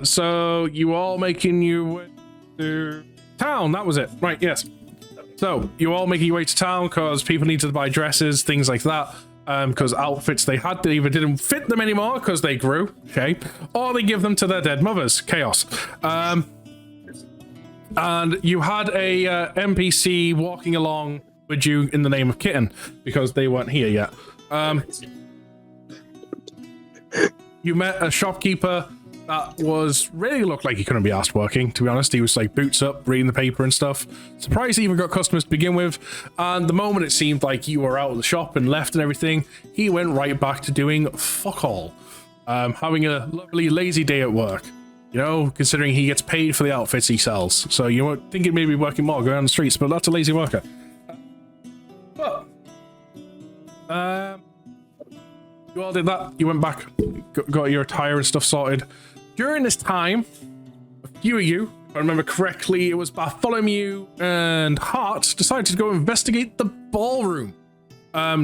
So you all making your way to town, that was it. Right, yes. So you all making your way to town because people need to buy dresses, things like that. Because outfits they had they either didn't fit them anymore because they grew, okay, or they give them to their dead mothers. Chaos. And you had a NPC walking along with you in the name of Kitten because they weren't here yet. You met a shopkeeper that was really looked like he couldn't be asked working, to be honest. He was like boots up, reading the paper and stuff. Surprised he even got customers to begin with. And the moment it seemed like you were out of the shop and left and everything, he went right back to doing fuck all. Having a lovely lazy day at work. You know, considering he gets paid for the outfits he sells. So you won't think it may be working more, going on the streets, but that's a lazy worker. But you all did that. You went back, got your attire and stuff sorted. During this time, a few of you, if I remember correctly, it was Bartholomew and Hart, decided to go investigate the ballroom.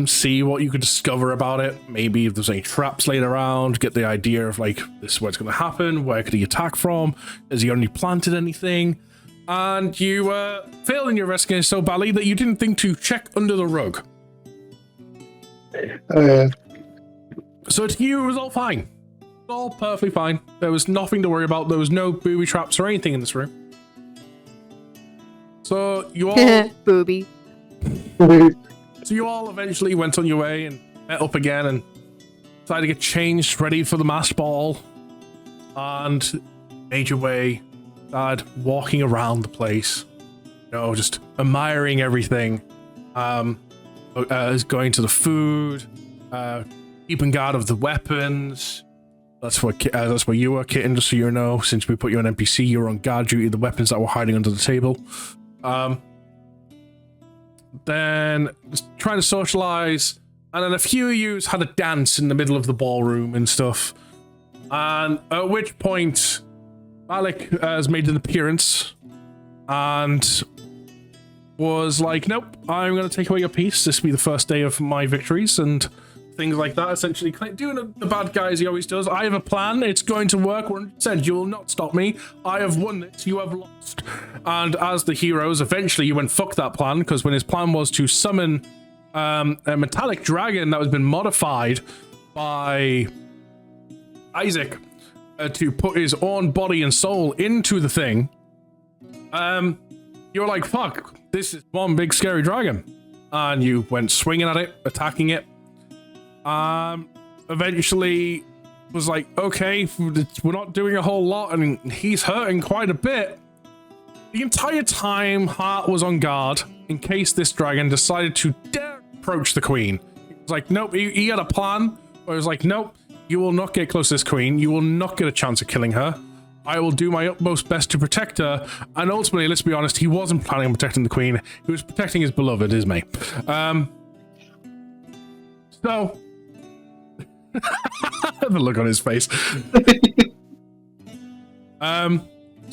See what you could discover about it. Maybe if there's any traps laid around, get the idea of like, this is what's going to happen. Where could he attack from? Has he only planted anything? And you failed in your investigation so badly that you didn't think to check under the rug. So to you, it was all fine. All perfectly fine. There was nothing to worry about. There was no booby traps or anything in this room. So you all booby. So you all eventually went on your way and met up again and decided to get changed, ready for the masked ball, and made your way, started walking around the place, you know, just admiring everything. Going to the food, keeping guard of the weapons. That's where you were, Kitten, just so you know. Since we put you on NPC, you were on guard duty, the weapons that were hiding under the table. Then just trying to socialize, and then a few of you had a dance in the middle of the ballroom and stuff. And at which point, Malik has made an appearance and was like, nope, I'm going to take away your piece. This will be the first day of my victories and things like that, essentially doing the bad guy as he always does. I have a plan, it's going to work 100%, you will not stop me. I have won this, you have lost. And as the heroes, eventually you went fuck that plan, because when his plan was to summon a metallic dragon that has been modified by Isaac to put his own body and soul into the thing, you were like, fuck, this is one big scary dragon. And you went swinging at it, attacking it. Eventually was like, okay, we're not doing a whole lot, and he's hurting quite a bit. The entire time, Hart was on guard in case this dragon decided to dare approach the queen. He was like, nope, he had a plan, where he was like, nope, you will not get close to this queen. You will not get a chance of killing her. I will do my utmost best to protect her. And ultimately, let's be honest, he wasn't planning on protecting the queen. He was protecting his beloved, Ismay. So... the look on his face. So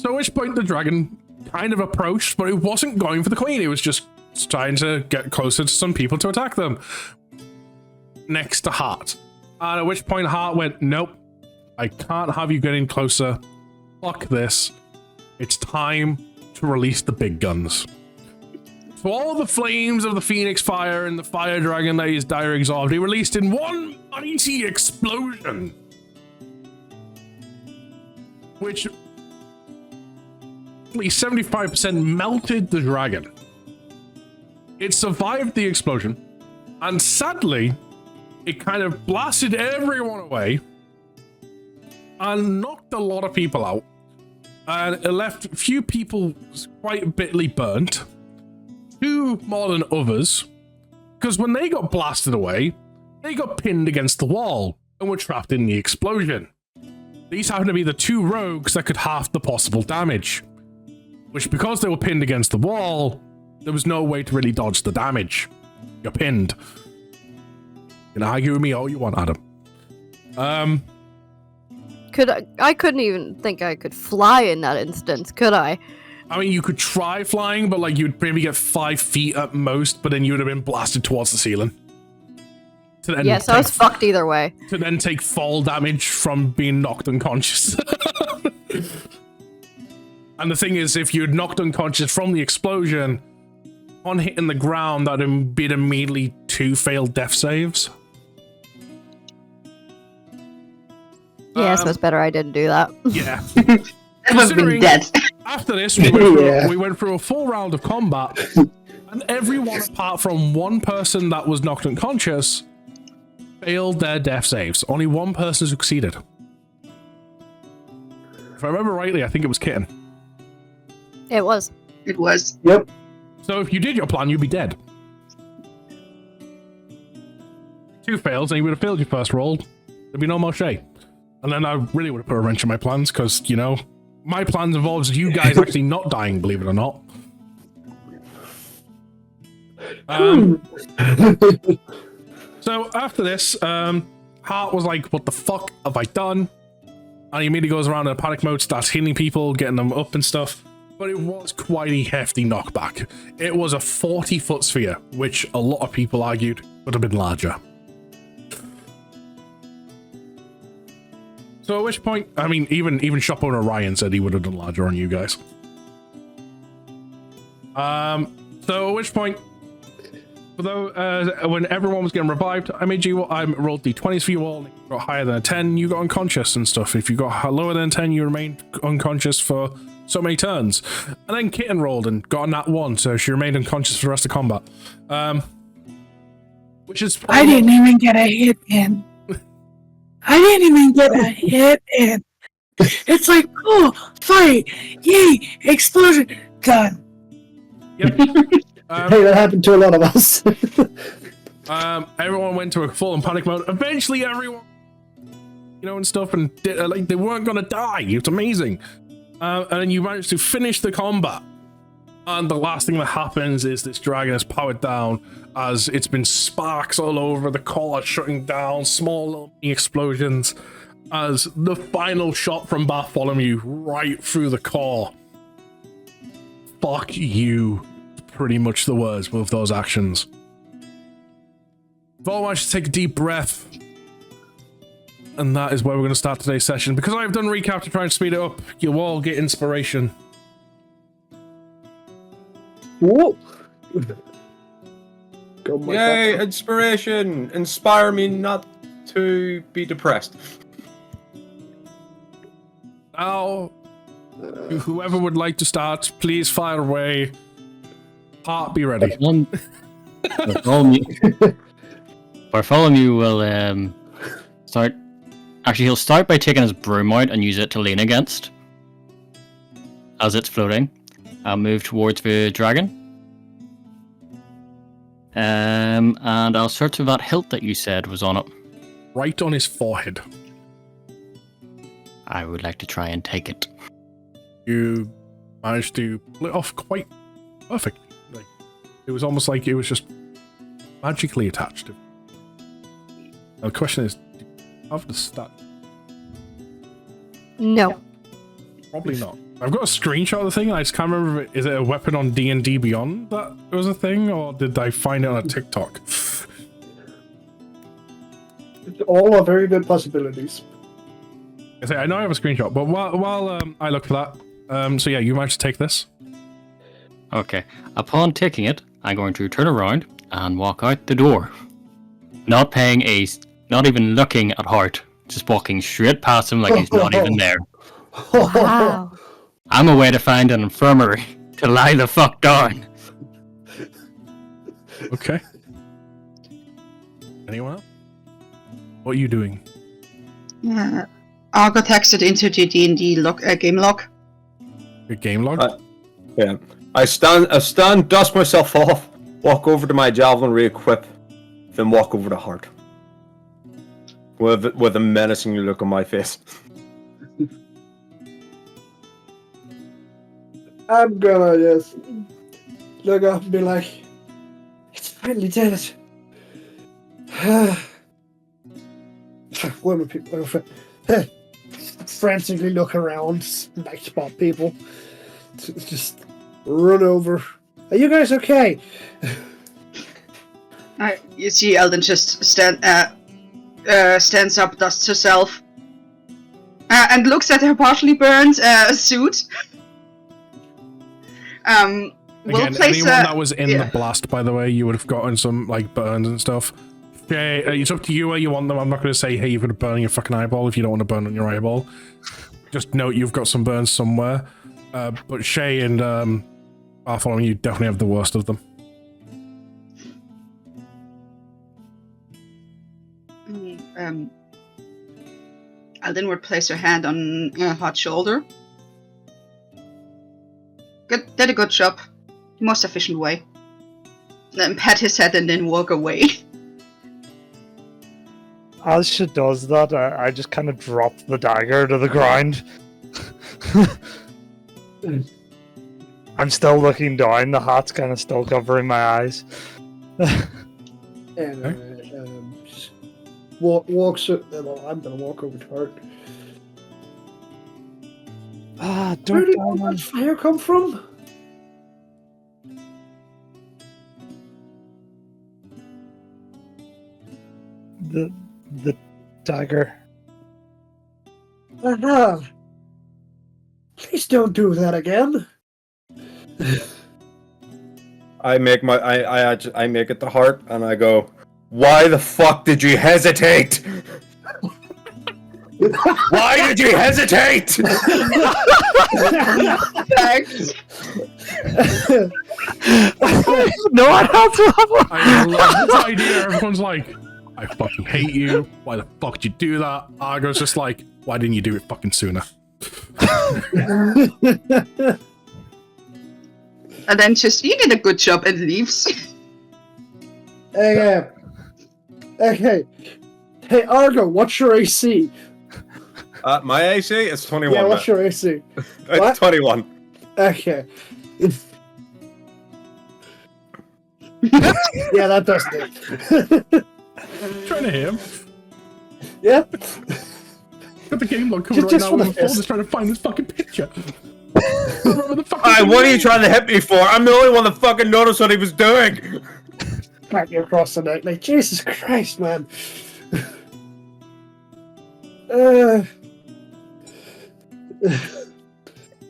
at which point the dragon kind of approached, but it wasn't going for the queen. It was just trying to get closer to some people to attack them. Next to Hart. And at which point Hart went, nope, I can't have you getting closer. Fuck this. It's time to release the big guns. So all the flames of the Phoenix Fire and the Fire Dragon that is dire exhausted, he released in one mighty explosion. Which at least 75% melted the dragon. It survived the explosion, and sadly, it kind of blasted everyone away and knocked a lot of people out. And it left a few people quite bitterly burnt. Two more than others, because when they got blasted away, they got pinned against the wall and were trapped in the explosion. These happened to be the two rogues that could half the possible damage, which because they were pinned against the wall, there was no way to really dodge the damage. You're pinned. You can argue with me all you want, Adam. I couldn't even think I could fly in that instance, could I? I mean, you could try flying, but like you'd maybe get 5 feet at most, but then you would have been blasted towards the ceiling. Yes, I was fucked either way. To then take fall damage from being knocked unconscious. And the thing is, if you'd knocked unconscious from the explosion, on hitting the ground, that'd be immediately 2 failed death saves. Yeah, so it's better I didn't do that. Yeah. I would have been dead. After this, we went through a full round of combat, and everyone apart from one person that was knocked unconscious failed their death saves. Only one person succeeded. If I remember rightly, I think it was Kitten. It was. It was. Yep. So if you did your plan, you'd be dead. 2 fails, and you would have failed your first roll. There'd be no more Shay. And then I really would have put a wrench in my plans, because, you know, my plans involves you guys actually not dying, believe it or not. So after this, Hart was like, what the fuck have I done? And he immediately goes around in a panic mode, starts healing people, getting them up and stuff. But it was quite a hefty knockback. It was a 40-foot sphere, which a lot of people argued would have been larger. So at which point, I mean, even shop owner Ryan said he would have done larger on you guys. So at which point, although when everyone was getting revived, I rolled d20s for you all. If you got higher than a 10, you got unconscious and stuff. If you got lower than a 10, you remained unconscious for so many turns. And then Kitten rolled and got a nat 1, so she remained unconscious for the rest of combat. Which is I didn't even get a hit in. It's like, oh, fight, yay, explosion, done. Yep. Hey, that happened to a lot of us. Everyone went to a full on panic mode. Eventually, everyone, you know, and stuff, and like they weren't gonna die. It's amazing. And then you managed to finish the combat. And the last thing that happens is this dragon is powered down as it's been sparks all over, the collar shutting down, small little explosions, as the final shot from Bartholomew right through the core. Fuck you. Pretty much the words with those actions. All I should take a deep breath. And that is where we're going to start today's session. Because I've done recap to try and speed it up, you'll all get inspiration. Whoa. Yay, inspiration! Inspire me not to be depressed. Now, whoever would like to start, please fire away. Heart, be ready. Bartholomew will start. Actually, he'll start by taking his broom out and use it to lean against as it's floating. I'll move towards the dragon. And I'll search for that hilt that you said was on it. Right on his forehead. I would like to try and take it. You managed to pull it off quite perfect. Like, it was almost like it was just magically attached. Now, the question is, do you have the stat? No. Probably not. I've got a screenshot of the thing, and I just can't remember if is it a weapon on D&D Beyond that was a thing, or did I find it on a TikTok? All are very good possibilities. I know I have a screenshot, but while I look for that, so yeah, you managed to take this. Okay. Upon taking it, I'm going to turn around and walk out the door. Not even looking at Hart, just walking straight past him like he's not even there. Wow. I'm away to find an infirmary to lie the fuck down. Okay. Anyone else? What are you doing? Argo texted into the D&D game log. Your game log? Yeah. I stand, dust myself off, walk over to my javelin, re-equip, then walk over to Hart. With a menacing look on my face. I'm gonna just look up and be like, it's finally dead. Women people frantically look around, like spot people. Just run over. Are you guys okay? You see Eldon just stands up, dusts herself, and looks at her partially burned suit. We'll Again, place anyone that was in yeah. the blast, by the way, you would have gotten some like burns and stuff. Okay, it's up to you where you want them. I'm not going to say, hey, you're going to burn your fucking eyeball if you don't want to burn on your eyeball. Just note you've got some burns somewhere. But Shay and Bartholomew, you definitely have the worst of them. Alden would place her hand on Hot's shoulder. Good, did a good job. The most efficient way. Then pat his head and then walk away. As she does that, I just kind of drop the dagger to the ground. I'm still looking down, the hat's kind of still covering my eyes. And walks. Well, I'm gonna walk over to her. Ah, Where don't did die, all man. that fire come from? The dagger. Please don't do that again. I make I make it to Heart, and I go, why the fuck did you hesitate? Why did you hesitate? Thanks. No one else will. I love this idea. Everyone's like, I fucking hate you. Why the fuck did you do that? Argo's just like, why didn't you do it fucking sooner? And then just, you did a good job and leaves. Hey, hey, Argo, what's your AC? My AC is 21. Yeah, what's your AC? It's what? 21. Okay. Yeah, that does it. Trying to hear him. Yeah. Got the game log coming right Just now for with the my phone, fist. just trying to find this fucking picture. Remember the fucking Alright, what are you name? trying to hit me for? I'm the only one that fucking noticed what he was doing. Smack you across the neck. Like, Jesus Christ, man.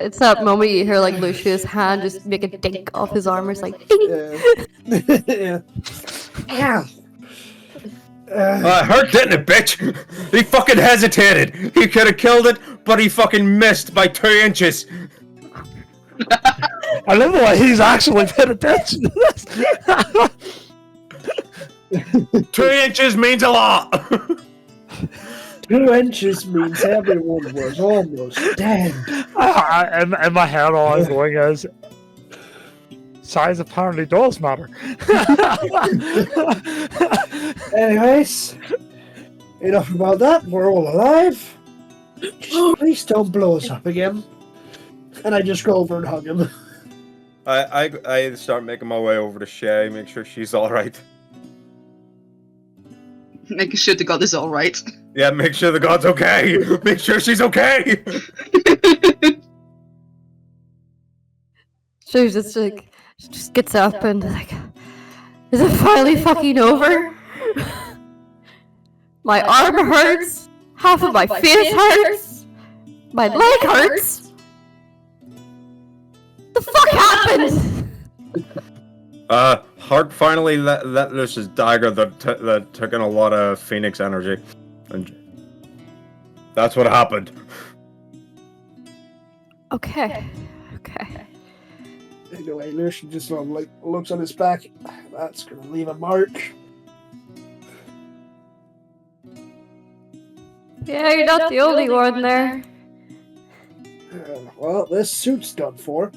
It's that moment you hear like Lucius' hand just make a dink off his armor. It's like ding. Yeah. Yeah. Hurt, didn't it, bitch? He fucking hesitated. He could have killed it, but he fucking missed by 2 inches. I love the way he's actually paying attention to this. 2 inches means a lot. 2 inches means everyone was almost dead. In my head, all I'm going is, size apparently does matter. Anyways, enough about that. We're all alive. Just please don't blow us up again. And I just go over and hug him. I start making my way over to Shay, make sure she's alright. Making sure the god is alright. Yeah, make sure the god's okay. Make sure she's okay. She just like she just gets up and like, is it finally fucking over? My arm hurts. Half of my face hurts. My leg hurts. The fuck happened? Hart finally let loose his dagger that took in a lot of Phoenix energy. And that's what happened. Okay. Anyway, Lucian just sort of like looks on his back. That's gonna leave a mark. Yeah, you're not the only one there. Well, this suit's done for.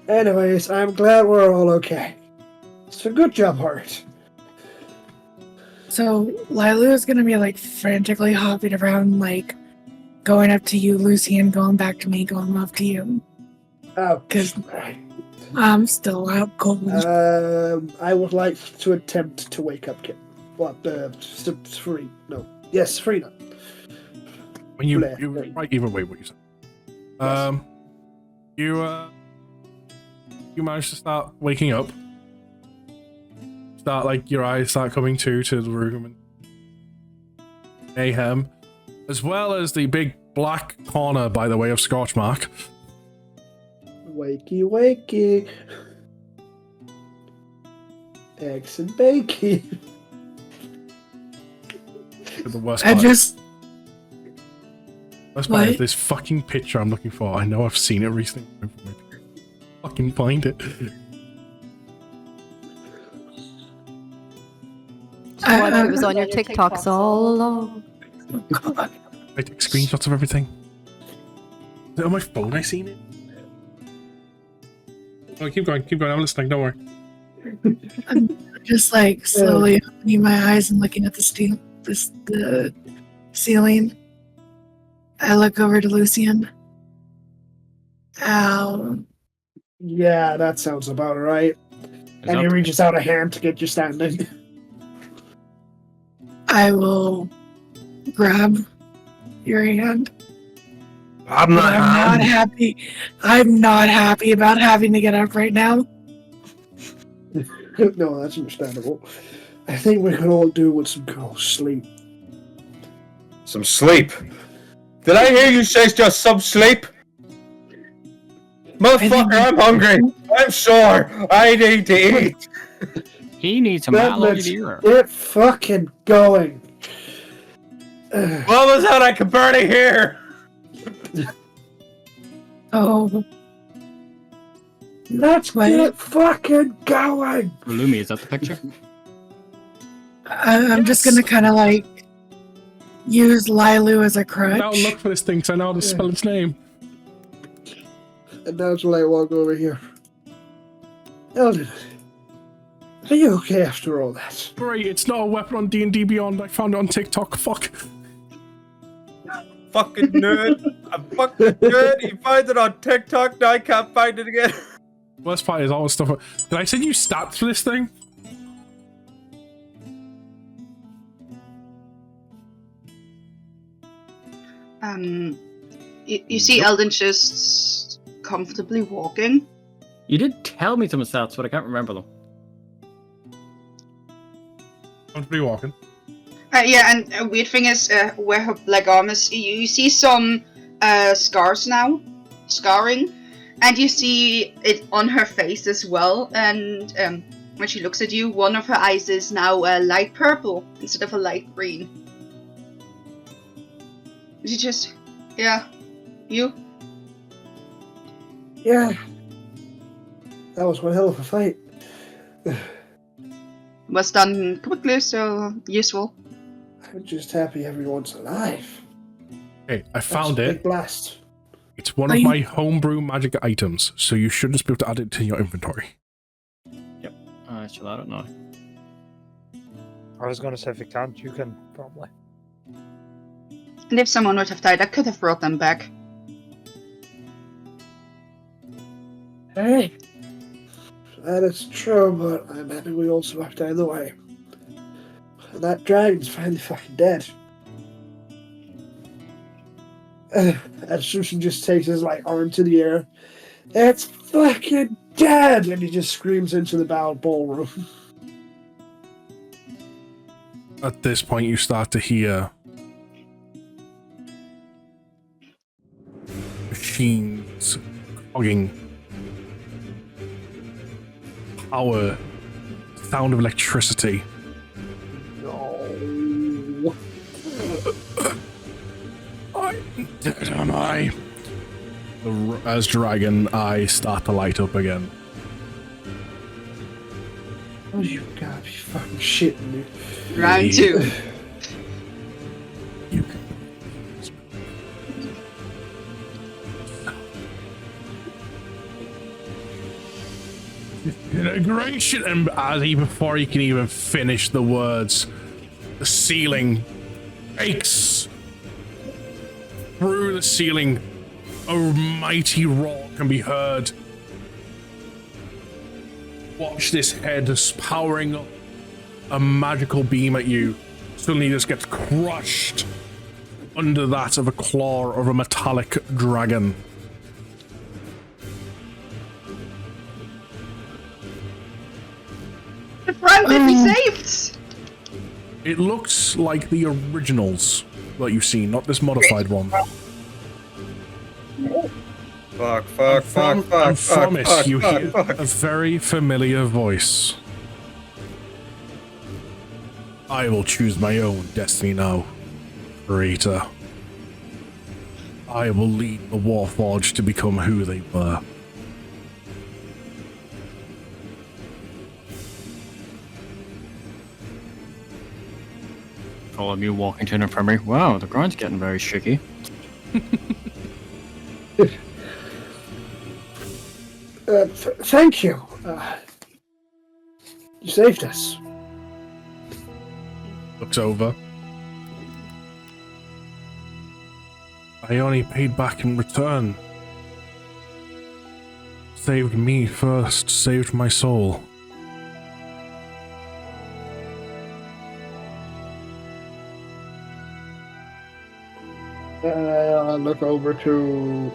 Anyways, I'm glad we're all okay. So good job, Hart. So Lilu is gonna be like frantically hopping around, like going up to you, Lucy, and going back to me, going up to you. Oh, 'Cause I'm still out cold. I would like to attempt to wake up Kit. What? Serena? No. Yes, Serena. When you Blair, right, right. either way, what you said. You managed to start waking up. Start like your eyes start coming to the room and mayhem, as well as the big black corner by the way of Scorchmark Wakey, wakey. Eggs and bacon. The worst I part, just worst part is what? this fucking picture I'm looking for. I know I've seen it recently. Fucking find it. What, it was on your TikToks all along. God. I take screenshots of everything. Is it on my phone? I seen it. Oh, keep going. I'm listening. Don't worry. I'm just like slowly opening my eyes and looking at the ceiling. I look over to Lucian. Yeah, that sounds about right. And he that- reaches out a hand to get you standing. I will grab your hand. I'm But I'm not happy. I'm not happy about having to get up right now. No, that's understandable. I think we could all do with some cool sleep. Some sleep. Did I hear you say just some sleep? Motherfucker, I'm hungry. I'm sore. I need to eat. He needs some That aloe lets vera. it fucking going. What was that? I can barely hear. Oh, Let's Wait. get fucking going. Lumi, is that the picture? I'm just gonna kind of like use Lilu as a crutch. Now look for this thing because I know how to spell its name. And that's when I walk over here. Eldon, are you okay after all that? Great, it's not a weapon on D&D Beyond. I found it on TikTok. Fuck. Fucking nerd. I'm fucking nerd. You find it on TikTok, now I can't find it again. Worst part is all the stuff. Did I send you stats for this thing? You see Eldon just comfortably walking. You did tell me some stats, but I can't remember them. I'm pretty walking. Yeah, and a weird thing is where her black arm is, you see some scars now, scarring, and you see it on her face as well. And when she looks at you, one of her eyes is now light purple instead of a light green. She just, yeah, you. Yeah. That was one hell of a fight. Was done quickly, so useful. I'm just happy everyone's alive. Okay, I That's found a big it. blast. It's one of my homebrew magic items, so you should just be able to add it to your inventory. Yep. I shall add it now. I was gonna say if you can't, you can probably. And if someone would have died, I could have brought them back. Hey. That is true, but I'm happy we all survived either way. And that dragon's finally fucking dead. And Susan just takes his arm to the air. It's fucking dead! And he just screams into the ballroom. At this point, you start to hear machines clogging. Power, sound of electricity. No. I'm dead, am I? As dragon eyes start to light up again. Oh, you gotta be fucking shitting me. Round two. You integration, and before he can even finish the words, the ceiling breaks. Through the ceiling, a mighty roar can be heard. Watch this head just powering up a magical beam at you. Suddenly just gets crushed under that of a claw of a metallic dragon. The friend that we saved! It looks like the originals that you've seen, not this modified one. Fuck, And fuck, fuck, from, fuck, and from it, fuck, you fuck, hear fuck. a very familiar voice. I will choose my own destiny now, Creator. I will lead the Warforged to become who they were. Follow me walking to an infirmary. Wow, the ground's getting very shaky. Thank you. You saved us. Looks over. I only paid back in return. Saved me first, saved my soul. I'll look over to...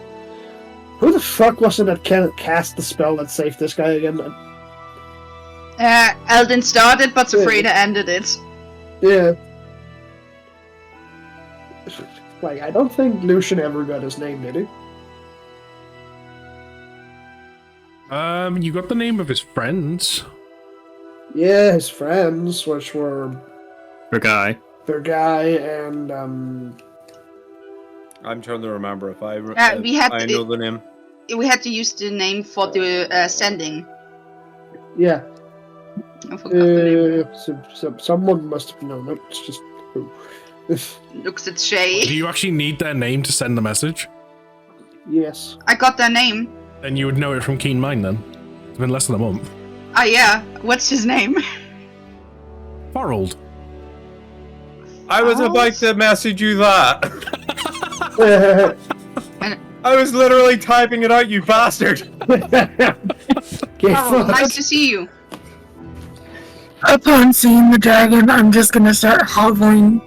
Who the fuck was it that cast the spell that saved this guy again? Eldon started, but Safrina ended it. Yeah. Like, I don't think Lucian ever got his name, did he? You got the name of his friends. Yeah, his friends, which were The guy. their guy and I'm trying to remember if I we had I to- know the name. We had to use the name for the sending. yeah. I forgot the name. Someone must have known it. It's just who. Looks at Shay. Do you actually need their name to send the message? Yes. I got their name. Then you would know it from Keen Mind then. It's been less than a month. Ah, yeah. What's his name? Thorold. I was about to message you that. Get I was literally typing it out, you bastard. Oh, nice to see you. Upon seeing the dragon, I'm just gonna start hobbling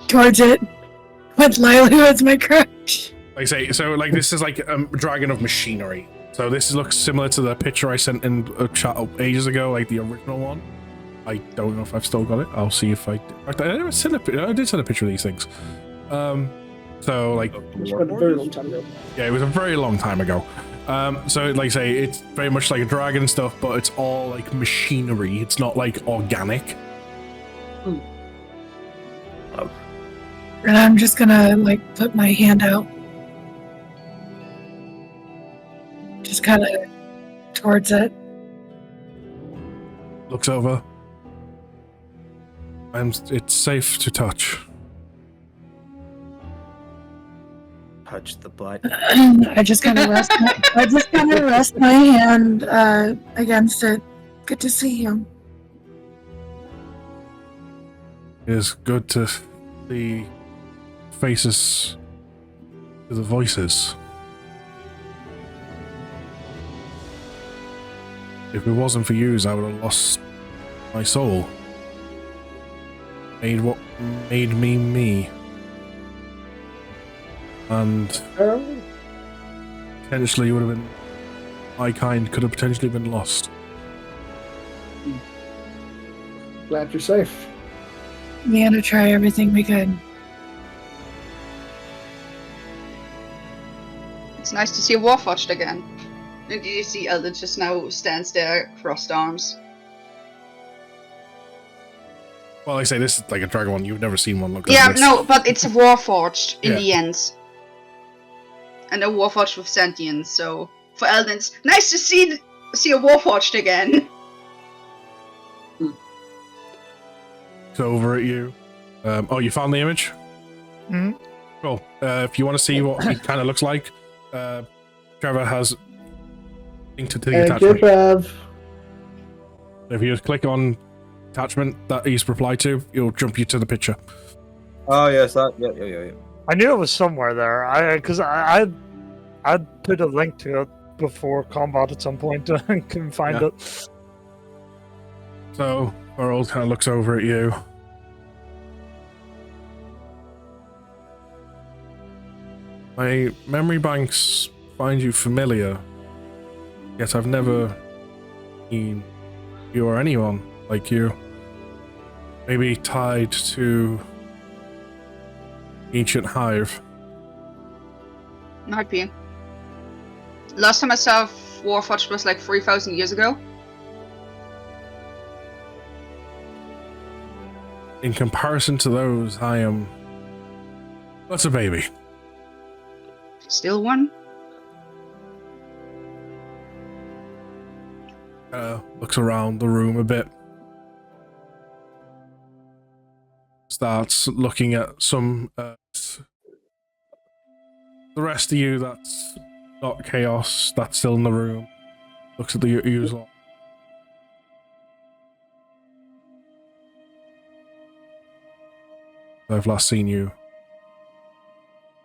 towards it with Lily as my crutch. Like I say, so like this is like a dragon of machinery. So this looks similar to the picture I sent in a chat ages ago, like the original one. I don't know if I've still got it. I'll see if I did send I did send a picture of these things. So like It's been a very long time ago. yeah, it was a very long time ago. So like I say, it's very much like a dragon and stuff, but it's all like machinery. It's not like organic. And I'm just gonna like put my hand out. Just kind of towards it. Looks over. It's safe to touch. Touch the blood. I just kind of rest. My hand against it. Good to see you. It is good to see faces to the voices. If it wasn't for yous, I would have lost my soul. Made what made me me. And potentially would have been, my kind could have potentially been lost. Glad you're safe. We had to try everything we could. It's nice to see a Warforged again. And you see Eldon just now stands there, crossed arms. Well, like I say, this is like a dragon one. You've never seen one look like Yeah, this. no, but it's a Warforged in Yeah. the end. And a Warforged with sentience, so for Eldon's nice to see a Warforged again. It's over at you. Oh, you found the image? Mhm. Cool. If you want to see what he kind of looks like, Trevor has linked to the Thank you, attachment. Trav. If you just click on attachment that he's replied to, it'll jump you to the picture. Oh yes, that. Yeah. I knew it was somewhere there. Because I'd put a link to it before combat at some point and couldn't find Yeah. it. So Earl kind of looks over at you. My memory banks find you familiar, yet I've never seen you or anyone like you. Maybe tied to ancient hive. Might be. Last time I saw Warforged was like 3,000 years ago. In comparison to those, I am... What's a baby? Still one. Looks around the room a bit. Starts looking at some... the rest of you that's not chaos, that's still in the room. Looks at the usual. I've last seen you.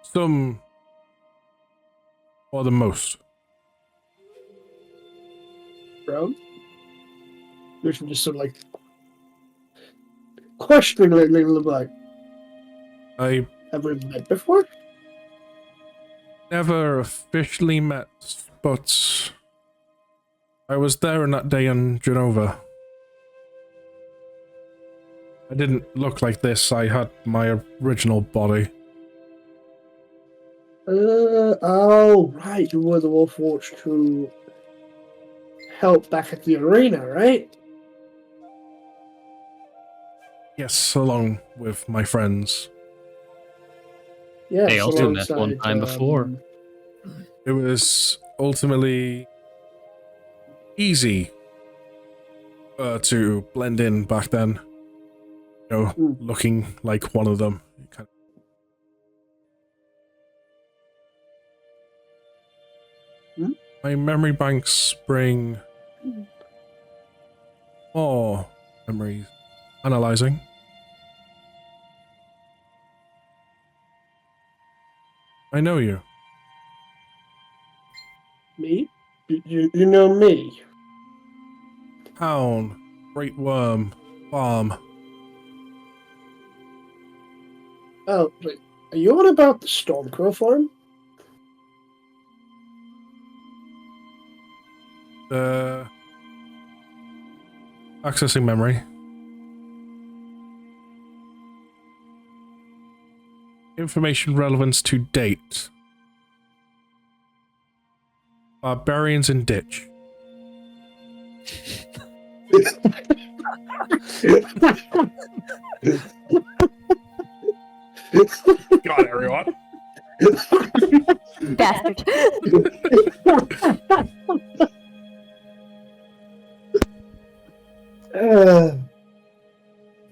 Some more than most. Brown? Lucian just sort of like questioning a little bit. I Have we met before? never officially met, but I was there on that day in Genova. I didn't look like this. I had my original body. Oh, right. You were the Warforged who helped back at the arena, right? Yes, along with my friends. Yes, They also met one alongside, time before. It was ultimately easy to blend in back then. You know, looking like one of them. My memory banks bring more memories. Analyzing. I know you. Me? You know me? Town, Great Worm, Farm. Oh, wait. Are you on about the Stormcrow farm? Accessing memory. Information relevance to date. Barbarians in ditch. Got it, everyone. Bastard.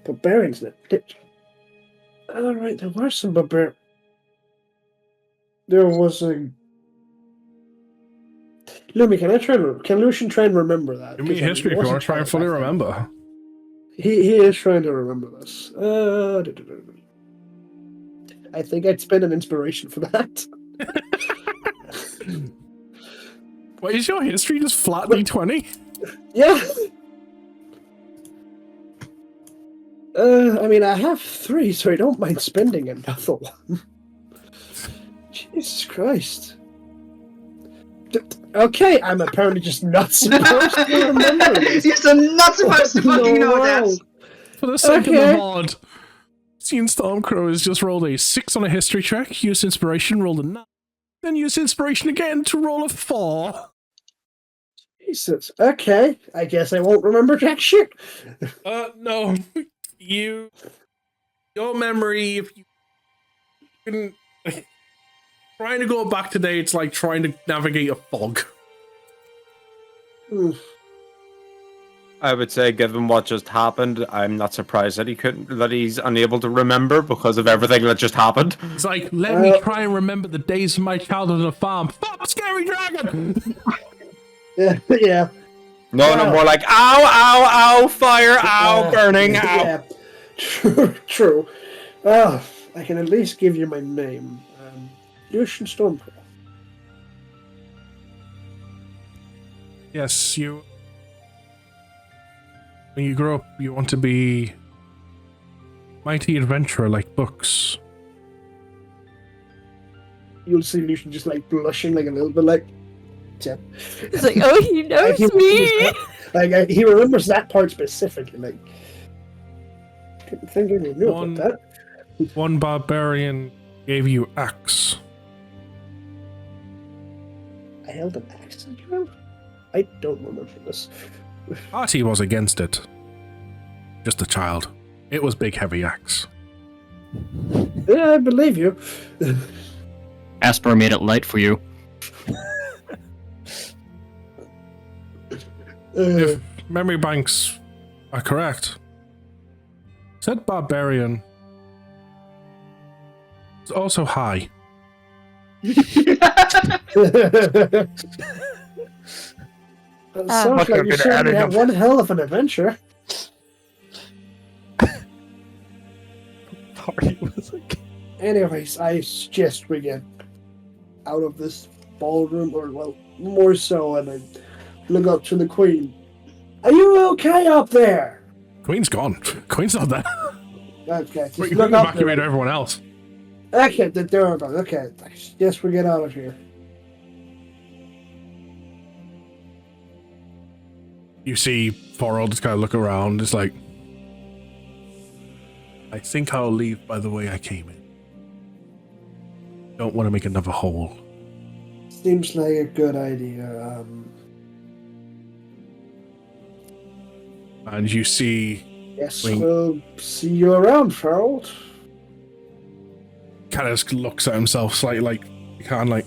Barbarians in a ditch. Alright, there were some barbarians. There was a... Lumi, can Lucian try and remember that? Give me a history if you want to try and fully remember. He is trying to remember this. I think I'd spend an inspiration for that. What is your history just flat D20? Yeah. I mean, I have 3, so I don't mind spending another one. Jesus Christ. Okay, I'm apparently just not supposed to remember this. You're not supposed to fucking know wow. that. For the sake of Okay. the mod, seeing Stormcrow has just rolled a 6 on a history check, used inspiration, rolled a 9, then used inspiration again to roll a 4. Jesus. Okay, I guess I won't remember jack shit. No. Your memory, if you couldn't... Trying to go back today, it's like trying to navigate a fog. I would say, given what just happened, I'm not surprised that he's unable to remember because of everything that just happened. It's like, let me try and remember the days of my childhood on a farm. Fuck, scary dragon! Yeah. No, more like, ow, ow, ow, fire, ow, burning, ow. Yeah. True. I can at least give you my name. Lucian Stormcrow. Yes, you... When you grow up, you want to be... mighty adventurer like books. You'll see Lucian just like blushing like a little bit like... Yeah. It's like, oh, he knows me. He remembers that part specifically. Like, didn't think anyone knew about that. One barbarian gave you axe. I held an axe in your room? I don't remember this. Artie was against it. Just a child. It was big heavy axe. Yeah, I believe you. Asper made it light for you. If memory banks are correct, said barbarian is also high. That sounds Fuck, like I'm you gonna certainly add have it one hell of an adventure. Party was like. Anyways, I suggest we get out of this ballroom, or well, more so, and I look up to the queen. Are you okay up there? Queen's gone. Queen's not there. Okay, just Wait, you look couldn't up evacuate there. everyone else. Okay, the door gone. Okay, I suggest we get out of here. You see Forrell just kind of look around. It's like, I think I'll leave by the way I came in. Don't want to make another hole. Seems like a good idea. And you see, Yes, Wink. we'll see you around, Farrell. kind of just looks at himself slightly like, you can't like,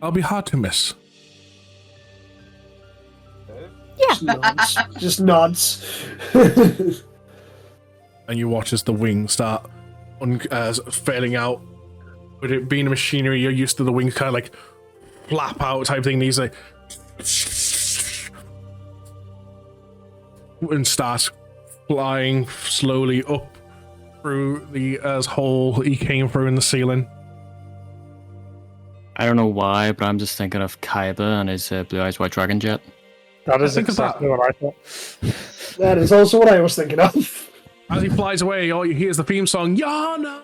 I'll be hard to miss. Just nods. Just nods. And you watch as the wings start failing out. With it being a machinery, you're used to the wings kind of like flap out type thing. These like and starts flying slowly up through the hole he came through in the ceiling. I don't know why, but I'm just thinking of Kaiba and his Blue Eyes White Dragon jet. That is Think of that. exactly what I thought. That is also what I was thinking of. As he flies away, all you hear is the theme song, Yana!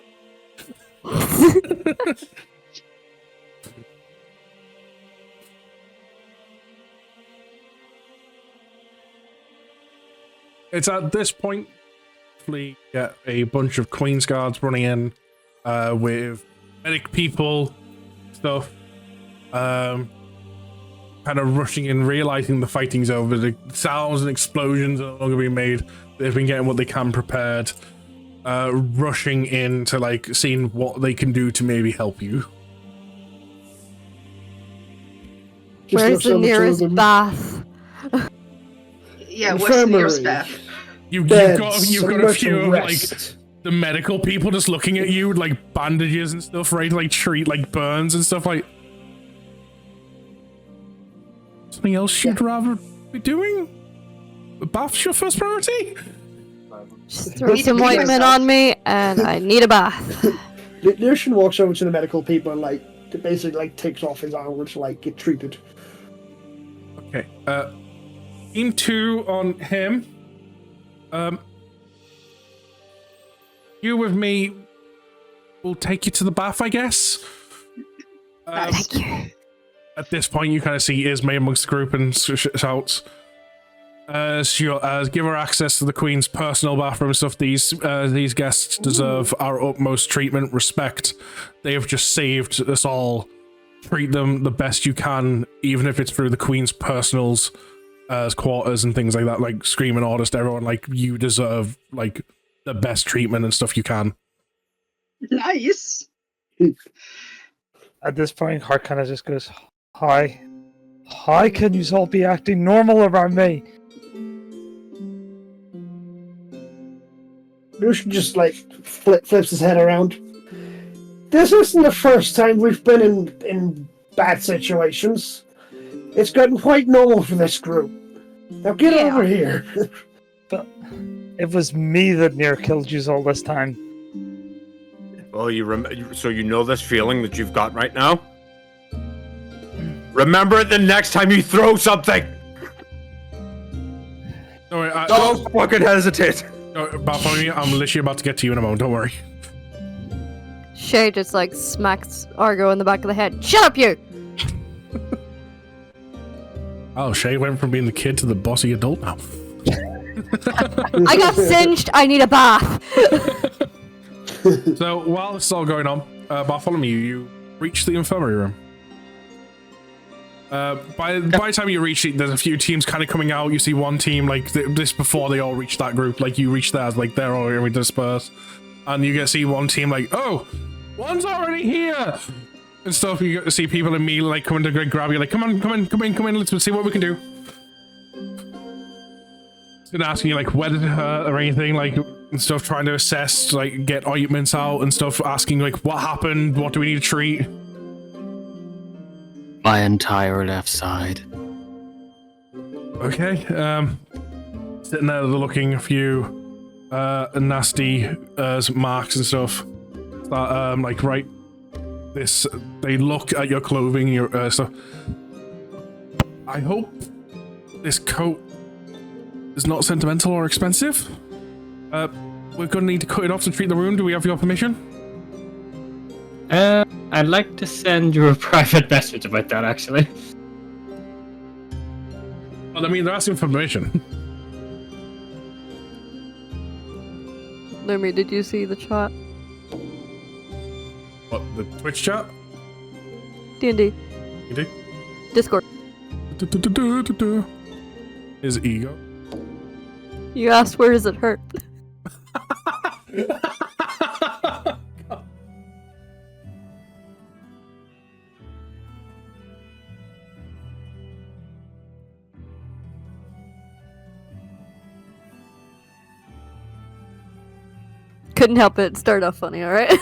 It's at this point we get a bunch of Queen's Guards running in with medic people, stuff, kind of rushing in, realizing the fighting's over. The sounds and explosions are no longer being made. They've been getting what they can prepared, rushing in to like seeing what they can do to maybe help you. Just Where's looks the over to nearest them. bath? Yeah, what's the nearest Infirmary. bath? You've Beds, got a somewhere few to of like rest. the medical people just looking at you with like bandages and stuff, right? Like treat like burns and stuff. Like something else you'd rather be doing? The bath's your first priority? Just throw Need to some be ointment myself. on me, and I need a bath. Lucian walks over to the medical people and like basically like takes off his armor to like get treated. Okay. Team 2 on him. You with me. We'll take you to the bath, I guess. Thank you. At this point, you kind of see Ismay amongst the group and shouts, give her access to the Queen's personal bathroom and stuff. These guests deserve our utmost treatment, respect. They have just saved us all. Treat them the best you can, even if it's through the Queen's personals, quarters and things like that. Like screaming orders to everyone, like you deserve like the best treatment and stuff you can. Nice. At this point, Hart kind of just goes, "Hi, hi, can you all be acting normal around me?" Lucian just like flips his head around. This isn't the first time we've been in bad situations. It's gotten quite normal for this group. Now get Yeah. over here. But it was me that near killed you all this time. Well, so you know this feeling that you've got right now? Remember it the next time you throw something! Don't worry, Don't fucking hesitate! Bartholomew, I'm literally about to get to you in a moment, don't worry. Shay just like smacks Argo in the back of the head. Shut up, you! Oh, Shay went from being the kid to the bossy adult now. I got singed. I need a bath. So while this is all going on, Bartholomew, you reach the infirmary room. By the time you reach it, there's a few teams kind of coming out. You see one team like this before they all reach that group. Like you reach theirs, like they're all going to disperse, and you get to see one team like, oh, one's already here and stuff. You get to see people immediately like coming to grab you, like, come on, come in. Let's see what we can do. And asking you like where did it hurt or anything, like, and stuff, trying to assess, like, get ointments out and stuff, asking like what happened, what do we need to treat. My entire left side. Okay, sitting there looking a few nasty marks and stuff that like, right, this, they look at your clothing, your stuff. I hope this coat is not sentimental or expensive. We're gonna need to cut it off to treat the wound. Do we have your permission? I'd like to send you a private message about that, actually. Well, I mean, they're asking for permission. Lumi, did you see the chat? What, the Twitch chat? D&D. You do? Discord. His ego. You asked where does it hurt? Couldn't help it. Started off funny, alright?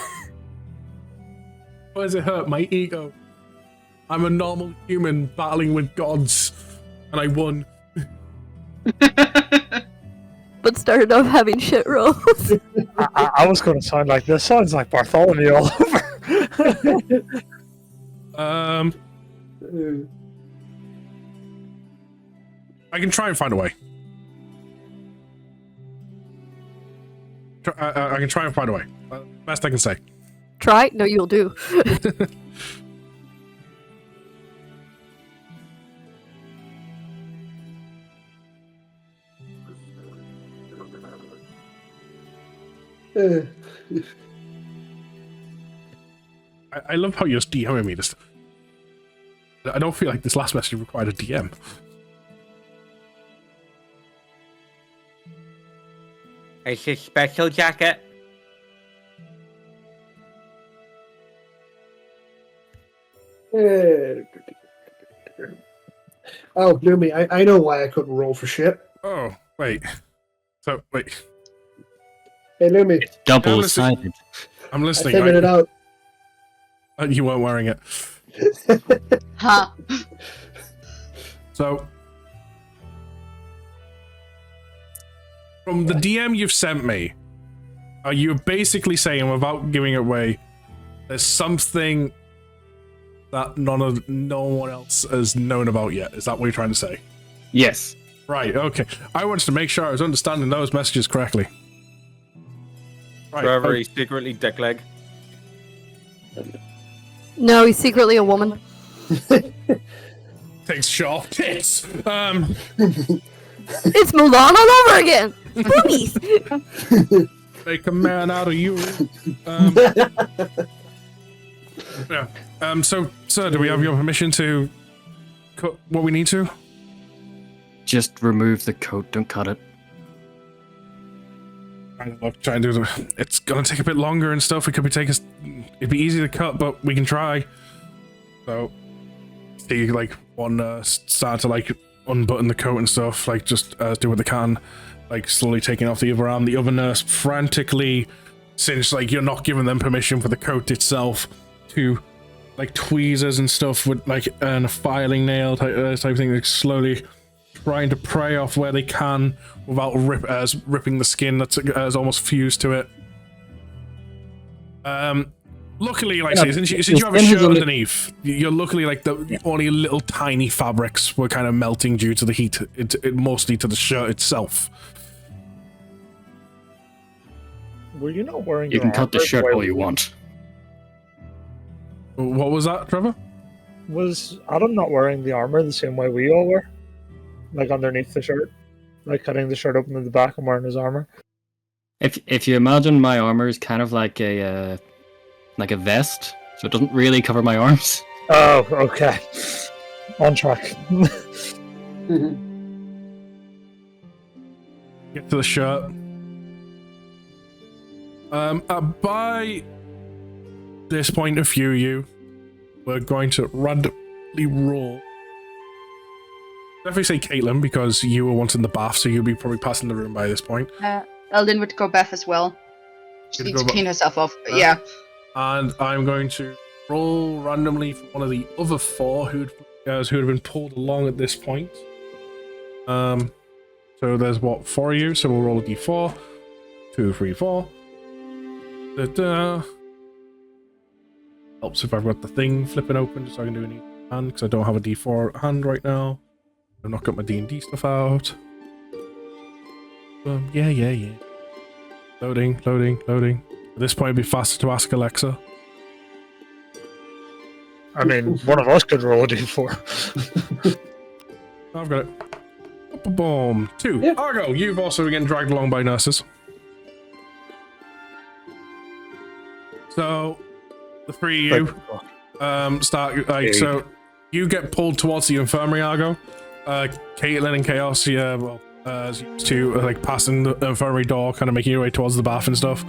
Why does it hurt? My ego. I'm a normal human battling with gods, and I won. But started off having shit rolls. I was going to sound like this. Sounds like Bartholomew all over. I can try and find a way. I can try and find a way. Best I can say. Try? No, you'll do. I love how you're just DMing me this. I don't feel like this last message required a DM. It's a special jacket. Oh, Lumi, I know why I couldn't roll for shit. Oh, wait. So, wait. Hey, Lumi, Double-sided. I'm I listening. figured it out. You weren't wearing it. Huh. So, from the DM you've sent me, are you basically saying, without giving it away, there's something that no one else has known about yet? Is that what you're trying to say? Yes. Right, okay. I wanted to make sure I was understanding those messages correctly. Right. Trevor, he's secretly dick leg. No, he's secretly a woman. Takes sharp tits. It's Mulan all over again! Boobies! Make a man out of you. Yeah. So, sir, do we have your permission to cut what we need to? Just remove the coat, don't cut it. Try and do the. It's gonna take a bit longer and stuff. It could be it'd be easy to cut, but we can try. So, see, like one start to like unbutton the coat and stuff, like just do what they can, like slowly taking off the other arm. The other nurse frantically, since like you're not giving them permission for the coat itself, to like tweezers and stuff with like a filing nail type thing, like slowly trying to pry off where they can without ripping the skin that's almost fused to it. Luckily, like I say, since you have a shirt underneath, you're luckily like only little tiny fabrics were kind of melting due to the heat, mostly to the shirt itself. Were you not wearing You your can cut the armor shirt while all you want. What was that, Trevor? Was Adam not wearing the armor the same way we all were? Like underneath the shirt? Like cutting the shirt open to the back and wearing his armor? If you imagine my armor is kind of like a vest, so it doesn't really cover my arms. Oh, okay. On track. Get to the shirt. By this point of view, we're going to randomly roll. Definitely say Caitlin because you were once in the bath, so you'll be probably passing the room by this point. Eldin would go bath as well. She needs to clean herself off. Yeah. And I'm going to roll randomly for one of the other 4 who have been pulled along at this point. So there's what, 4 of you, so we'll roll a d4. 2, 3, 4. Helps if I've got the thing flipping open just so I can do any hand, because I don't have a d4 at hand right now. I've not got my D&D stuff out. Yeah. Loading. At this point, it'd be faster to ask Alexa. I mean, one of us could roll a d4. I've got it. Boom. 2. Yeah. Argo, you've also been dragged along by nurses. So, the 3 of you start, like, so you get pulled towards the infirmary, Argo. Caitlin and Chaos, as used to, like, passing the infirmary door, kind of making your way towards the bath and stuff.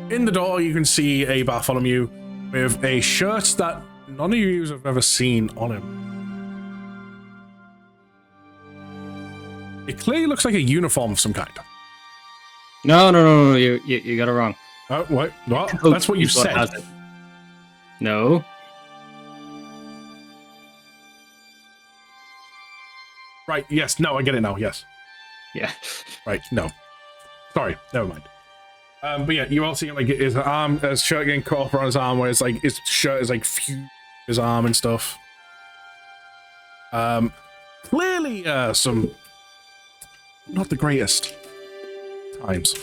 In the door, you can see a Bartholomew with a shirt that none of you have ever seen on him. It clearly looks like a uniform of some kind. No, you got it wrong. Oh, what? Well, that's what you He's what said. has it. No. Right, yes, no, I get it now, yes. Yeah. Right, no. Sorry, never mind. But yeah, you all see like his arm, his shirt getting cut off around his arm, where it's like his shirt is like fused his arm and stuff. Clearly, some not the greatest times.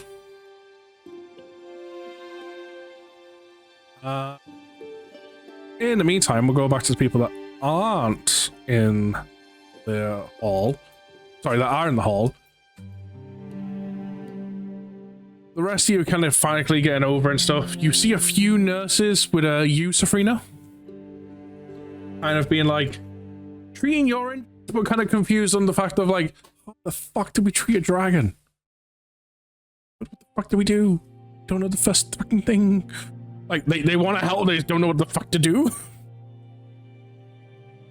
In the meantime, we'll go back to the people that aren't in the hall. Sorry, that are in the hall. The rest of you are kind of frantically getting over and stuff. You see a few nurses with you, Safrina. Kind of being like, treating your in, but kind of confused on the fact of like, what the fuck did we treat a dragon? What the fuck do we do? Don't know the first fucking thing. Like, they want to help, they just don't know what the fuck to do.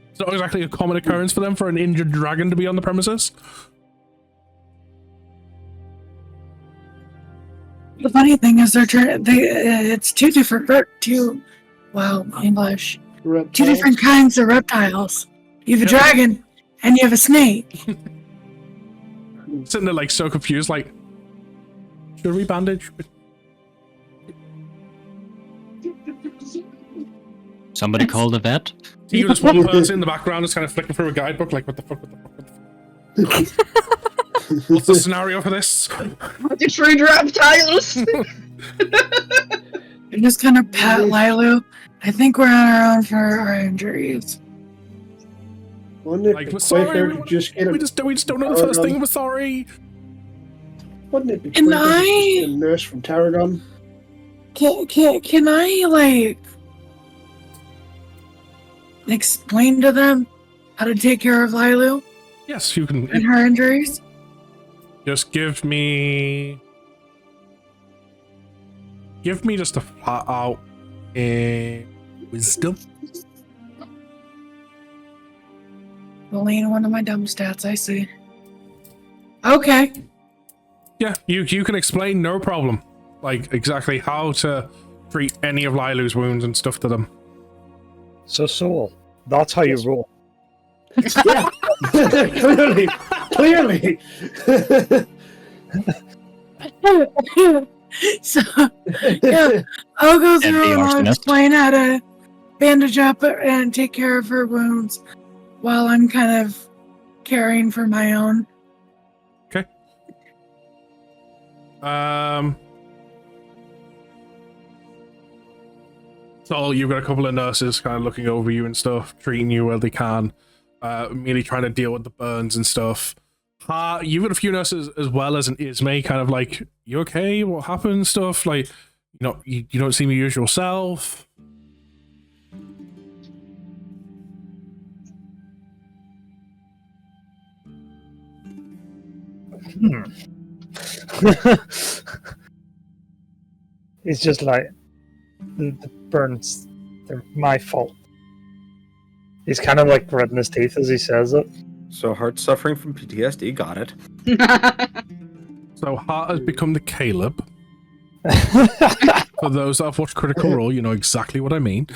It's not exactly a common occurrence for them for an injured dragon to be on the premises. The funny thing is, it's two different English. Reptiles. Two different kinds of reptiles. You have a dragon and you have a snake. Sitting there like so confused, like, should we bandage? Somebody called a vet. You just one person in the background is kind of flicking through a guidebook, like, what the fuck? What's the scenario for this? To treat reptiles. I just kind of pat Lilu. I think we're on our own for our injuries. Wouldn't it Like, be we're sorry, quicker we, to just get we just don't know the first thing. We're sorry. Wouldn't it be Can quicker to just I- get a nurse from Tarragon? Can I, like, explain to them how to take care of Lilu Yes, you can. and her injuries? Just give me just a flat out wisdom. Well, ain't one of my dumb stats, I see. Okay. Yeah, you can explain, no problem. Like, exactly how to treat any of Lilu's wounds and stuff to them. So, Soul, that's how you roll. Yeah, clearly. So, yeah, I'll go And through be and I'll arsonist. explain how to bandage up and take care of her wounds while I'm kind of caring for my own. Okay. So you've got a couple of nurses kind of looking over you and stuff, treating you where they can, merely trying to deal with the burns and stuff. You've got a few nurses as well as an Ismay, kind of like, you okay? What happened? Stuff like, you don't seem your usual self. He's just like, the burns, they're my fault. He's kind of like gritting his teeth as he says it. So Heart suffering from PTSD, got it. So Hart has become the Caleb. For those that have watched Critical Role, you know exactly what I mean.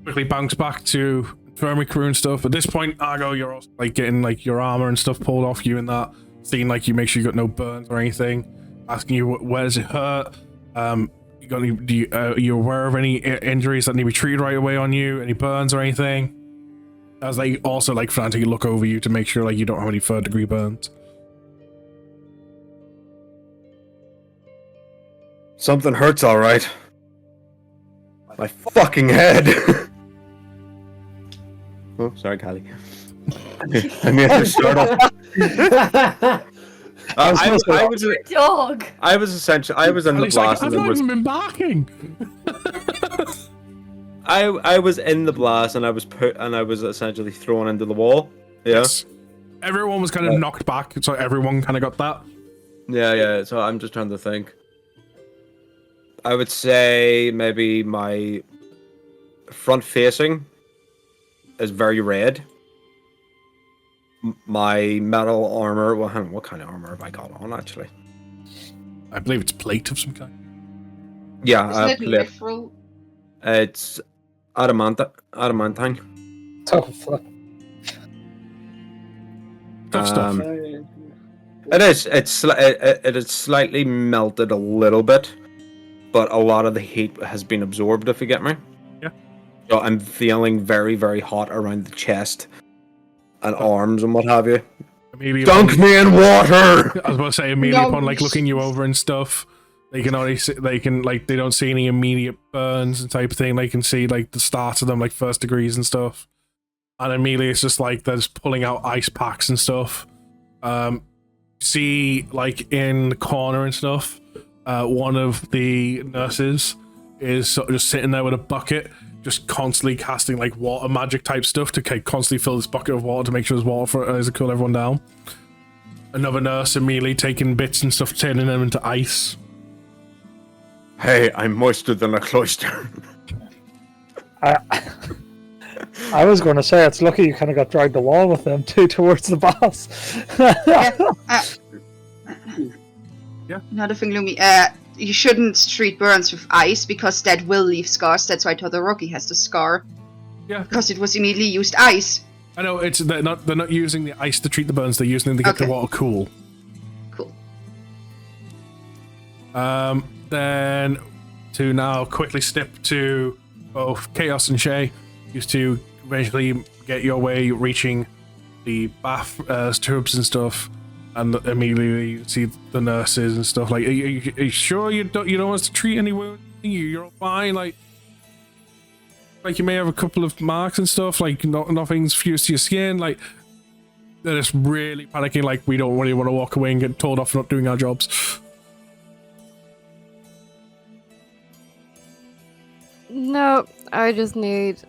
Quickly bounce back to infirmary crew and stuff. At this point, Argo, you're also like getting like your armor and stuff pulled off you and that. Seeing like you make sure you got no burns or anything. Asking you where does it hurt. You got any? Are you aware of any injuries that need to be treated right away on you? Any burns or anything? As they also like frantically look over you to make sure like you don't have any third degree burns. Something hurts, all right. My fucking head. Oh, sorry, Callie. I mean, to start off. I was essentially. I was in the blast. I've not even been barking. I was in the blast and I was essentially thrown into the wall. Yeah. Yes. Everyone was kind of knocked back, so everyone kind of got that. Yeah. So I'm just trying to think. I would say maybe my front facing is very red. My metal armor. Well, hang on, what kind of armor have I got on actually? I believe it's plate of some kind. Isn't Yeah, it plate. mithril? It's adamantine. Oh, fuck. Tough stuff. It is. It is slightly melted a little bit, but a lot of the heat has been absorbed. If you get me. Yeah. So I'm feeling very, very hot around the chest and arms and what have you. Dunk me in water. I was about to say immediately upon like looking you over and stuff. They can only see, they don't see any immediate burns and type of thing. They can see like the start of them, like first degrees and stuff. And immediately it's just like they're just pulling out ice packs and stuff. See like in the corner and stuff, one of the nurses is sort of just sitting there with a bucket, just constantly casting like water magic type stuff to constantly fill this bucket of water to make sure there's water for as to cool everyone down. Another nurse immediately taking bits and stuff, turning them into ice. Hey, I'm moister than a cloister. I was going to say it's lucky you kind of got dragged along with them too towards the boss. Yeah. Another thing, Lumi. You shouldn't treat burns with ice because that will leave scars. That's why Todoroki has the scar. Yeah. Because it was immediately used ice. I know they're not using the ice to treat the burns. They're using it to get the water cool. Cool. Then to now quickly step to both Chaos and Shay. Used to eventually get your way reaching the bath tubes and stuff, and immediately you see the nurses and stuff. Like, are you sure you don't want us to treat any wound? You're all fine. Like you may have a couple of marks and stuff. Like nothing's fused to your skin. Like they're just really panicking. Like we don't really want to walk away and get told off for not doing our jobs. No, I just need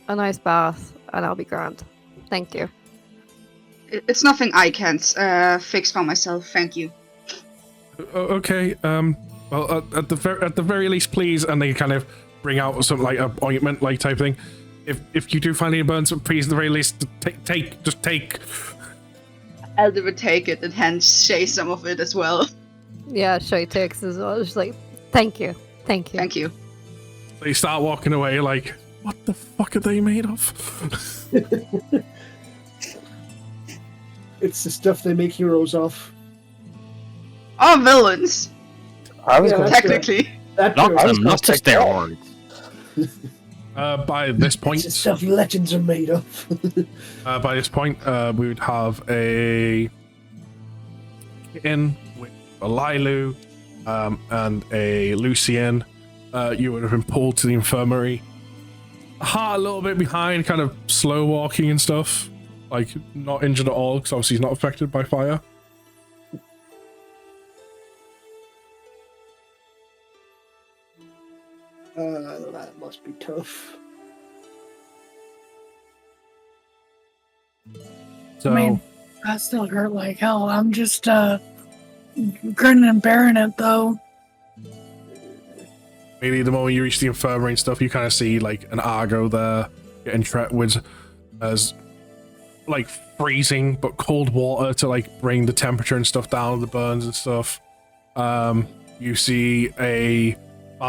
a nice bath and I'll be grand. Thank you. It's nothing I can't fix by myself. Thank you. Okay. Well, at the very least, please. And they kind of bring out some like a ointment like type thing. If you do find any burns, please, at the very least, take. Elder would take it and hand Shay some of it as well. Yeah, Shay takes as well. Just like, thank you. Thank you. They start walking away like, what the fuck are they made of? It's the stuff they make heroes of. Oh, villains. I was going Technically. Not just steroids. By this point, It's the stuff legends are made of. by this point, we would have a kitten with a Lilu, and a Lucian. You would have been pulled to the infirmary. Heart a little bit behind, kind of slow walking and stuff. Like, not injured at all, because obviously he's not affected by fire. That must be tough. So, I mean, I still hurt like hell. I'm just grinning and bearing it though. maybe the moment you reach the infirmary and stuff, you kind of see like an Argo there getting treated with as like freezing but cold water to like bring the temperature and stuff down, the burns and stuff. You see a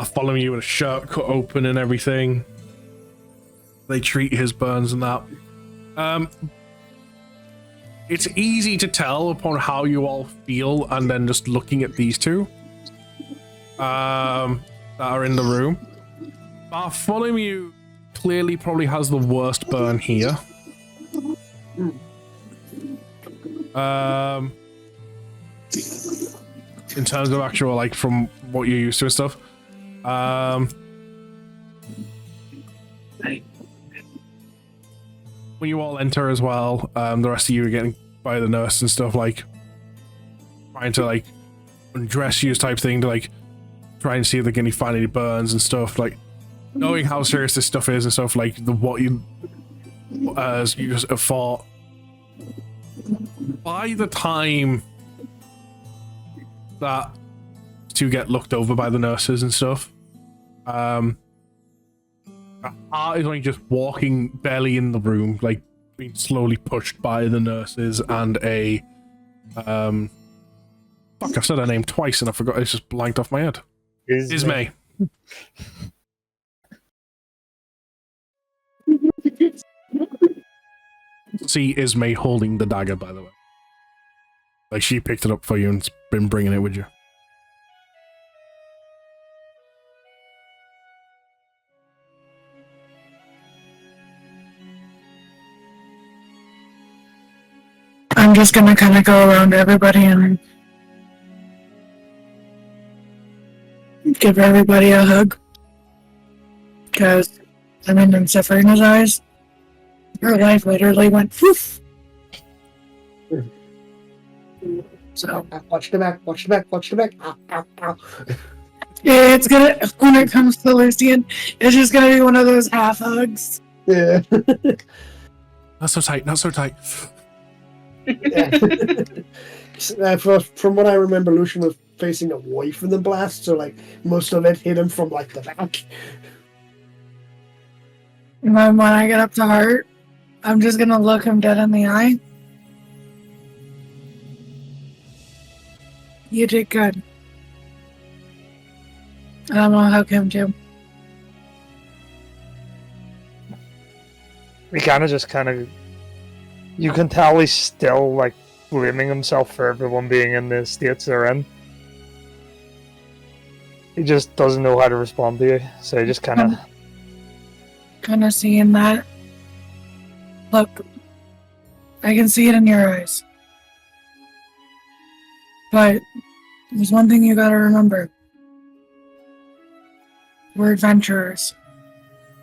following you with a shirt cut open and everything. They treat his burns and that. It's easy to tell upon how you all feel, and then just looking at these two that are in the room. Bartholomew clearly probably has the worst burn here. In terms of actual, like, from what you're used to and stuff. When you all enter as well, the rest of you are getting by the nurse and stuff, like trying to like undress you type thing to like try and see if they can find any burns and stuff, like knowing how serious this stuff is and stuff, like what you as you just have thought. By the time that to get looked over by the nurses and stuff, Art is only just walking barely in the room, like being slowly pushed by the nurses and a fuck, I've said her name twice and I forgot, it's just blanked off my head. Ismay. See Ismay holding the dagger, by the way. Like she picked it up for you and's been bringing it with you. I'm just gonna kind of go around everybody and give everybody a hug. Because, I mean, in Sabrina's eyes, her life literally went poof. So, Watch the back, watch the back, watch the back. Ow, ow, ow. it's gonna, when it comes to Lucian, it's just gonna be one of those half hugs. Yeah. Not so tight, not so tight. Yeah. From what I remember, Lucian was facing away from the blast, so like most of it hit him from like the back. And then when I get up to Hart, I'm just gonna look him dead in the eye. You did good. And I'm gonna hug him too. He you can tell he's still like blaming himself for everyone being in the states they're in. He just doesn't know how to respond to you, so he just kind of seeing that. Look, I can see it in your eyes. But there's one thing you gotta remember. We're adventurers.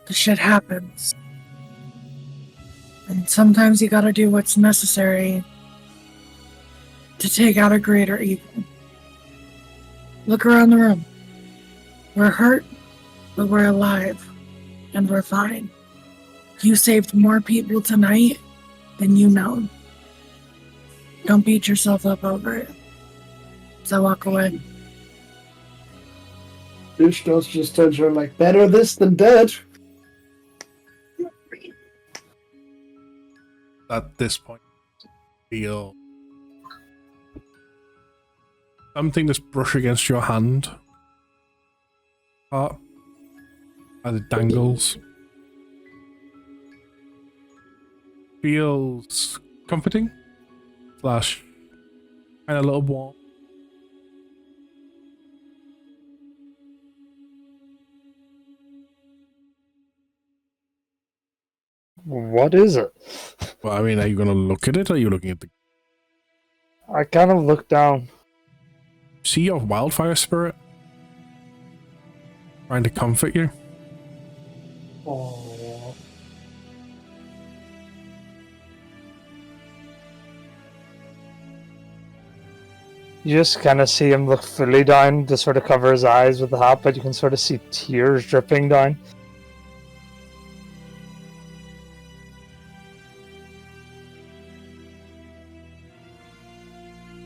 The shit happens. And sometimes you gotta do what's necessary to take out a greater evil. Look around the room. We're hurt, but we're alive. And we're fine. You saved more people tonight than you know. Don't beat yourself up over it. So walk away. Lucian just turns around like, better this than dead. At this point, feel something just brush against your hand. As it dangles. Feels comforting. / kind of a little warm. What is it? Well, I mean, are you going to look at it, or are you looking at the... I kind of look down. See your wildfire spirit? Trying to comfort you? Oh. You just kind of see him look fully down to sort of cover his eyes with the hat, but you can sort of see tears dripping down.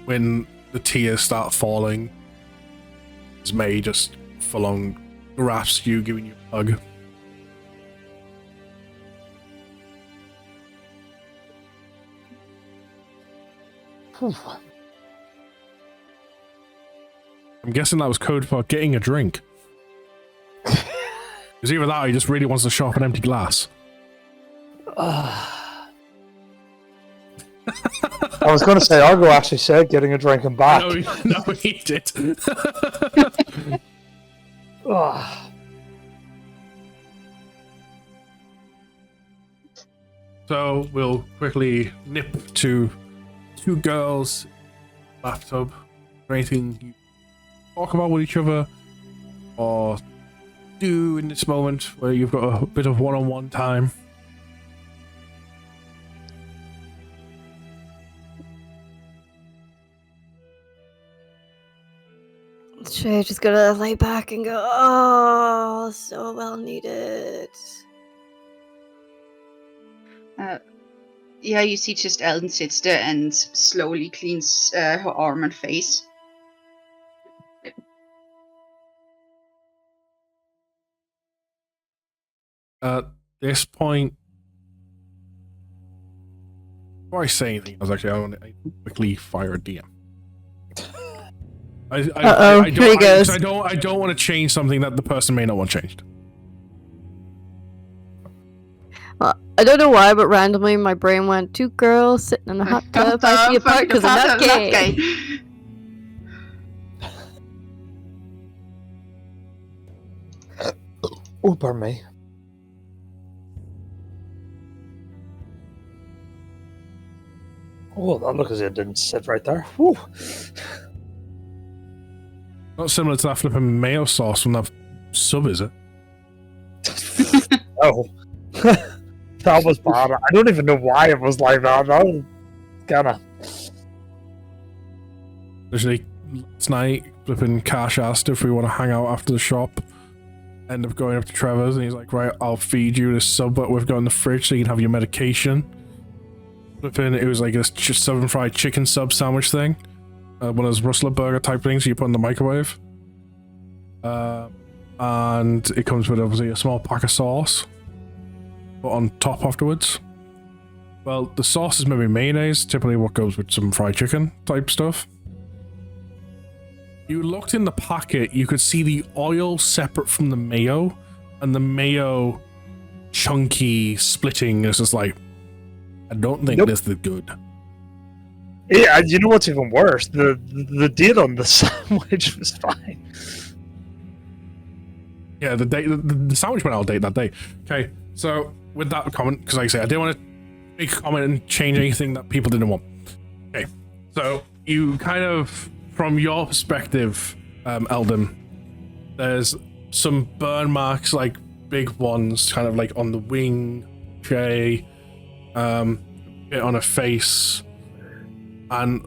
when the tears start falling, as May just full on grasps you, giving you a hug. I'm guessing that was code for getting a drink. It's either that or he just really wants to show off an empty glass. I was going to say, Argo actually said getting a drink and back. No, he did. So we'll quickly nip to two girls, bathtub. Anything you talk about with each other, or do in this moment where you've got a bit of one-on-one time? Shay just gonna lay back and go, oh, so well needed. Yeah, you see just Elden sits there and slowly cleans her arm and face. At this point, before I say anything, I want to quickly fire a DM. Here he goes. I don't want to change something that the person may not want changed. I don't know why, but randomly my brain went, two girls sitting in a hot tub, I see apart because I'm not gay. Oh, pardon me. Oh, that looks as if it didn't sit right there. Whew. Not similar to that flipping mayo sauce from that sub, is it? Oh. That was bad. I don't even know why it was like that. That was kinda... Literally, last night, flipping Cash asked if we want to hang out after the shop. End up going up to Trevor's, and he's like, right, I'll feed you this sub that we've got in the fridge so you can have your medication. Flipping, it was like a southern fried chicken sub sandwich thing. One of those Rustler burger type things you put in the microwave. And it comes with obviously a small pack of sauce. But on top afterwards. Well, the sauce is maybe mayonnaise, typically what goes with some fried chicken type stuff. You looked in the packet, you could see the oil separate from the mayo, and the mayo chunky splitting. It's just like, I don't think this is good. Yeah, you know what's even worse? The date on the sandwich was fine. Yeah, the sandwich went out of date that day. Okay, so with that comment, because like I say, I didn't want to make a comment and change anything that people didn't want. Okay, so you kind of, from your perspective, Eldon, there's some burn marks, like big ones, kind of like on the wing, bit on her face, and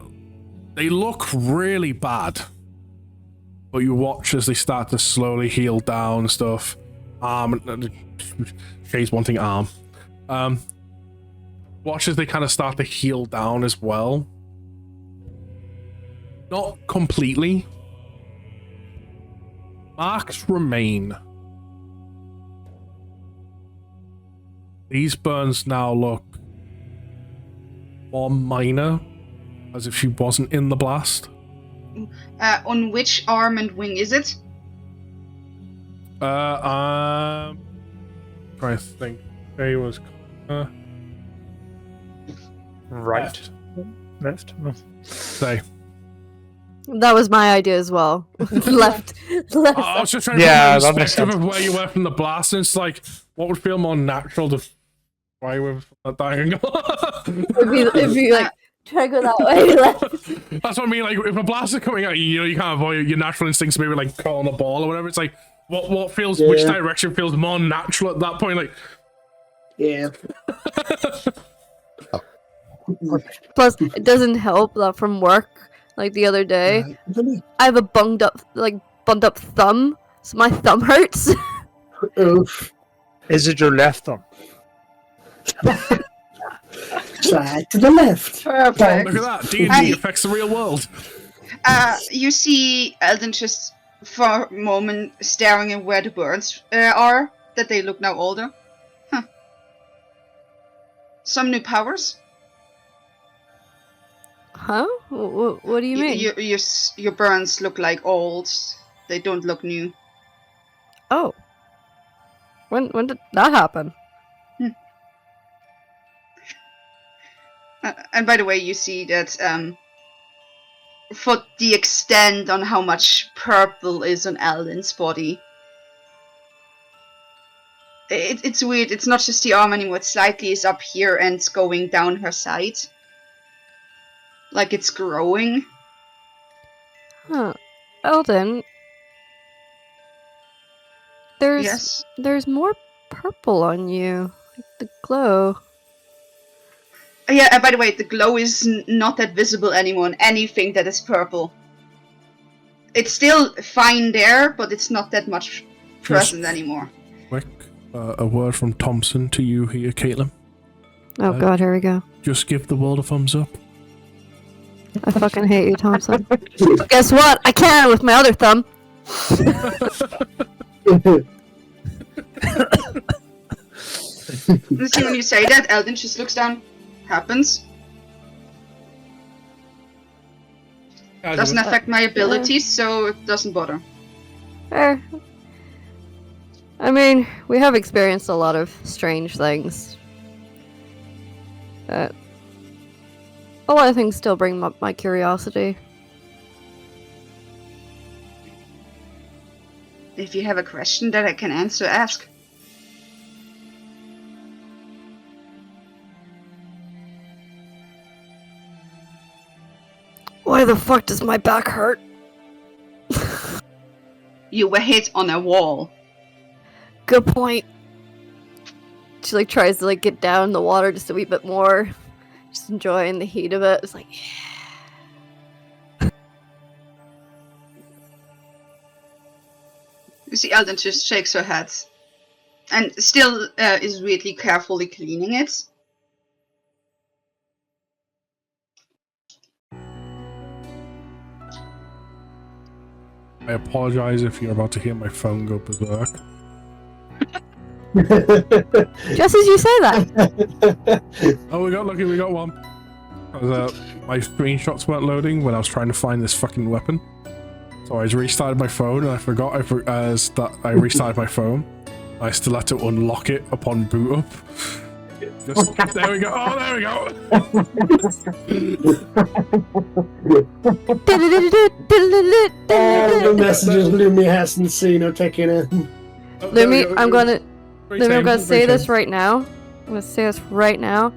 they look really bad. But you watch as they start to slowly heal down and stuff. Shay's wanting arm. Watch as they kind of start to heal down as well. Not completely. Marks remain. These burns now look more minor, as if she wasn't in the blast. On which arm and wing is it? Trying to think. There was Right. Left. say. That was my idea as well. left. I was just trying to put the perspective of where you were from the blast, and it's like, what would feel more natural to fly with that diagonal? if you like try to go that way, left. That's what I mean. Like, if a blast is coming at you, you know, you can't avoid your natural instincts, maybe like calling a ball or whatever. It's like, what feels, which direction feels more natural at that point? Like, Yeah. Plus, it doesn't help that from work, like the other day, I have a bunged up thumb, so my thumb hurts. Oof. Is it your left thumb? Slide to the left. Perfect. Look at that. D&D Hey. affects the real world. You see Eldon just for a moment staring at where the birds are, that they look now older. Huh. Some new powers? Huh? What do you mean? Your burns look like old. They don't look new. Oh. When did that happen? And by the way, you see that for the extent on how much purple is on Eldon's body, it's weird. It's not just the arm anymore. It slightly is up here and it's going down her side. Like it's growing. Huh. Eldon, Yes. there's more purple on you. Like the glow. Yeah, by the way, the glow is not that visible anymore on anything that is purple. It's still fine there, but it's not that much present anymore. Quick, a word from Thompson to you here, Caitlin. Oh god, here we go. Just give the world a thumbs up. I fucking hate you, Thompson. Guess what? I can with my other thumb. You see, when you say that, Eldon just looks down. Happens. Doesn't affect my abilities, so it doesn't bother. Fair. I mean, we have experienced a lot of strange things. A lot of things still bring up my curiosity. If you have a question that I can answer, ask. Why the fuck does my back hurt? You were hit on a wall. Good point. She like tries to like get down in the water just a wee bit more. Just enjoying the heat of it. It's like, yeah. You see, Eldon just shakes her head. And still is really carefully cleaning it. I apologize if you're about to hear my phone go berserk. Just as you say that. Oh, we got lucky, we got one. My screenshots weren't loading when I was trying to find this fucking weapon. So I restarted my phone and I forgot that I restarted my phone. I still had to unlock it upon boot up. There we go. Oh, there we go. All the messages Lumi hasn't seen are taken in. Lumi, I'm gonna say this right now. I'm gonna say this right now.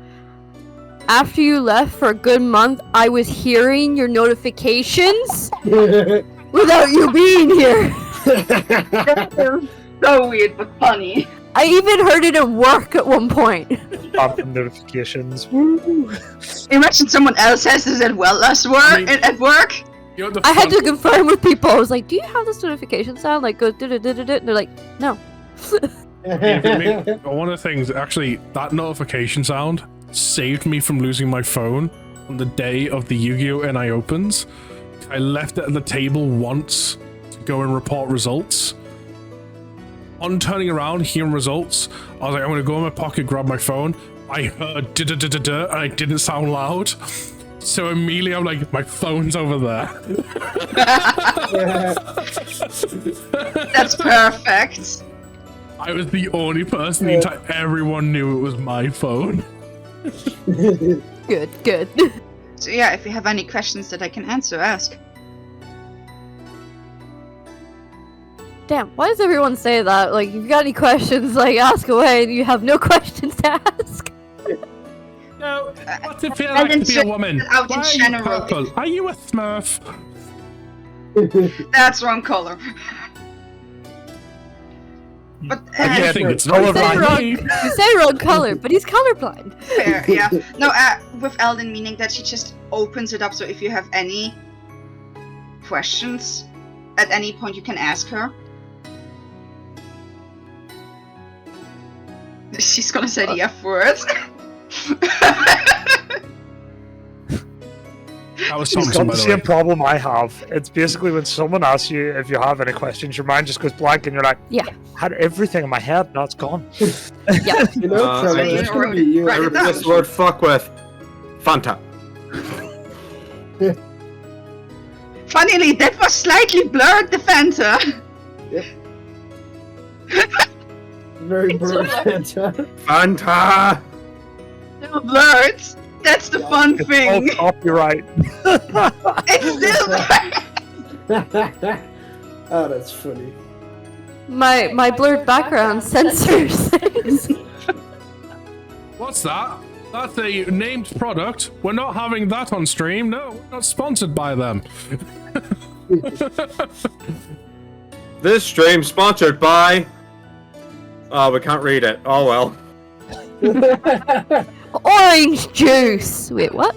After you left for a good month, I was hearing your notifications without you being here. So weird, but funny. I even heard it at work at one point. Pop notifications. Imagine someone else has this as well as work. At work. You know, I had to confirm with people. I was like, "Do you have this notification sound?" Like, goes and they're like, "No." One of the things, actually, that notification sound saved me from losing my phone on the day of the Yu-Gi-Oh! NI Opens. I left it at the table once to go and report results. On turning around, hearing results, I was like, I'm gonna go in my pocket, grab my phone. I heard da-da-da-da-da, and I didn't sound loud. So immediately I'm like, my phone's over there. That's perfect. I was the only person, everyone knew it was my phone. Good. So yeah, if you have any questions that I can answer, ask. Damn, why does everyone say that? Like, if you got any questions, like, ask away, and you have no questions to ask. No, what's it feel like to be a woman? Out in Why are you general. purple? Are you a Smurf? That's wrong color. But I think it's You say, colorblind. you say wrong color, but he's colorblind. fair, yeah. No, with Eldon, meaning that she just opens it up, so if you have any questions, at any point you can ask her. She's gonna say the F word. That was He's Thompson, got by the the way. same problem I have. It's basically when someone asks you if you have any questions, your mind just goes blank, and you're like, Yeah. I had everything in my head, now it's gone. Yeah. You know, Trevor, I that's gonna wrote be it. you. Write I it down. replace the word fuck with Fanta. Funnily, that was slightly blurred, the Fanta. Very blurred. Fanta! Still blurred. That's the fun It's thing. all copyright. It's still blurred. Oh, that's funny. My blurred background censors things. What's that? That's a named product. We're not having that on stream. No, we're not sponsored by them. This stream sponsored by... Oh, we can't read it. Oh well. Orange juice. Wait, what?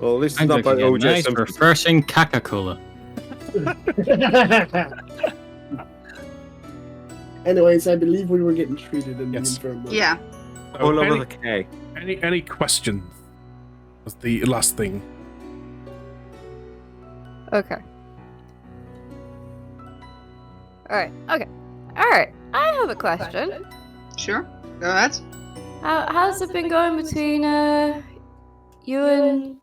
Well, at least it's I'm not by drinking a OJ nice, Simpson. refreshing Coca-Cola. Anyways, I believe we were getting treated in Yes. the infirmary. Yeah. All any, over the K. any questions? Was the last thing. Okay. Alright, okay. Alright, I have a question. Sure. Go ahead. How's it been going between you and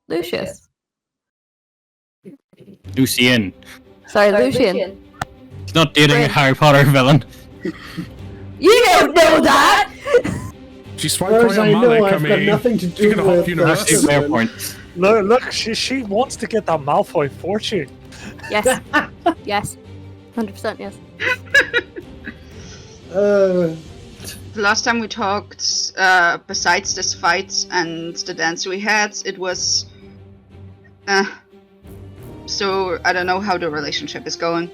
Lucius? Lucien. Sorry, Lucian. He's not dating a Friend. Harry Potter villain. You don't know that! She's swiped As right I on know, Malik. I I've got mean, nothing to you do can hop with universe. Actually, fair that. point. Look, she wants to get that Malfoy fortune. Yes. Yes. 100% yes. The last time we talked, besides this fight and the dance we had, it was... so, I don't know how the relationship is going.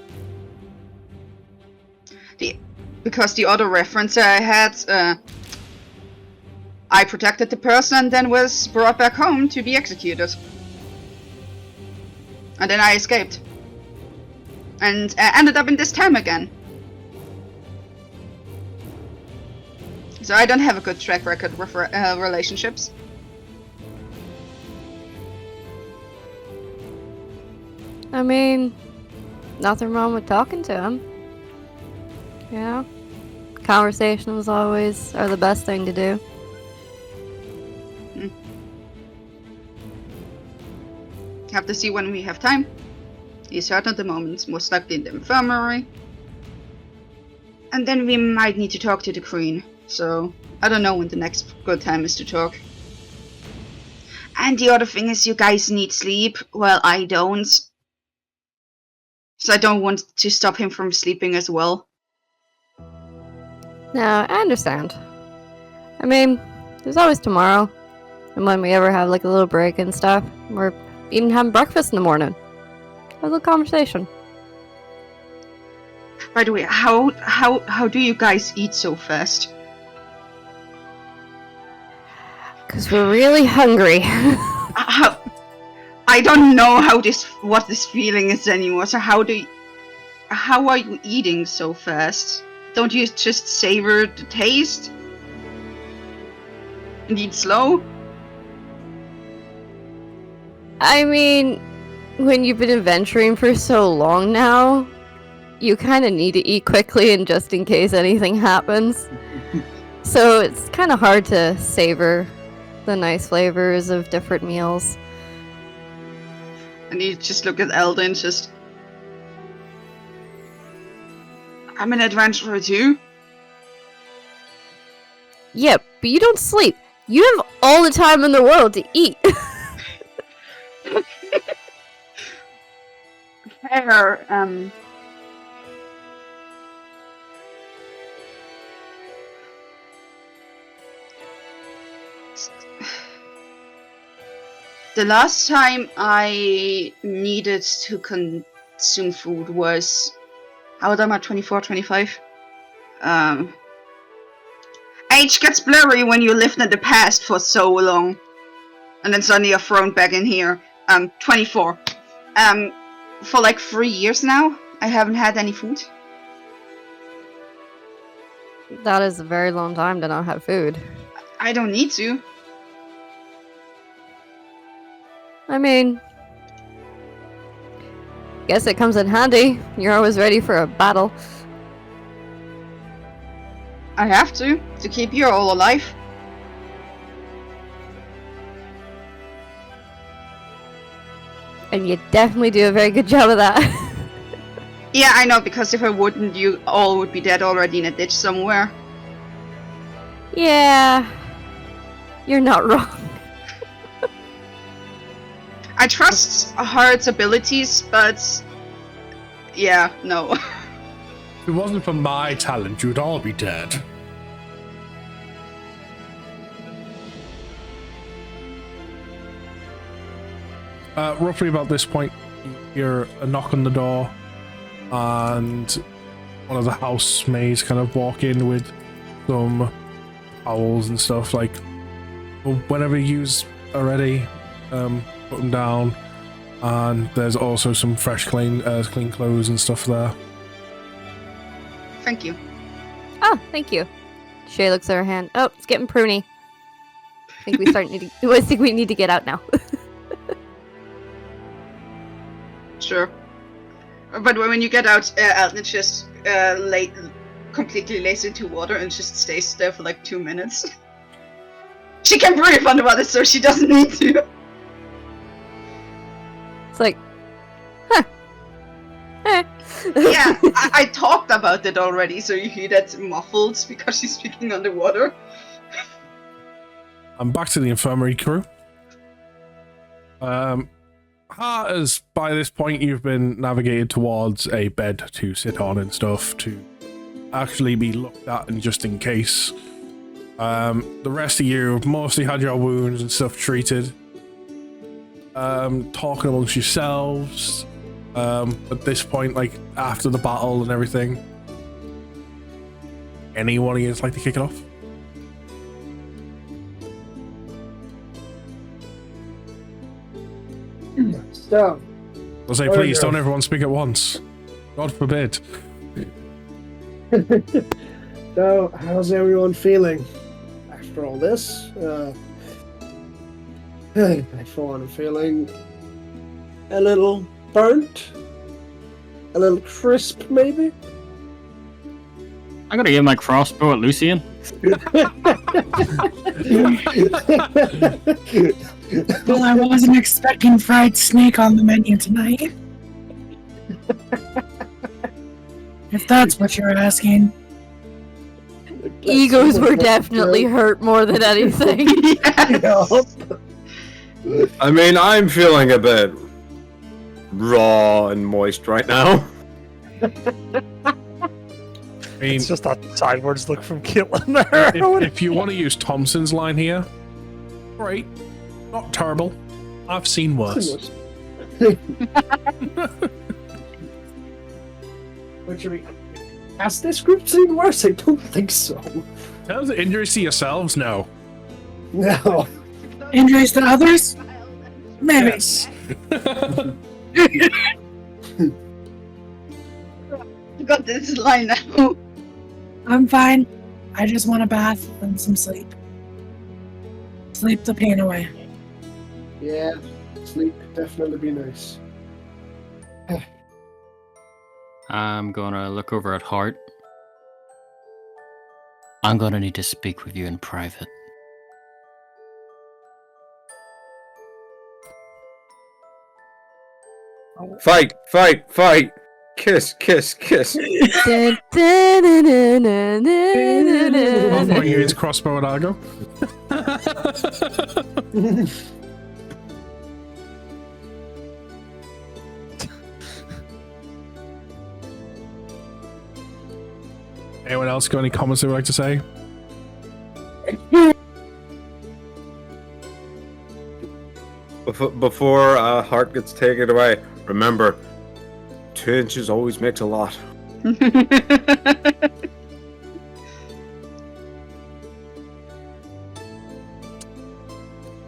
Because the other reference I had, I protected the person and then was brought back home to be executed. And then I escaped. And ended up in this town again. So I don't have a good track record with relationships. I mean, nothing wrong with talking to him. You know? Conversations always are the best thing to do. Have to see when we have time. He's hurt at the moment, most likely in the infirmary. And then we might need to talk to the Queen. So, I don't know when the next good time is to talk. And the other thing is you guys need sleep. Well, I don't. So I don't want to stop him from sleeping as well. No, I understand. I mean, there's always tomorrow. And when we ever have like a little break and stuff, we're even having breakfast in the morning. Have a little conversation. By the way, how do you guys eat so fast? Because we're really hungry. I don't know what this feeling is anymore. So how are you eating so fast? Don't you just savor the taste and eat slow? I mean, when you've been adventuring for so long now, you kind of need to eat quickly and just in case anything happens. So it's kind of hard to savor the nice flavors of different meals. And you just look at Eldon, just... I'm an adventurer too. Yeah, but you don't sleep. You have all the time in the world to eat. Fair, The last time I needed to consume food was... How old am I? 24, 25? Age gets blurry when you lived in the past for so long. And then suddenly you're thrown back in here. 24. For like 3 years now, I haven't had any food. That is a very long time to not have food. I don't need to. I mean, guess it comes in handy. You're always ready for a battle. I have to keep you all alive. And you definitely do a very good job of that. Yeah, I know, because if I wouldn't, you all would be dead already in a ditch somewhere. Yeah, you're not wrong. I trust Heart's abilities, but yeah, no. If it wasn't for my talent, you'd all be dead. Roughly about this point, you hear a knock on the door, and one of the housemaids kind of walk in with some towels and stuff. Like, well, whenever you are ready, put them down. And there's also some fresh, clean clothes and stuff there. Thank you. Oh, thank you. Shay looks at her hand. Oh, it's getting pruny. I think we need to get out now. Sure. But when you get out, Alton just completely lays into water and just stays there for like 2 minutes. She can breathe underwater, so she doesn't need to. It's like, huh. Yeah, I talked about it already, so you hear that muffled because she's speaking underwater. I'm back to the infirmary crew. As by this point you've been navigated towards a bed to sit on and stuff to actually be looked at, and just in case. The rest of you have mostly had your wounds and stuff treated. Talking amongst yourselves. At this point, like after the battle and everything. Anyone of you like to kick it off? So, I'll say, please don't everyone speak at once. God forbid. so how's everyone feeling after all this? I'm feeling a little burnt, a little crisp, maybe. I'm gonna give my crossbow at Lucian. Well, I wasn't expecting fried snake on the menu tonight. If that's what you're asking. Egos were definitely hurt more than anything. I mean, I'm feeling a bit raw and moist right now. I mean, It's just that sideways look from Caitlin there. if you want to use Thompson's line here, great. Not terrible. I've seen worse. Has this group seen worse? I don't think so. In terms of injuries to yourselves, no. No. Injuries to others? Maybe. Yes. You got this line now. I'm fine. I just want a bath and some sleep. Sleep the pain away. Yeah, sleep could definitely be nice. I'm gonna look over at Hart. I'm gonna need to speak with you in private. Fight, fight, fight! Kiss, kiss, kiss! I thought you used crossbow and Argo. Anyone else got any comments they would like to say? Before Hart gets taken away, remember, 2 inches always makes a lot.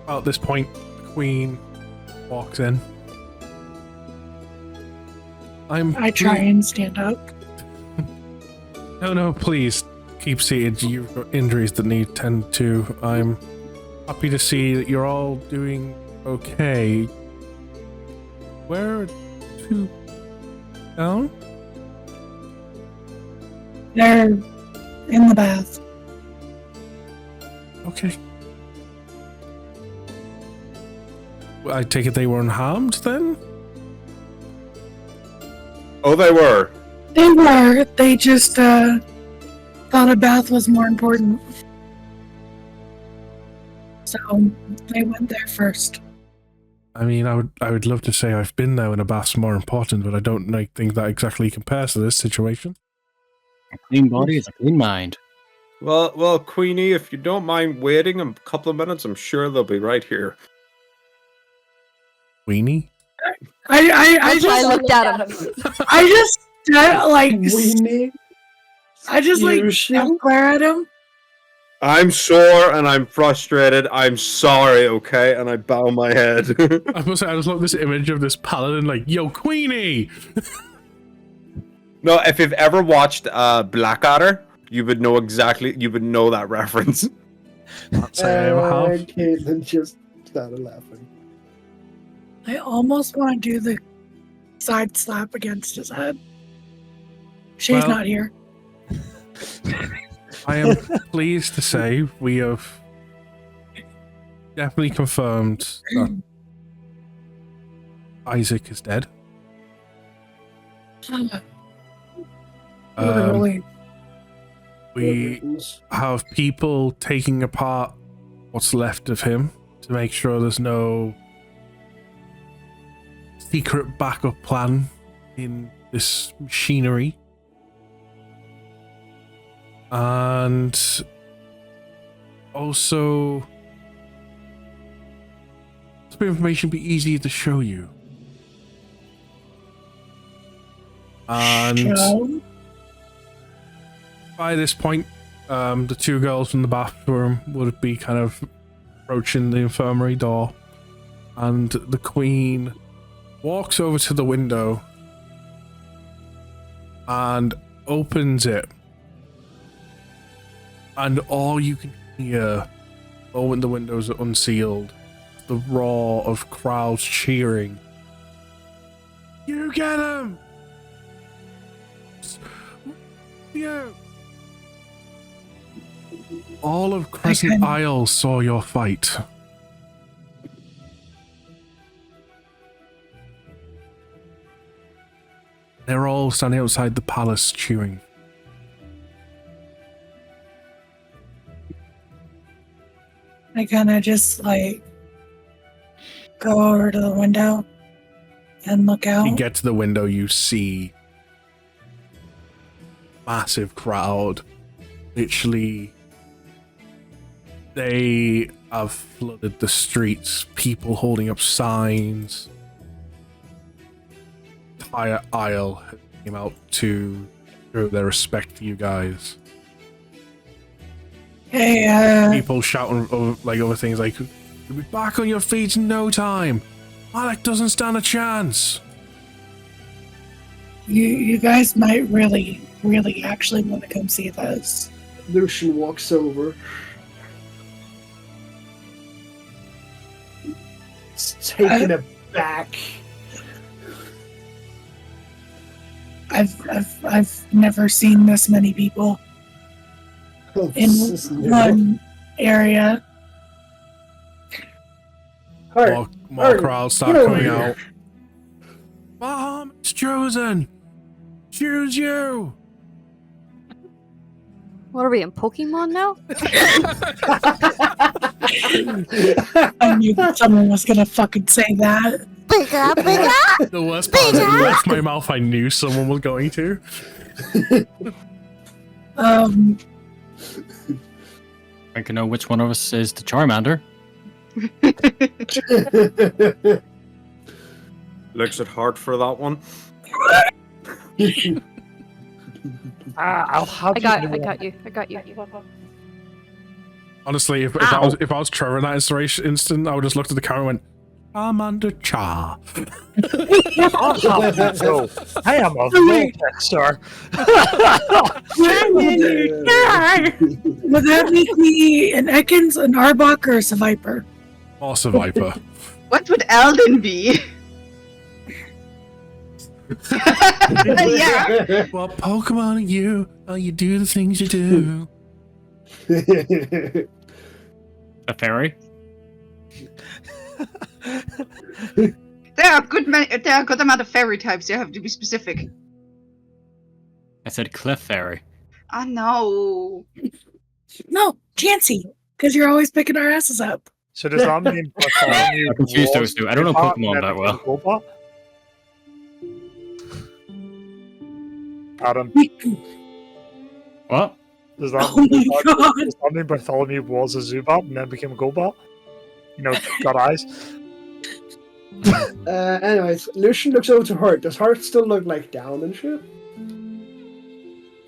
Well, at this point, the Queen walks in. I try and stand up. No, please keep seated. You've got injuries that need tend to. I'm happy to see that you're all doing okay. Where are two down? They're in the bath. Okay. Well, I take it they were unharmed then? Oh, they were. They were. They just thought a bath was more important. So they went there first. I mean, I would love to say I've been there when a bath's more important, but I don't think that exactly compares to this situation. A clean body is a clean mind. Well, Queenie, if you don't mind waiting a couple of minutes, I'm sure they'll be right here. Weenie? I looked at him. I just Weenie. I just glare at him. I'm sore and I'm frustrated. I'm sorry, okay? And I bow my head. I must say, I just love this image of this paladin like, yo, Queenie! No, if you've ever watched Blackadder, you would know that reference. Can't say I ever have. Caitlin just started laughing. I almost want to do the side slap against his head. She's not here. I am pleased to say we have definitely confirmed that Isaac is dead. Literally. We have people taking apart what's left of him to make sure there's no secret backup plan in this machinery. And also, this bit of information be easy to show you. And by this point, the two girls from the bathroom would be kind of approaching the infirmary door, and the queen walks over to the window and opens it. And all you can hear, when the windows are unsealed, the roar of crowds cheering. You get him! You! All of Crescent Isle saw your fight. They're all standing outside the palace cheering. I kind of just go over to the window and look out. You get to the window, you see massive crowd. Literally, they have flooded the streets, people holding up signs. Entire aisle came out to show their respect to you guys. Hey, people shouting over things like, "You'll be back on your feet in no time. Alec doesn't stand a chance." You guys might really actually want to come see this. Lucian walks over. It's taken aback. I've never seen this many people in one area. More crowds start coming out. Bahamut's chosen! Choose you! What are we in Pokemon now? I knew someone was gonna fucking say that. Bigger! The worst part is it left my mouth, I knew someone was going to. I can know which one of us is the Charmander. Looks it hard for that one. I'll have I got you. Honestly, if I was Trevor in that instant, I would just looked at the camera and went, Charmander Char. I am a Voltex, sir. Would that make me an Ekans, an Arbok, or a Viper? Also Viper. What would Alden be? Yeah. Well, Pokemon are you? Oh, you do the things you do. A fairy? There are a good amount of fairy types. You have to be specific. I said cliff fairy. I know. No, Chansey, because you're always picking our asses up. So does that mean Bartholomew I confused those was two. I don't know Zubat Pokemon and that then well. Golbat? Adam, What? does that, Oh my God. does that mean Bartholomew was a Zubat and then became a Golbat? You know, got eyes. Anyways, Lucian looks over to Hart. Does Hart still look like down and shit?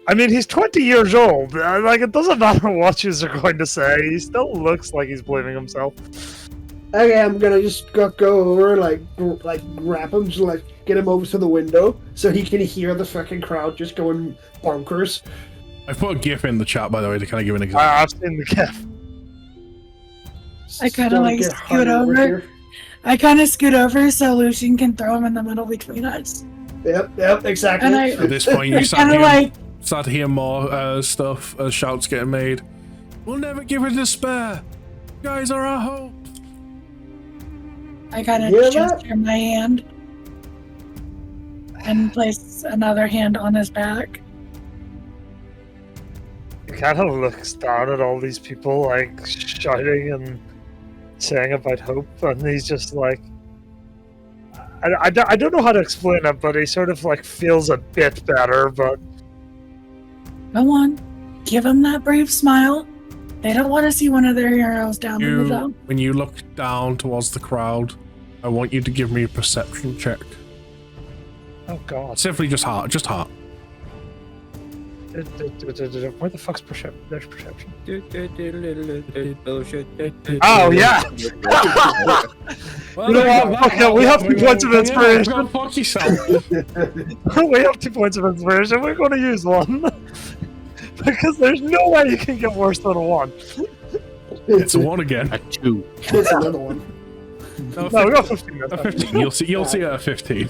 I mean, he's 20 years old. Like, it doesn't matter what you're going to say. He still looks like he's blaming himself. Okay, I'm gonna just go over, like grab him, just like get him over to the window so he can hear the fucking crowd just going bonkers. I put a GIF in the chat, by the way, to kind of give an example. I've seen the GIF. I kinda, Don't like, get scoot Hart over. here. I kind of scoot over so Lucian can throw him in the middle between us. Yep, exactly. And I At this point, you I start kind of hearing, like, start to hear more stuff, shouts getting made. We'll never give her despair. You guys are our hope. I kind Hear of that? gesture my hand and place another hand on his back. He kind of looks down at all these people, like, shouting and saying about hope, and he's just like... I don't know how to explain it, but he sort of, like, feels a bit better, but... Go on, give him that brave smile. They don't want to see one of their heroes down in the dump. When you look down towards the crowd, I want you to give me a perception check. Oh, God. Simply just heart, just heart. Where the fuck's perception? There's perception. Oh, Oh, yeah! Well, You know what? Fuck it, we have 2 points of inspiration. Go fuck yourself. We have 2 points of inspiration. We're going to use one. Because there's no way you can get worse than a 1. It's a 1 again. A 2. It's another one. No, No, we got 15. a 15. You'll see it at 15.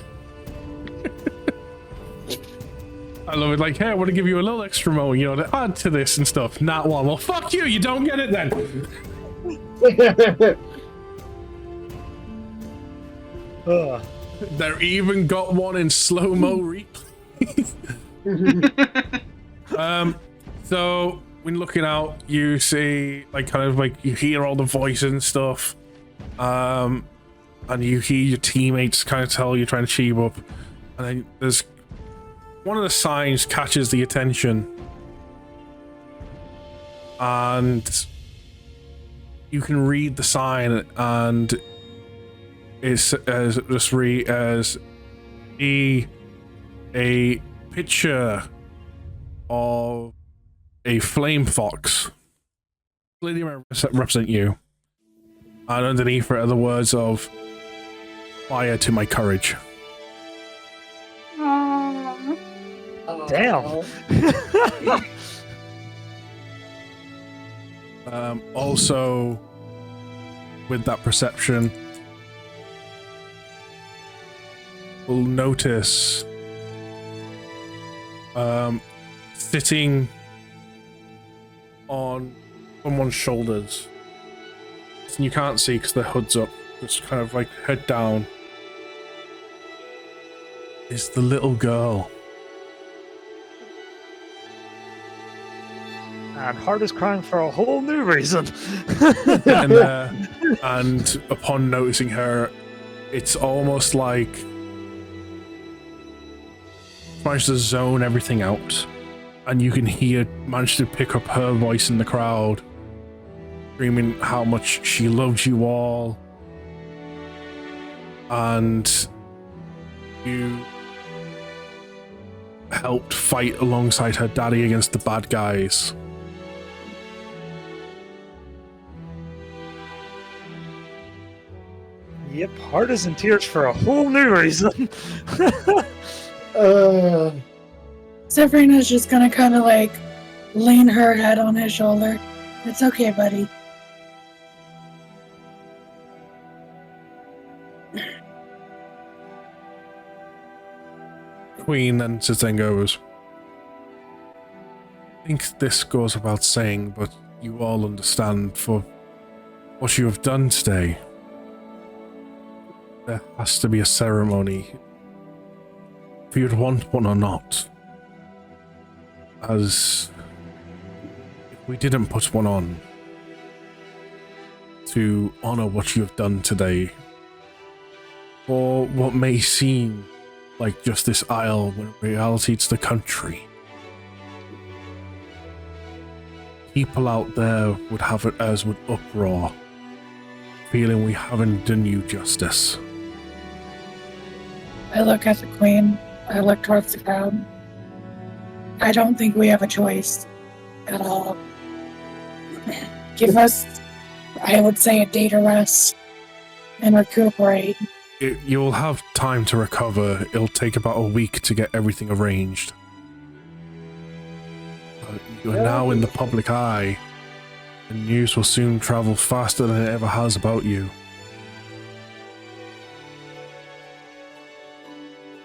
I love it. Like, hey, I want to give you a little extra mo, you know, to add to this and stuff. Not 1. Well, fuck you. You don't get it then. Ugh. They're even got one in slow-mo replay. So when looking out, you see, like, kind of like, you hear all the voices and stuff. And you hear your teammates kind of tell you're trying to cheer up. And then there's one of the signs catches the attention. And you can read the sign, and it's just read as a picture of a flame fox. Clearly represent you. And underneath it are the words of fire to my courage. Aww. Damn. Also, with that perception, we'll notice sitting on someone's shoulders. And you can't see because their hood's up, just kind of like head down, is the little girl. And Heart is crying for a whole new reason. And upon noticing her, it's almost like tries to zone everything out, and you can manage to pick up her voice in the crowd, screaming how much she loves you all, and you helped fight alongside her daddy against the bad guys. Yep, Heart is in tears for a whole new reason. Sabrina's just gonna kind of like lean her head on his shoulder. It's okay, buddy. Queen then sits there and goes, I think this goes without saying, but you all understand for what you have done today. There has to be a ceremony, if you'd want one or not. As if we didn't put one on to honor what you have done today, or what may seem like just this isle, when in reality it's the country. People out there would have it as would uproar, feeling we haven't done you justice. I look at the Queen. I look towards the crowd. I don't think we have a choice at all. Give us, I would say, a day to rest and recuperate. You'll have time to recover. It'll take about a week to get everything arranged. You're now in the public eye, and news will soon travel faster than it ever has about you.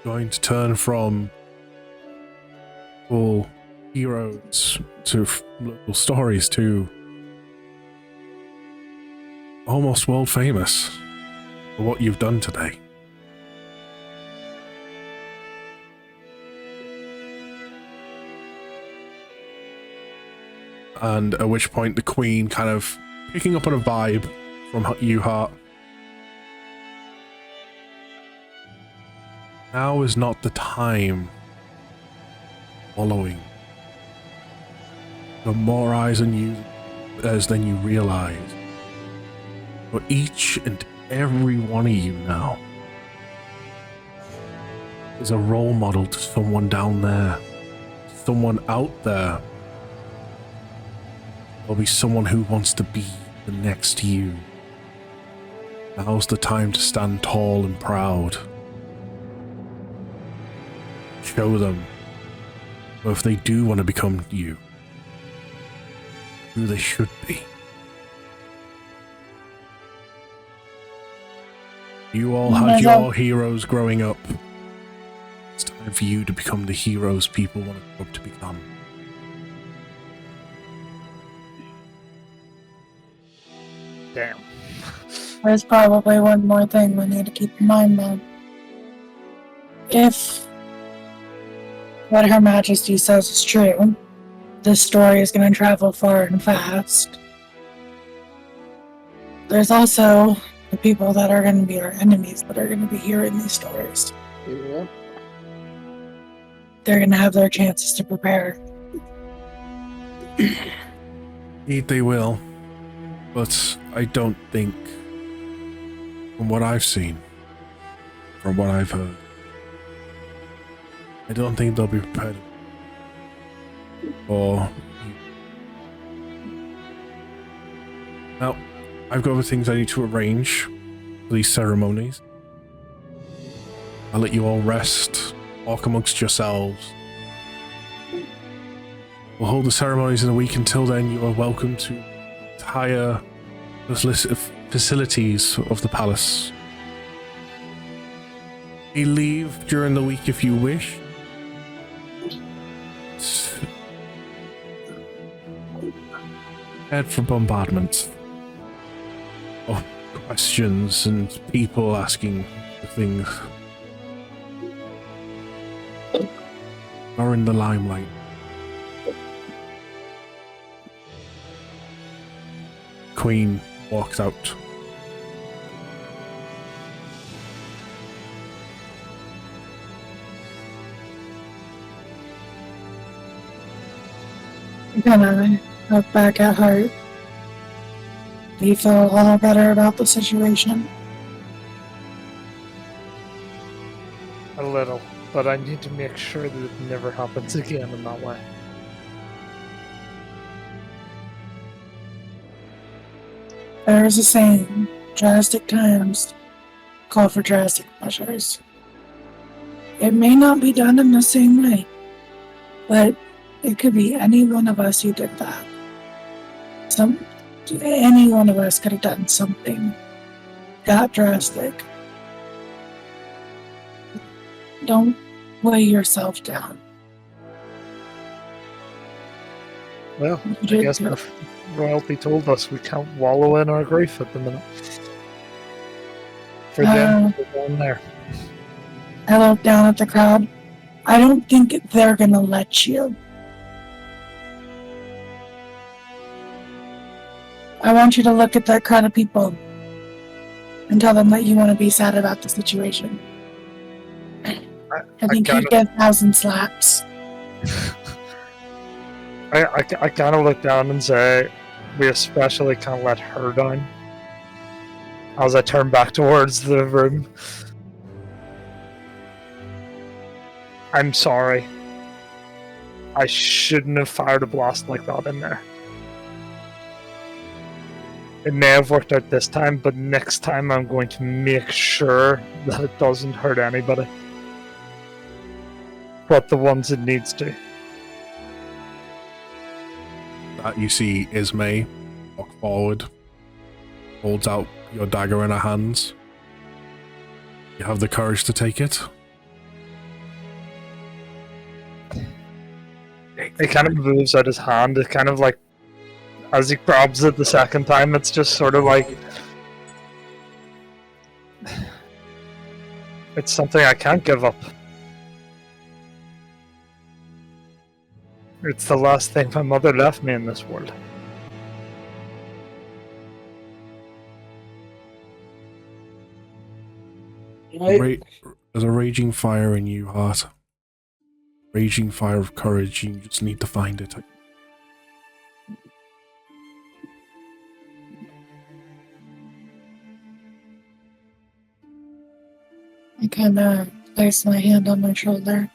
Going to turn from full heroes to little stories to almost world famous for what you've done today. And at which point the Queen, kind of picking up on a vibe from you, Hart. Now is not the time following. There are more eyes on you than you realize. For each and every one of you now is a role model to someone down there, someone out there. There'll be someone who wants to be the next you. Now's the time to stand tall and proud. Show them, or if they do want to become you, who they should be. You all had your heroes growing up. It's time for you to become the heroes people want to grow up to become. Damn. There's probably one more thing we need to keep in mind, though. If what Her Majesty says is true, this story is going to travel far and fast. There's also the people that are going to be our enemies that are going to be hearing these stories. Yeah. They're going to have their chances to prepare. Indeed they will. But I don't think, from what I've seen, from what I've heard, I don't think they'll be prepared for you. Now, I've got other things I need to arrange for these ceremonies. I'll let you all rest, walk amongst yourselves. We'll hold the ceremonies in a week. Until then, you are welcome to entire facilities of the palace. You leave during the week if you wish. Head for bombardment of questions and people asking for things. Are in the limelight. Queen walks out. Gonna look back at Hart. Do you feel a little better about the situation? A little, but I need to make sure that it never happens again in that way. There's a saying, drastic times call for drastic measures. It may not be done in the same way, but it could be any one of us who did that. Any one of us could have done something that drastic. Don't weigh yourself down. Well, You I did guess good. royalty told us we can't wallow in our grief at the minute. For them, we're down there. I look down at the crowd. I don't think they're gonna let you. I want you to look at that crowd of people and tell them that you want to be sad about the situation. I think you'd get 1,000 slaps. I kind of look down and say, we especially can't let her down. As I turn back towards the room. I'm sorry. I shouldn't have fired a blast like that in there. It may have worked out this time, but next time I'm going to make sure that it doesn't hurt anybody. But the ones it needs to. You see Ismay walk forward, holds out your dagger in her hands. You have the courage to take it. He kind of moves out his hand. It kind of like, as he grabs it the second time, it's just sort of like, it's something I can't give up. It's the last thing my mother left me in this world. There's a raging fire in you, heart. Raging fire of courage. You just need to find it. I kind of place my hand on my shoulder.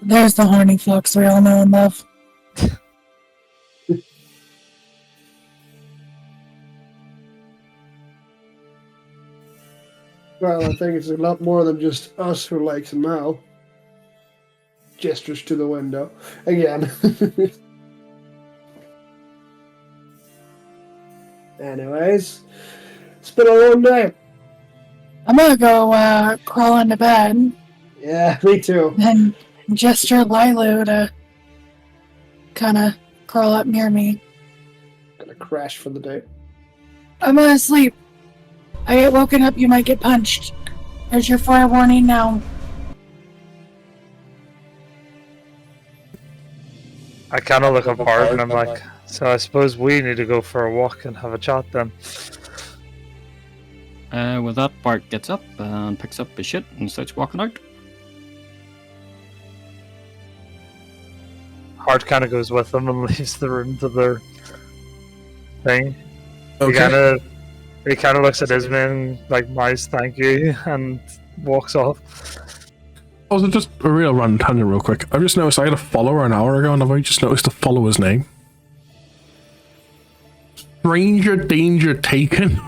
There's the horny fox we all know and love. Well, I think it's a lot more than just us who likes him now. Gestures to the window. Again. Anyways, it's been a long day. I'm gonna go crawl into bed Yeah, me too. and gesture Lilu to kind of crawl up near me. Gonna crash for the day. I'm gonna sleep. I get woken up, you might get punched. There's your forewarning now. I kind of look apart and I'm like, so I suppose we need to go for a walk and have a chat then. With that, Bart gets up and picks up his shit and starts walking out. Hart kind of goes with them and leaves the room to their thing. Okay. He kind of looks at Isman like, "Nice, thank you," and walks off. Also, just a real random tangent real quick. I've just noticed I had a follower an hour ago and I've only just noticed the follower's name. Stranger Danger Taken.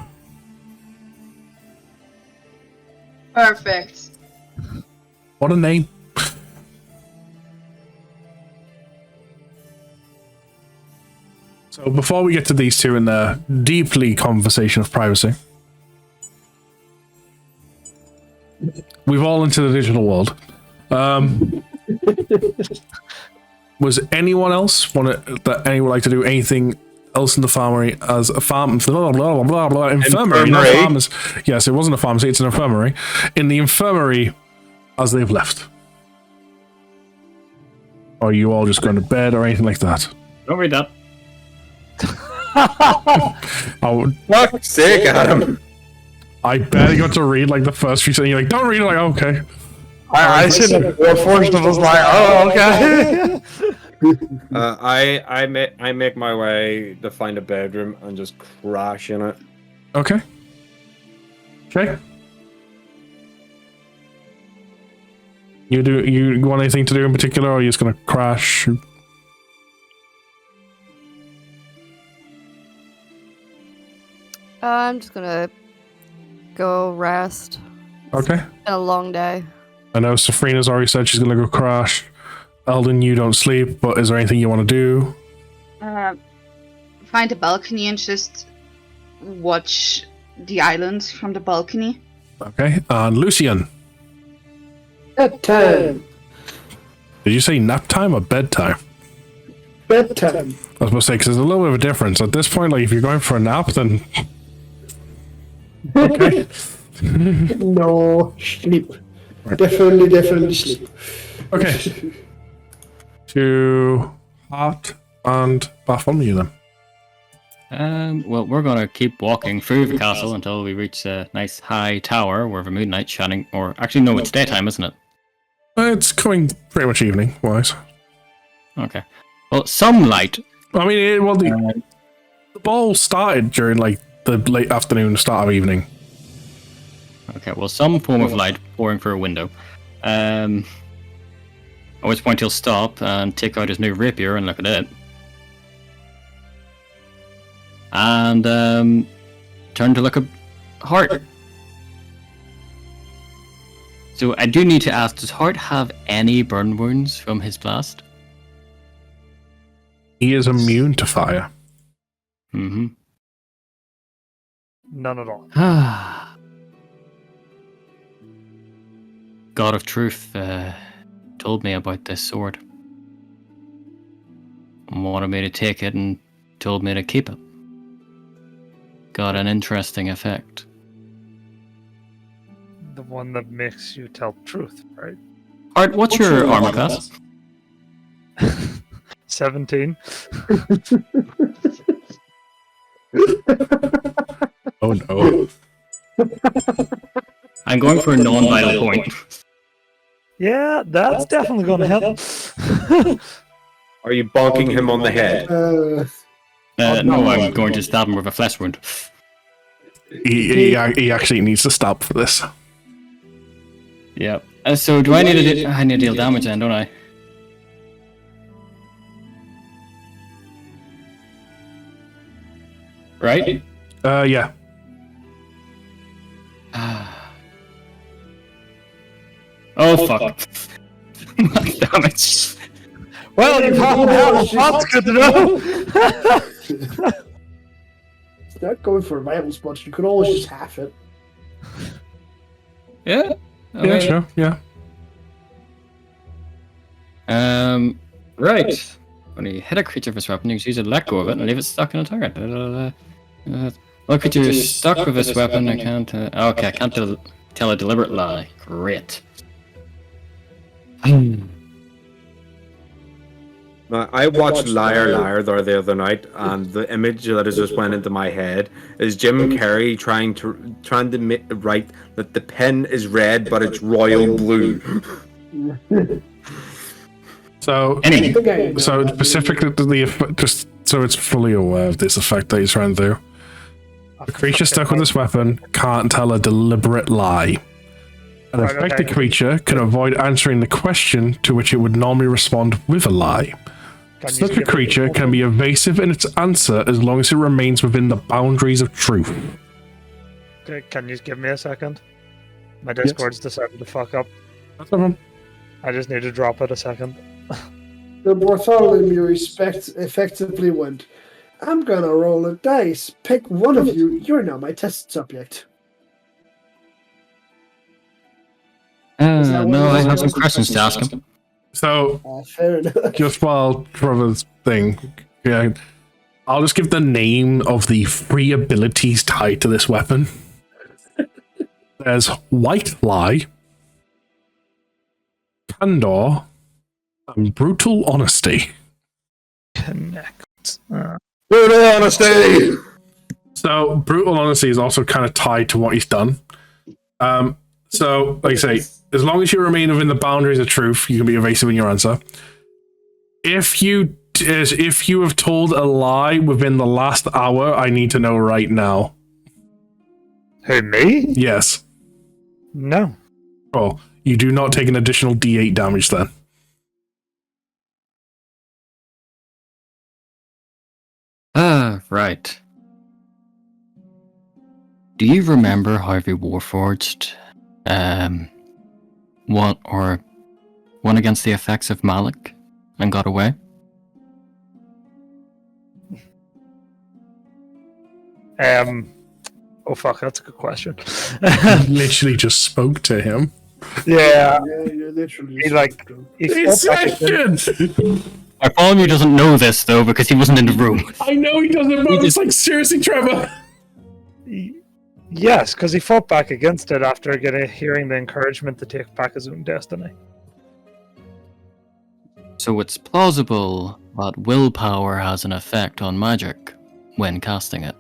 Perfect. What a name. So before we get to these two in their deeply conversation of privacy, we've all into the digital world. Was anyone else anyone like to do anything else in the infirmary as a farm? Infirmary. Not farmers. Yes, it wasn't a pharmacy. It's an infirmary. In the infirmary, as they've left. Or are you all just going to bed or anything like that? Don't read that. Oh, Fuck's sake, Adam. I barely got to read like the first few sentences. You're like, don't read it. Like, okay. I should have forced was like, oh, okay. I make my way to find a bedroom and just crash in it. Okay. Okay. You want anything to do in particular, or are you just gonna crash? I'm just gonna go rest. Okay. It's been a long day. I know Safrina's already said she's gonna go crash. Eldon, you don't sleep, but is there anything you want to do? Find a balcony and just watch the island from the balcony. Okay. And Lucian. Bedtime. Did you say nap time or bedtime? Bedtime. I was supposed to say, because there's a little bit of a difference. At this point, like, if you're going for a nap, then... Okay. No, sleep. Definitely sleep. Okay. To Hart and Bartholomew then. Well, we're gonna keep walking through the castle until we reach a nice high tower where the moon knight's shining. Or actually, no, it's daytime, isn't it? It's coming pretty much evening wise. Okay. Well, some light. I mean, the ball started during like the late afternoon, start of evening. Okay. Well, some form of light pouring through a window. At which point he'll stop and take out his new rapier and look at it. And turn to look at Hart. So I do need to ask, does Hart have any burn wounds from his blast? He is immune to fire. Mm-hmm. None at all. God of Truth told me about this sword. And wanted me to take it and told me to keep it. Got an interesting effect. The one that makes you tell truth, right? Hart, what's your armor class? 17. Oh no. I'm going for a non-vital point. Yeah, that's definitely going to help. Are you bonking him on the head? No, I'm going to stab him with a flesh wound. He actually needs to stop for this. Yep. So do I need to I need to deal damage then, don't I? Right? Yeah. Oh fuck. Damage. Well, you've half an hour. That's good to know. It's not going for a vital spot. You could always just half it. Yeah. Yeah, sure. Yeah. Right. When you hit a creature with this weapon, you can use it, let go of it, and leave it stuck in a target. Well, creature is stuck with this weapon. I can't. Okay, I can't tell a deliberate lie. Great. Now, I watched Liar Liar there the other night, and the image that has just went into my head is Jim Carrey trying to write that the pen is red, but it's royal blue. So, Anyway. so specifically to the just so it's fully aware of this effect that he's trying to do. The creature stuck with this weapon can't tell a deliberate lie. An affected creature can avoid answering the question to which it would normally respond with a lie. Such a creature can be evasive in its answer as long as it remains within the boundaries of truth. Okay, can you give me a second? My Discord's decided to fuck up. That's no problem. I just need to drop it a second. The Bartholomew effectively went, I'm gonna roll a dice. Pick one of you. You're now my test subject. No, I have some questions to ask him. So, Fair enough. just while Trevor's thing, yeah, I'll just give the name of the free abilities tied to this weapon. There's White Lie, Candor, and Brutal Honesty. Connect. Brutal honesty! So, Brutal Honesty is also kind of tied to what he's done. So, like I say, as long as you remain within the boundaries of truth, you can be evasive in your answer. If you have told a lie within the last hour, I need to know right now. Who, me? Yes. No. Oh, you do not take an additional D8 damage then. Right. Do you remember how the Warforged won against the effects of Malik and got away? Oh fuck, that's a good question. Literally just spoke to him. Yeah, you're literally. he like he fought back against, Bartholomew doesn't know this though because he wasn't in the room. I know he doesn't, but it's like, seriously, Trevor. yes, because he fought back against it after hearing the encouragement to take back his own destiny. So it's plausible that willpower has an effect on magic when casting it.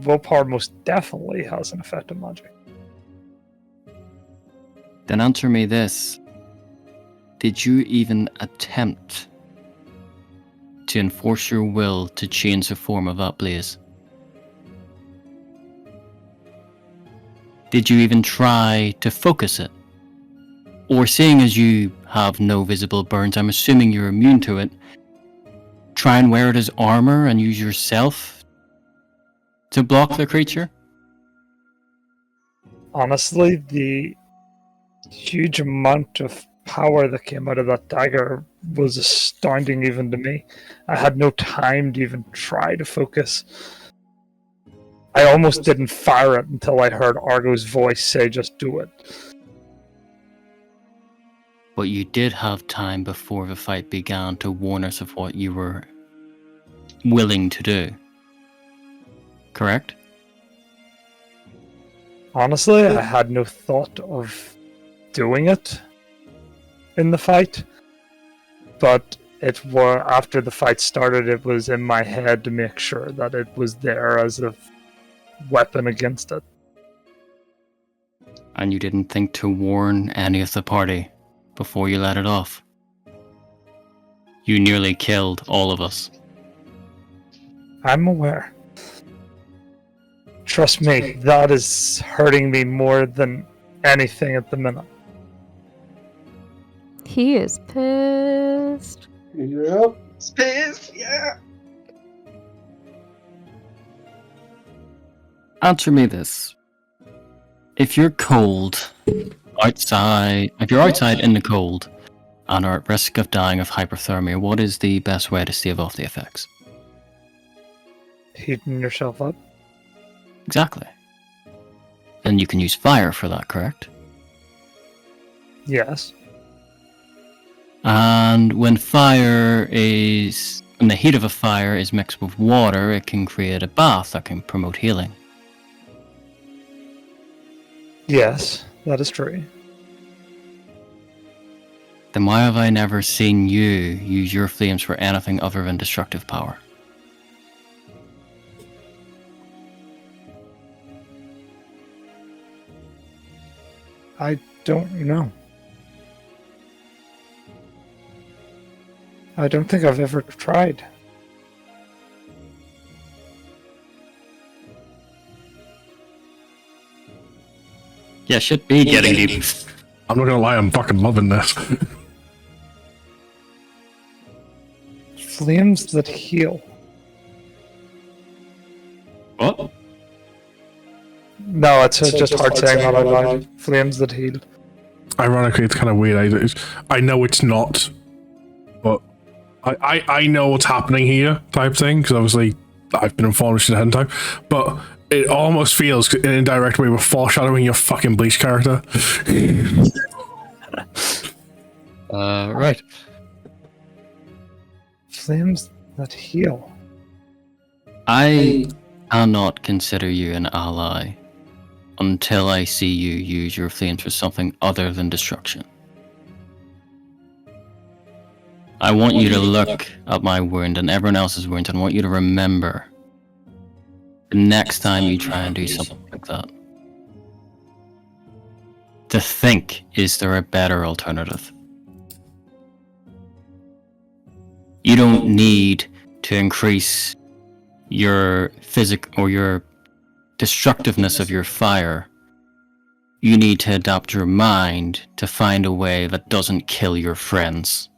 Willpower most definitely has an effect on magic. Then answer me this. Did you even attempt to enforce your will to change the form of that blaze? Did you even try to focus it? Or seeing as you have no visible burns, I'm assuming you're immune to it, try and wear it as armor and use yourself to block the creature? Honestly, the huge amount of power that came out of that dagger was astounding even to me. I had no time to even try to focus. I almost didn't fire it until I heard Argo's voice say, just do it. But you did have time before the fight began to warn us of what you were willing to do. Correct? Honestly, I had no thought of doing it in the fight, but after the fight started, it was in my head to make sure that it was there as a weapon against it. And you didn't think to warn any of the party before you let it off? You nearly killed all of us. I'm aware. Trust me, that is hurting me more than anything at the minute. He is pissed. Yep. Space, yeah. Answer me this. If you're cold outside, if you're outside in the cold and are at risk of dying of hypothermia, what is the best way to stave off the effects? Heating yourself up? Exactly. And you can use fire for that, correct? Yes. And when the heat of a fire is mixed with water, it can create a bath that can promote healing. Yes, that is true. Then why have I never seen you use your flames for anything other than destructive power? I don't know. I don't think I've ever tried. Yeah, should be getting deep. I'm not gonna lie, I'm fucking loving this. Flames that heal. What? No, it's just hard saying that out loud. Flames that heal. Ironically, it's kind of weird. I know it's not, but I know what's happening here, type thing, because obviously I've been informed ahead of time. But it almost feels, in an indirect way, we're foreshadowing your fucking Bleach character. Right. Flames that heal. I cannot consider you an ally until I see you use your flames for something other than destruction. I want you to look at my wound and everyone else's wound, and I want you to remember the next time you try and do something like that, to think, is there a better alternative? You don't need to increase your physic or your destructiveness of your fire. You need to adapt your mind to find a way that doesn't kill your friends.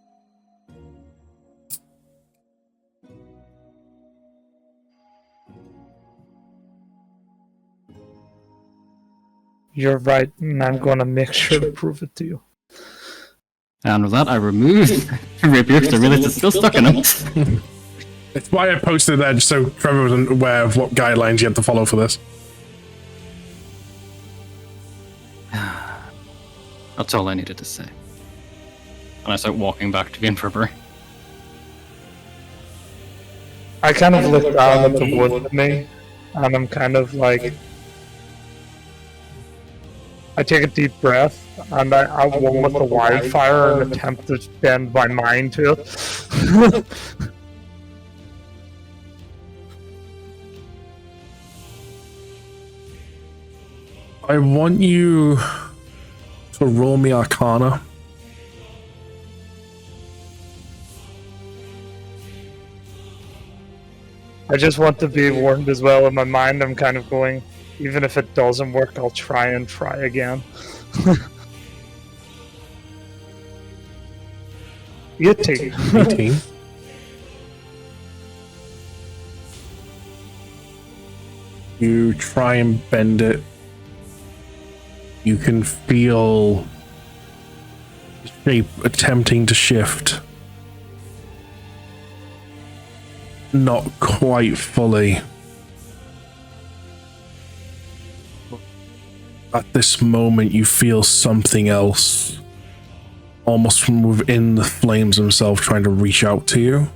You're right, and I'm gonna make sure to prove it to you. And with that, I remove Rapier because I realized it's still stuck in him. It's why I posted that, just so Trevor was aware of what guidelines you had to follow for this. That's all I needed to say. And I start walking back to the infirmary. I kind of look down at the wood with me, and I'm kind of like... I take a deep breath, and I warm with the wildfire and attempt to bend my mind to it. I want you to roll me Arcana. I just want to be warned as well. In my mind, I'm kind of going, even if it doesn't work, I'll try again. 18. 18. You try and bend it. You can feel the shape attempting to shift. Not quite fully. At this moment, you feel something else, almost from within the flames themselves, trying to reach out to you.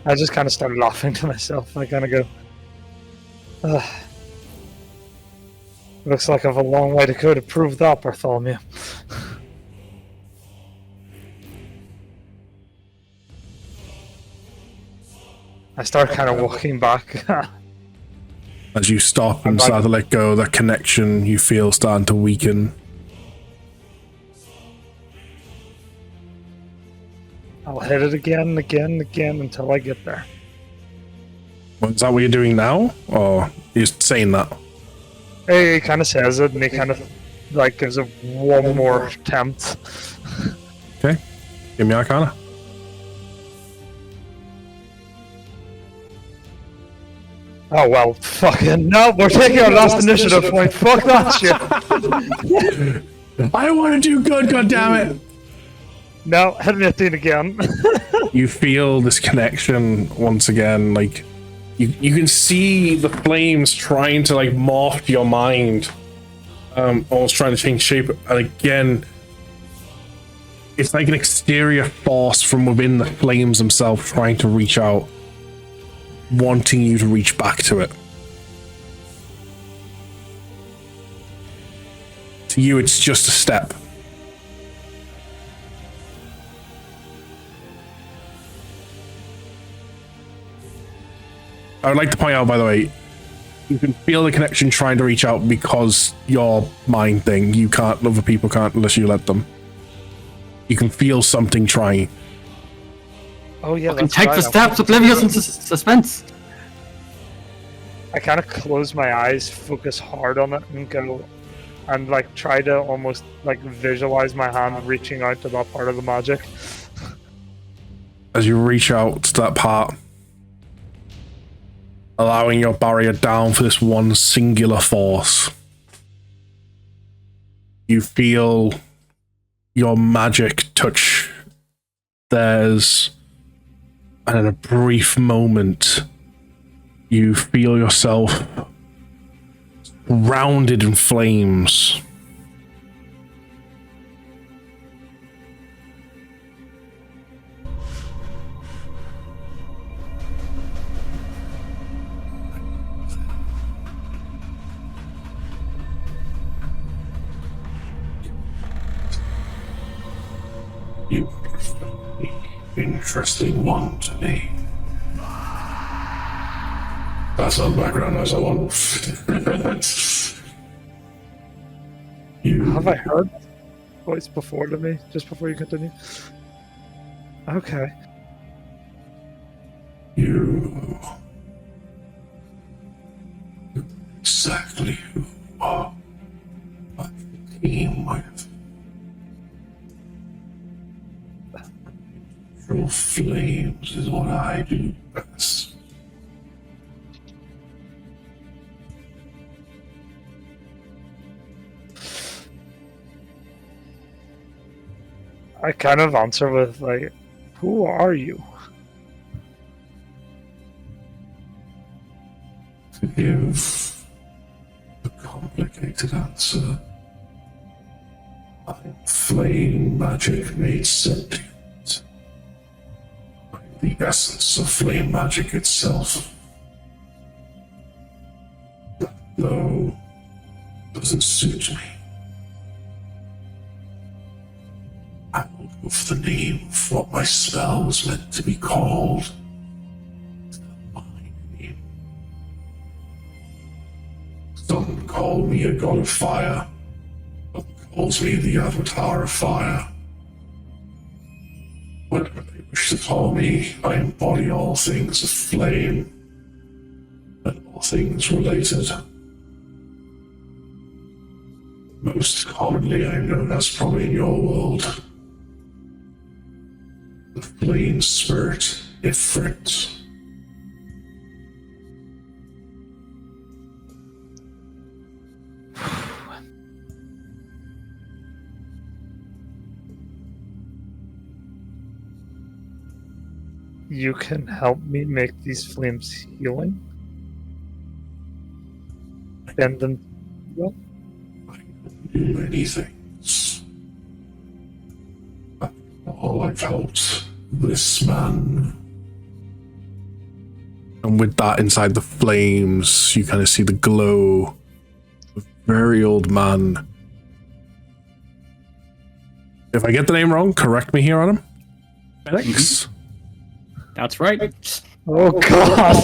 I just kind of started laughing to myself. I kind of go, ugh. Looks like I've a long way to go to prove that, Bartholomew. I start kind of walking back. As you stop and start to let go, that connection you feel starting to weaken. I'll hit it again until I get there. Is that what you're doing now? Or you're saying that? He kind of says it, and he kind of like gives it one more attempt. Okay. Give me Arcana. Oh well, fucking no! We're taking our last initiative point. Fuck that shit. I want to do good, goddammit! No, hit me 18 again. You feel this connection once again, like you can see the flames trying to like morph your mind, almost trying to change shape, and again, it's like an exterior force from within the flames themselves trying to reach out, wanting you to reach back to it. To you, it's just a step. I would like to point out, by the way, you can feel the connection trying to reach out because your mind thing. You can't, other people can't unless you let them. You can feel something trying. Oh yeah, Fucking take the steps, oblivious and suspense. I kind of close my eyes, focus hard on it, and go, and like try to almost like visualize my hand reaching out to that part of the magic. As you reach out to that part, allowing your barrier down for this one singular force, you feel your magic touch theirs, and in a brief moment, you feel yourself rounded in flames. You interesting one to me. That's all the background noise I want. Have I heard that voice before to me? Just before you continue? Okay. You exactly who are what you came with. True flames is what I do best. I kind of answer with like, who are you? To give complicated answer. Flame magic made sentient. The essence of flame magic itself. That, though, doesn't suit me. I will go for the name of what my spell was meant to be called. My name. Some call me a god of fire. Some calls me the avatar of fire. Whatever they wish to call me, I embody all things of flame and all things related. Most commonly, I am known as, probably in your world, the Flame Spirit Ifrit. You can help me make these flames healing? Bend them well? I can do many things. After all, I've helped this man. And with that, inside the flames, you kind of see the glow of a very old man. If I get the name wrong, correct me here, Adam. Felix? That's right. Oh god!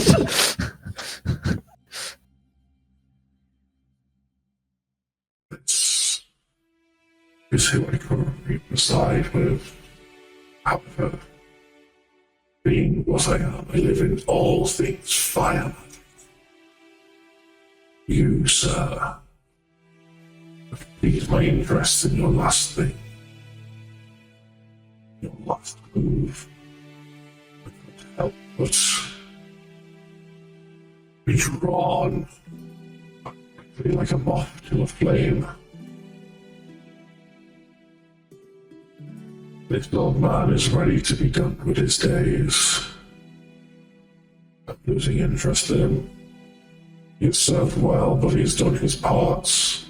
It's who I currently reside with. However, being what I am, I live in all things fire magic. You, sir, have piqued my interest in your last thing. Your last move. I couldn't help but be drawn quickly like a moth to a flame. This old man is ready to be done with his days. I'm losing interest in him. He has served well, but he's done his parts.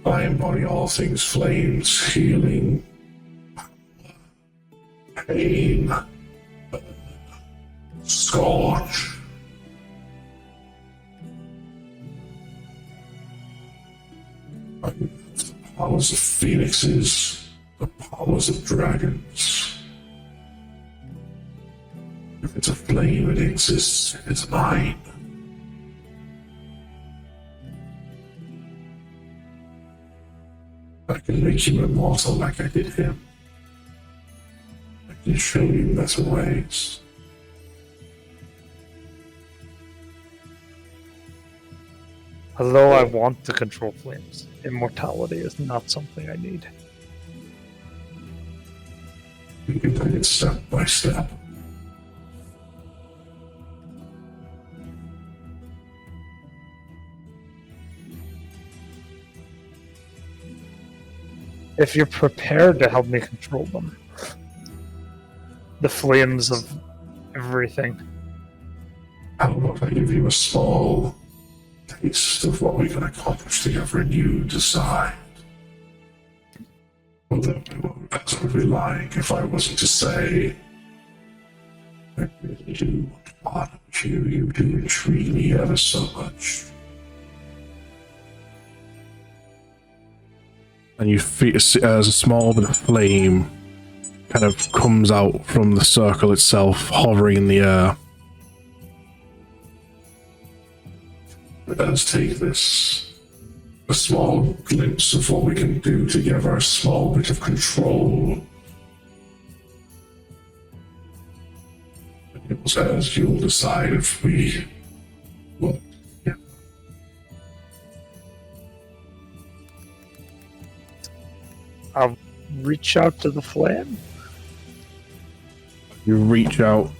I embody all things flames, healing, pain, scorch. The powers of phoenixes, the powers of dragons. If it's a flame, it exists, it's mine. I can make you immortal like I did him. I can show you better ways. Although I want to control flames, immortality is not something I need. We can take it step by step. If you're prepared to help me control them, the flames of everything. How about I give you a small taste of what we can accomplish together and you decide? Although I would be lying if I wasn't to say, I really do want to partner with you. You do intrigue me ever so much. And you feel as a small bit of flame kind of comes out from the circle itself, hovering in the air. Let's take this, a small glimpse of what we can do together, a small bit of control. And it was as you'll decide if we work together. I'll reach out to the flame. You reach out,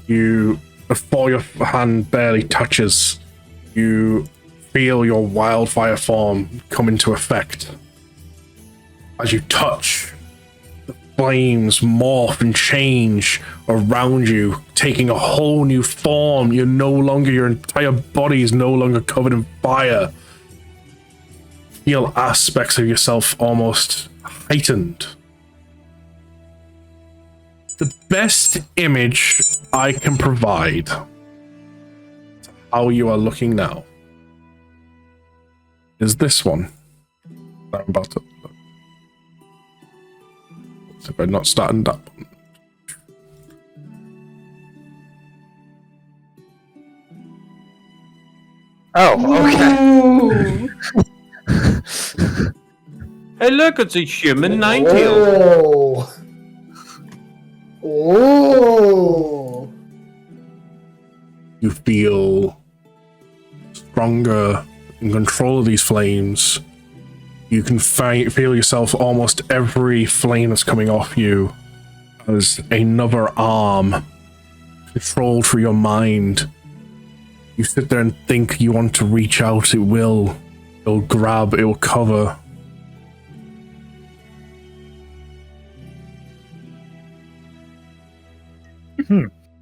before your hand barely touches, you feel your wildfire form come into effect. As you touch, the flames morph and change around you, taking a whole new form. Your entire body is no longer covered in fire. Feel aspects of yourself almost heightened. The best image I can provide how you are looking now is this one. I'm about to look. So if I'm not starting that one. Oh, okay. Hey, look, it's a human nine-tailed. Oh. Oh. You feel stronger, in control of these flames. You can feel yourself, almost every flame that's coming off you as another arm controlled through your mind. You sit there and think you want to reach out, it'll grab, it will cover.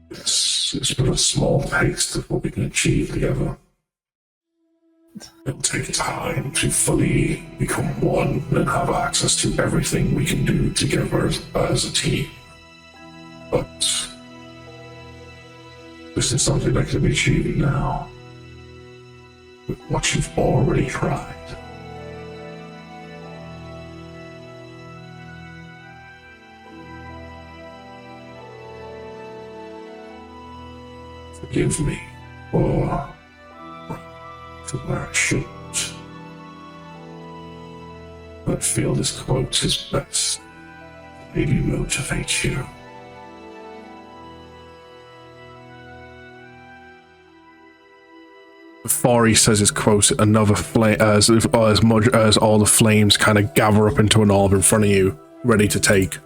This is but a small taste of what we can achieve together. It'll take time to fully become one and have access to everything we can do together as a team. But this is something that can be achieved now with what you've already tried. Forgive me for to where I shouldn't. But I feel this quote is best to maybe motivate you. Before he says his quote, another flame, as all the flames kind of gather up into an orb in front of you, ready to take.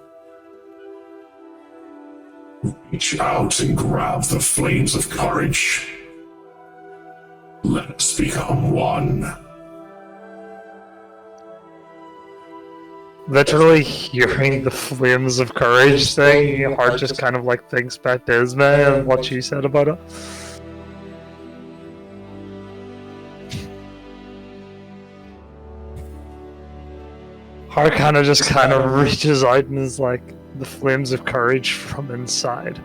Reach out and grab the flames of courage. Let us become one. Literally hearing the flames of courage thing, your heart just kind of like thinks back to Isma and what she said about it. Heart kind of reaches out and is like the flames of courage from inside.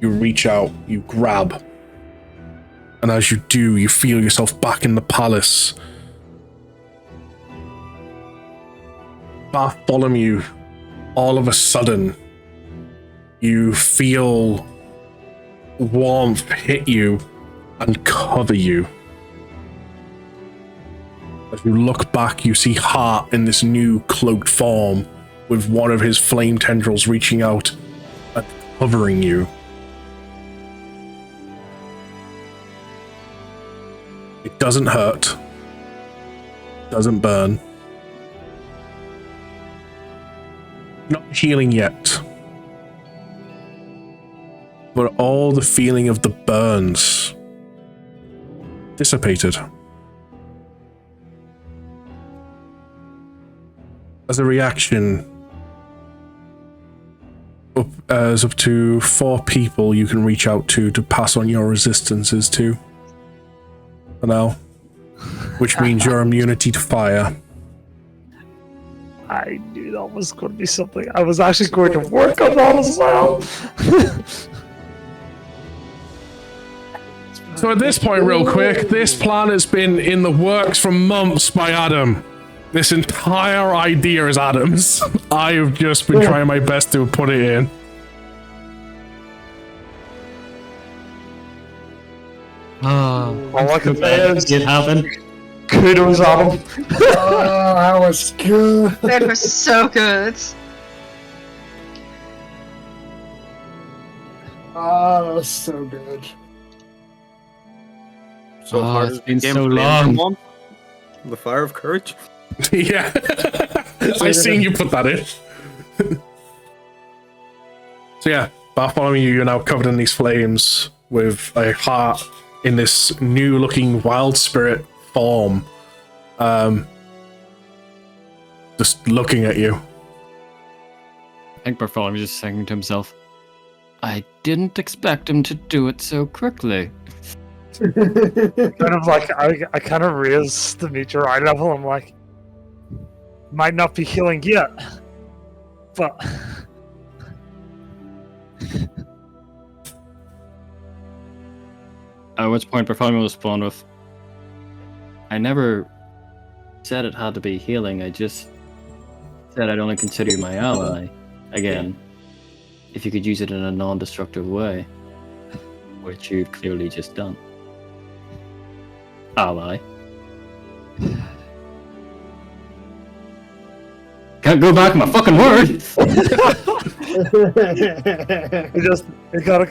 You reach out, you grab, and as you do, you feel yourself back in the palace. Bartholomew, all of a sudden, you feel warmth hit you and cover you. As you look back, you see Hart in this new cloaked form, with one of his flame tendrils reaching out and covering you. It doesn't hurt, doesn't burn. Not healing yet, but all the feeling of the burns dissipated. As a reaction, up to 4 people you can reach out to pass on your resistances to. For now. Which means your immunity to fire. I knew that was going to be something. I was actually going to work on that as well. So at this point, real quick, this plan has been in the works for months by Adam. This entire idea is Adam's. I have just been trying my best to put it in. Oh, All I can say is it happened. kudos, Adam. Oh, that was good. That was so good. Oh, that was so good. So Oh, hard it's as been game so playing long. someone? The fire of courage. Yeah. I seen you put that in. So yeah, Bartholomew, you're now covered in these flames with a heart in this new looking wild spirit form. Just looking at you. think Bartholomew was just thinking to himself, I didn't expect him to do it so quickly. Kind of like, I kind of raise the meet your eye level. I'm like, might not be healing yet, but... At which point Bartholomew will respond with, I never said it had to be healing, I just said I'd only consider you my ally. Again, if you could use it in a non-destructive way, which you've clearly just done. Ally. Can't go back my fucking word!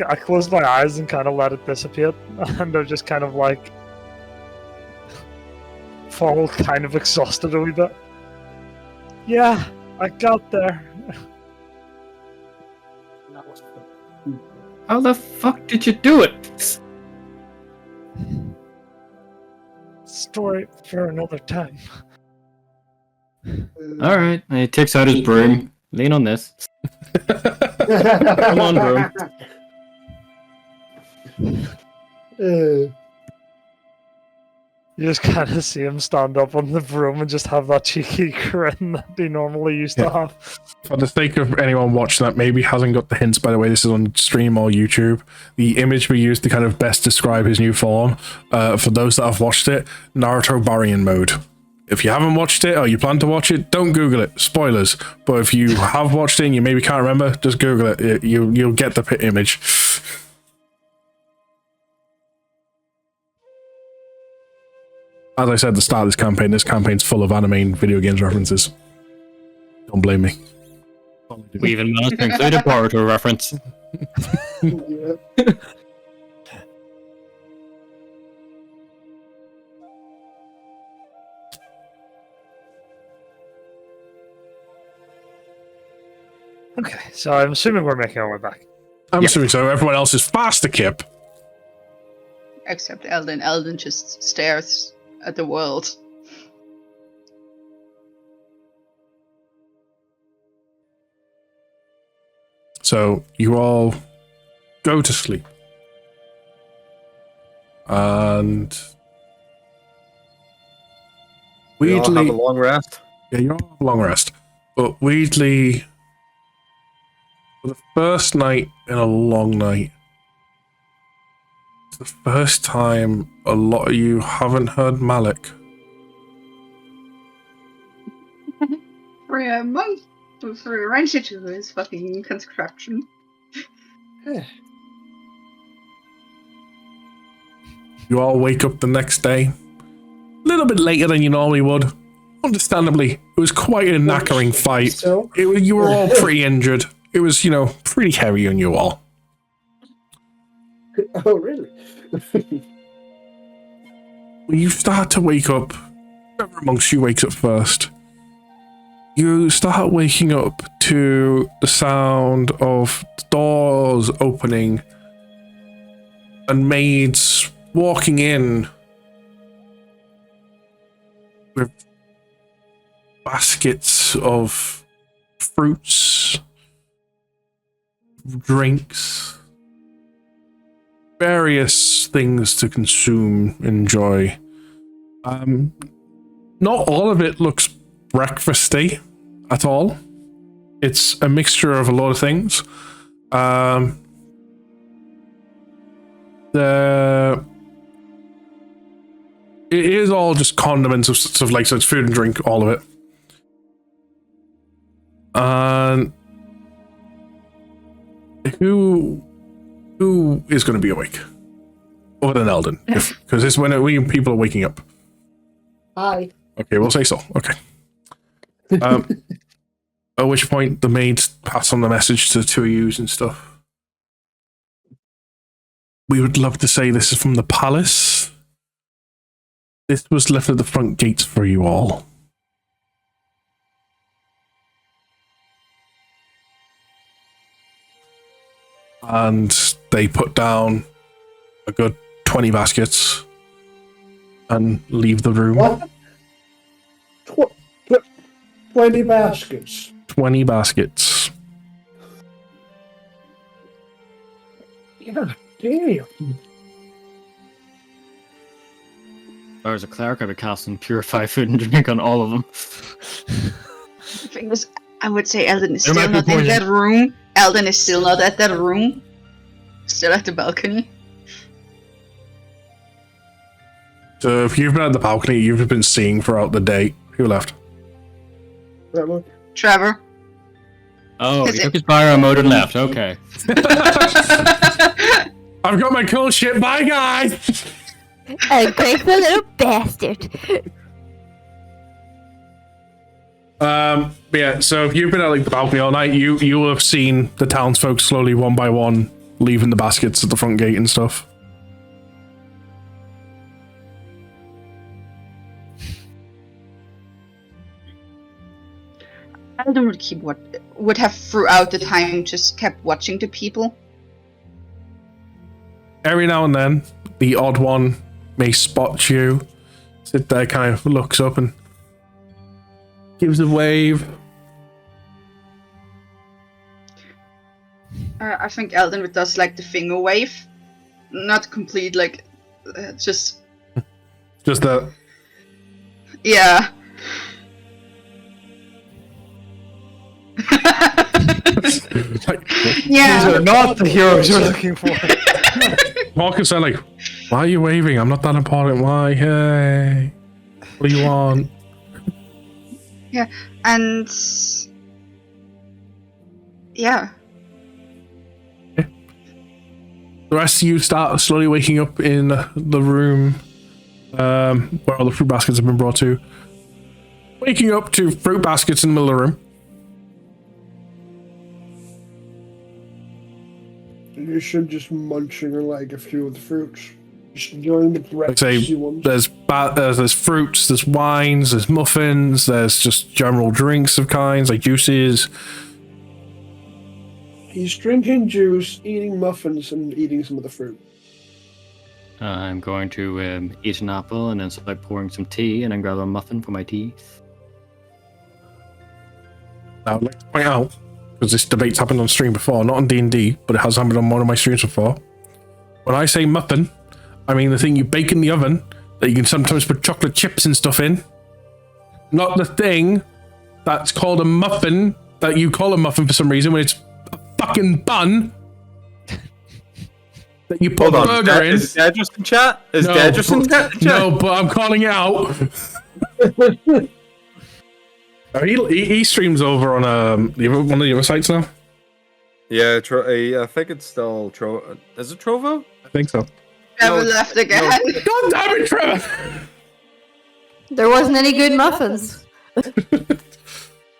I closed my eyes and kind of let it dissipate, and they're just kind of like fall kind of exhausted a wee bit. Yeah, I got there. How the fuck did you do it? Story for another time. Alright, he takes out his broom. Lean on this. Come on, broom. You just kind of see him stand up on the broom and just have that cheeky grin that he normally used to have. For the sake of anyone watching that maybe hasn't got the hints, by the way, this is on stream or YouTube. The image we used to kind of best describe his new form, for those that have watched it, Naruto Baryon mode. If you haven't watched it or you plan to watch it, don't Google it. Spoilers. But if you have watched it and you maybe can't remember, just Google it. You'll get the image. As I said at the start of this campaign's full of anime and video games references. Don't blame me. We even managed to include a Boruto reference. Okay, so I'm assuming we're making our way back. I'm assuming so. Everyone else is faster, Kip. Except Eldon. Eldon just stares at the world. So you all go to sleep. And We all have weirdly, a long rest. yeah, you all have a long rest. But weirdly, for the first night in a long night, it's the first time a lot of you haven't heard Malik. For a month, for a ranger to his fucking conscription. You all wake up the next day, a little bit later than you normally would. Understandably, it was quite a knackering fight. So, You were all pretty injured. It was, pretty heavy on you all. oh really? When you start to wake up, whoever amongst you wakes up first, you start waking up to the sound of doors opening and maids walking in with baskets of fruits, drinks, various things to consume, enjoy. Not all of it looks breakfasty at all. It's a mixture of a lot of things. It is all just condiments of stuff, like, so it's food and drink, all of it. And who is going to be awake other than Eldon? Because it's when people are waking up. Hi. Okay, we'll say so. Okay. At which point the maids pass on the message to the two of yous and stuff. We would love to say this is from the palace. This was left at the front gates for you all. And they put down a good 20 baskets and leave the room. What? 20 baskets. 20 baskets. Yeah, damn. If I was a cleric, I'd be casting Purify Food and Drink on all of them. The thing is, I would say Eldon is There still might be not in poison. that room. Eldon is still not at that room. Still at the balcony. So if you've been at the balcony, you've been seeing throughout the day. Who left? That look. Trevor. Oh, Is he it- took his pyro mode and left. Okay. I've got my cool shit. Bye, guys. Ungrateful little bastard. Yeah. So if you've been at like the balcony all night, you will have seen the townsfolk slowly, one by one, leaving the baskets at the front gate and stuff. Eldon would have throughout the time just kept watching the people. Every now and then, the odd one may spot you, sit there, kind of looks up and gives a wave. I think Eldon does like the finger wave. Not complete, like, just... Just that. Yeah. Like, These Yeah. are not the heroes you're looking for. Marcus are like, why are you waving? I'm not that important. Why? Hey. What do you want? And... Yeah. The rest of you start slowly waking up in the room where all the fruit baskets have been brought to. Waking up to fruit baskets in the middle of the room. You should just munching on like a few of the fruits. Just enjoying the Like say, breakfast ones. there's fruits, there's wines, there's muffins, there's just general drinks of kinds, like juices. He's drinking juice, eating muffins, and eating some of the fruit. I'm going to eat an apple and then start pouring some tea and then grab a muffin for my tea. Now, I'd like to point out, because this debate's happened on stream before, not on D&D, but it has happened on one of my streams before. When I say muffin, I mean the thing you bake in the oven that you can sometimes put chocolate chips and stuff in. Not the thing that's called a muffin that you call a muffin for some reason when it's a fucking bun that you put Hold a on. burger in. Is Dedris in chat? Is No, Dedris in chat? No, but I'm calling it out. Oh, he streams over on one of the other sites now. Yeah, I think it's still Is it Trovo? I think so. Trevor No, left again. God damn it, Trevor! There wasn't any good muffins.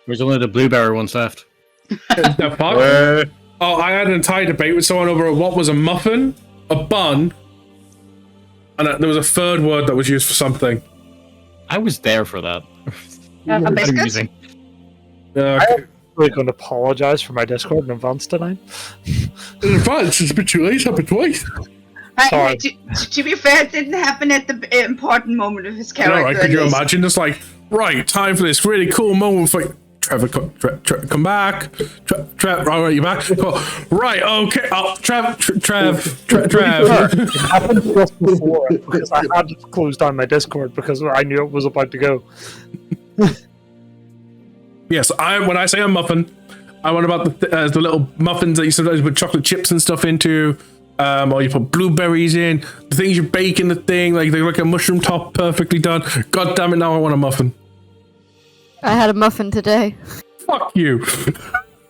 There's only the blueberry ones left. The fuck? Oh, I had an entire debate with someone over what was a muffin, a bun, and there was a third word that was used for something. I was there for that. A biscuit? Amusing. Okay. I'm going to apologize for my Discord in advance tonight. In advance, it's been too late, it's happened twice. Sorry. To be fair, it didn't happen at the important moment of his I know, character. right? at Could you least. imagine? Just like, right, time for this really cool moment for like, Trevor, come back. Trev, all right, you back? Cool. Right, okay. Oh, Trev. It happened just before because I had to close down my Discord because I knew it was about to go. Yes, when I say a muffin, I want about the little muffins that you sometimes put chocolate chips and stuff into, or you put blueberries in, the things you bake in the thing, like they're like a mushroom top, perfectly done. God damn it, now I want a muffin. I had a muffin today. Fuck you. Do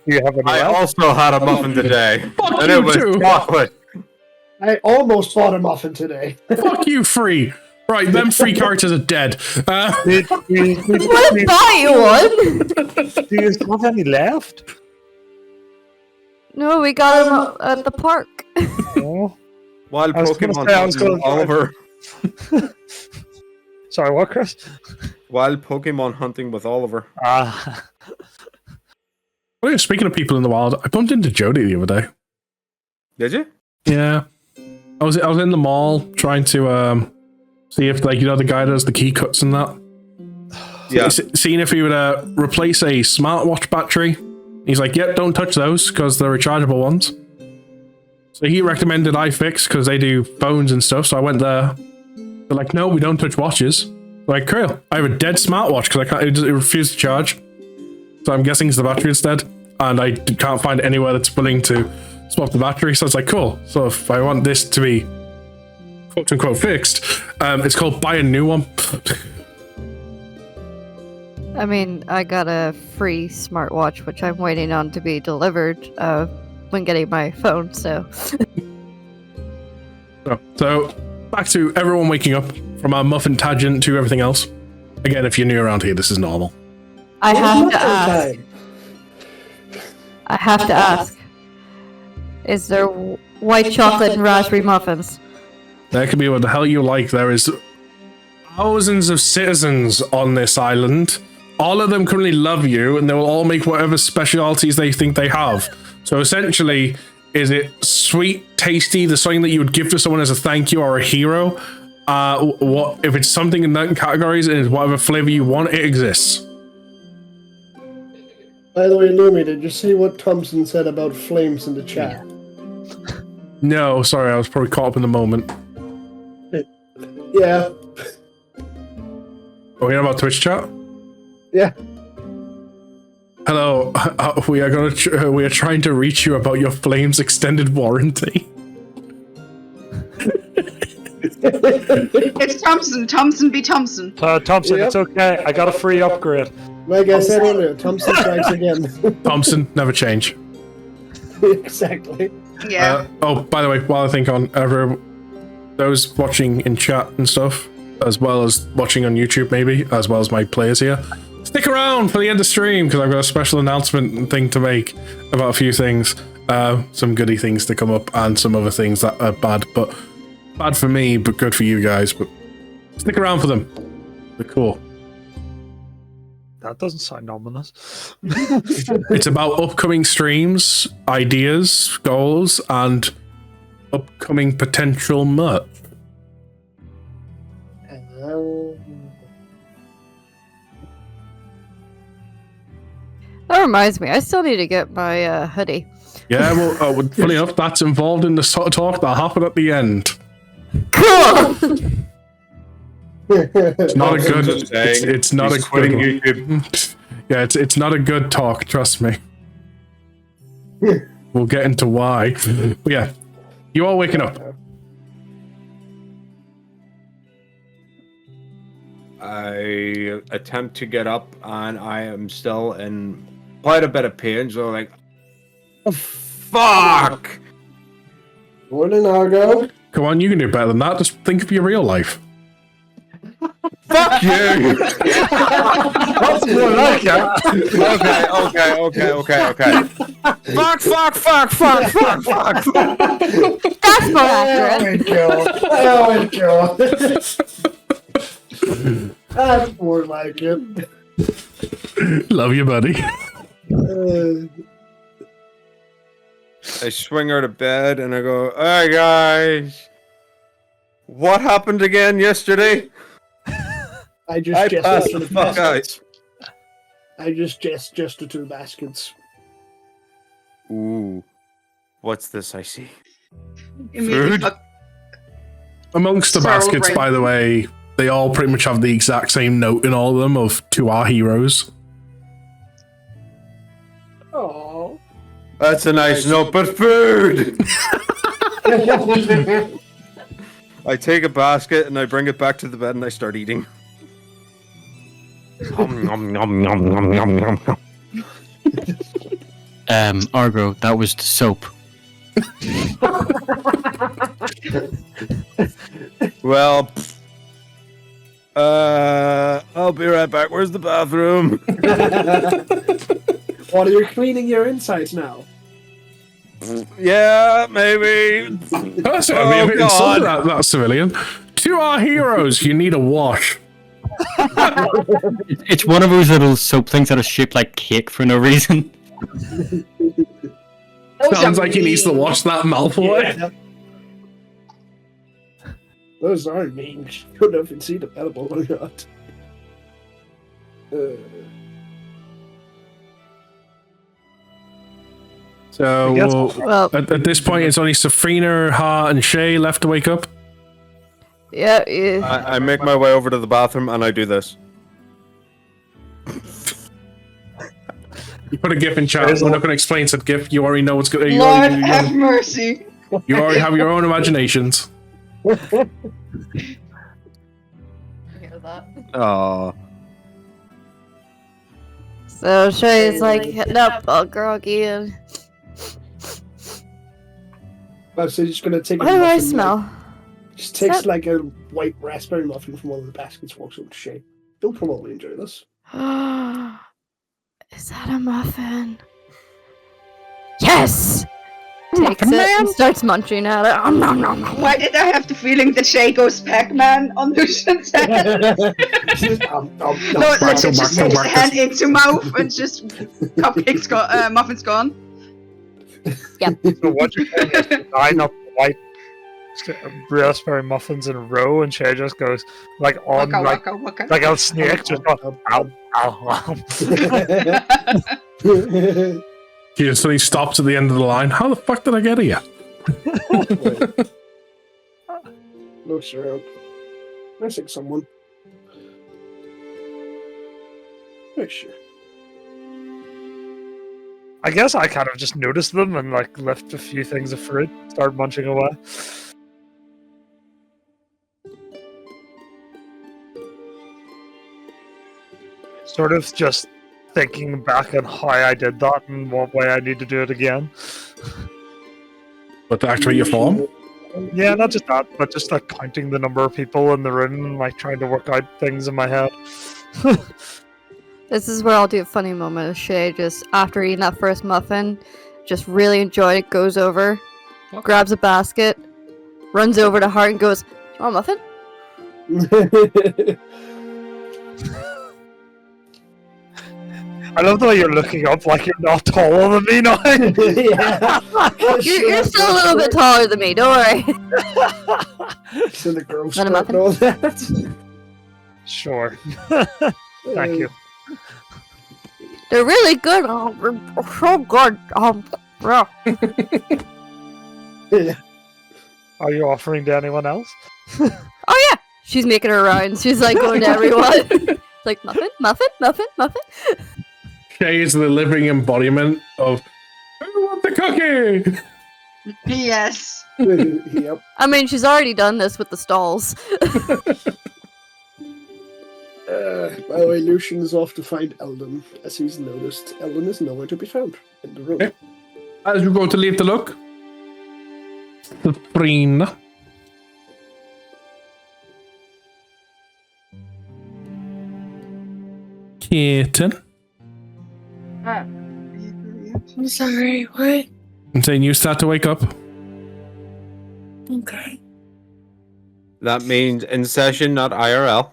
you have any I else? also had a muffin today. Fuck And you it was too. chocolate. I almost bought a muffin today. Fuck you, free. Right, them three characters are dead. Do you Want to buy you one? do you have any left? No, we got him at the park. No. While I was gonna Pokemon say, I was hunting gonna- Oliver. Sorry, what, Chris? While Pokemon hunting with Oliver. Ah, Well, speaking of people in the wild, I bumped into Jody the other day. Did you? Yeah. I was in the mall trying to see if, like, you know, the guy does the key cuts and that. Yeah. Seeing if he would replace a smartwatch battery. He's like, yep, don't touch those because they're rechargeable ones. So he recommended iFix because they do phones and stuff. So I went there. They're like, no, we don't touch watches. Like, cool. I have a dead smartwatch because I can't. It refused to charge. So I'm guessing it's the battery instead. And I can't find anywhere that's willing to swap the battery. So it's like, cool. So if I want this to be quote unquote fixed, it's called buy a new one. I mean, I got a free smartwatch, which I'm waiting on to be delivered when getting my phone, so. So, back to everyone waking up from our muffin tangent to everything else. Again, if you're new around here, this is normal. I have to ask. Is there white chocolate and raspberry muffins? There can be what the hell you like. There is thousands of citizens on this island. All of them currently love you, and they will all make whatever specialities they think they have. So essentially, is it sweet, tasty, the something that you would give to someone as a thank you or a hero? What if it's something in that categories and it's whatever flavor you want, it exists. By the way, Lumi, did you see what Thompson said about flames in the chat? No, sorry, I was probably caught up in the moment. Yeah. Are we on about Twitch chat? Yeah. Hello, we are we are trying to reach you about your Flames extended warranty. It's Thompson. Thompson be Thompson. Thompson, Yep. it's okay. I got a free upgrade. Like I said earlier, Thompson strikes again. Thompson, never change. Exactly. Yeah. Oh, by the way, while I think on those watching in chat and stuff, as well as watching on YouTube maybe, as well as my players here, stick around for the end of stream because I've got a special announcement and thing to make about a few things. Some goody things to come up and some other things that are bad for me, but good for you guys. But stick around for them. They're cool. That doesn't sound ominous. It's about upcoming streams, ideas, goals, and upcoming potential merch. That reminds me, I still need to get my hoodie. Yeah, well, funny enough, that's involved in the sort of talk that happened at the end. Cool! It's not a good. It's not a quitting good. YouTube. Yeah, it's not a good talk. Trust me. We'll get into why. But yeah, you all waking up. I attempt to get up, and I am still in quite a bit of pain. So like, fuck. Morning, Argo. Come on, you can do better than that. Just think of your real life. Fuck you! That's more like it. Okay. Fuck. That's more accurate. Oh my god. That's more like it. Love you, buddy. I swing her to bed, and I go, "Hey guys, what happened again yesterday?" I passed the fuck out. I just gestured to the baskets. Ooh, what's this I see? Immediately Food? Amongst the Sorrel baskets, ring. by the way, they all pretty much have the exact same note in all of them of to our heroes. Oh. That's a nice note, but food! I take a basket and I bring it back to the bed and I start eating. Argo, that was the soap. Well, I'll be right back. Where's the bathroom? What, are you cleaning your insides now? Yeah, maybe. That's Oh, God. that civilian. To our heroes, you need a wash. It's one of those little soap things that are shaped like cake for no reason. Sounds like he needs to wash that Malfoy. Yeah. Those are mean. I don't know if it's either edible or not. So Well, at this point, it's only Safrina, Ha, and Shay left to wake up. yeah. I make my way over to the bathroom and I do this. You put a GIF in chat. We're not going to explain said GIF. You already know what's good. Lord have mercy. You already have your own imaginations. Hear that? Oh. So Shay's like hitting up all groggy and. So just gonna take. What do I smell? Just takes like a white raspberry muffin from one of the baskets, walks over to Shay. Don't probably enjoy this. Is that a muffin? Yes! Takes it and starts munching at it. Why did I have the feeling that Shay goes Pac-Man on Lucian's head? No, legit just takes the hand into mouth and just cupcakes muffin's gone. Yep. So what you're saying is to line up white raspberry muffins in a row, and Shay just goes like on Waka, waka. like a snake, just goes, ow, ow, ow. He just suddenly stops at the end of the line. How the fuck did I get here? No, sir. Missing someone. Oh, sure. I guess I kind of just noticed them and like left a few things of fruit, started munching away. Sort of just thinking back on how I did that and what way I need to do it again. But to activate your form? Yeah, not just that, but just like counting the number of people in the room and like trying to work out things in my head. This is where I'll do a funny moment of Shay just after eating that first muffin, just really enjoyed it, goes over, grabs a basket, runs over to Hart and goes, "Oh, muffin?" I love the way you're looking up like you're not taller than me now. Yeah. You're still a little bit taller than me, don't worry. So the girls Want a muffin? know that. Sure. Thank you. They're really good. Oh, they're so good. Yeah. Are you offering to anyone else? Oh yeah, she's making her rounds. She's like going to everyone. Like muffin, muffin, muffin, muffin. Shay is the living embodiment of "Who wants the cookie?" Yes. Yep. I mean, she's already done this with the stalls. By the way, Lucian is off to find Eldon, as he's noticed. Eldon is nowhere to be found in the room. Okay. As we go to leave the look, Sabrina. Kitten. I'm sorry, what? I'm saying you start to wake up. Okay. That means in session, not IRL.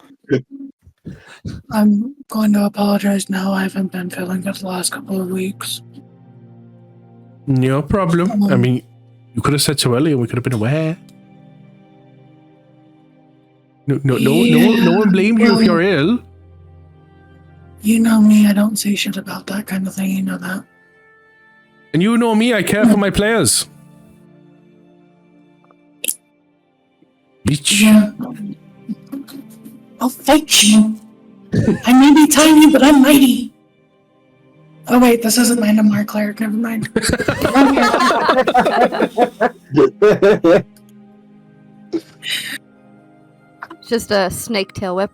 I'm going to apologize now. I haven't been feeling good the last couple of weeks. No problem. I mean, you could have said so earlier. We could have been aware. No one blamed you if you're ill. You know me, I don't say shit about that kind of thing, you know that. And you know me, I care for my players. Bitch. Yeah. I'll fight you. I may be tiny, but I'm mighty. Oh wait, this isn't Mandamar Cleric, never mind. Just a snake tail whip.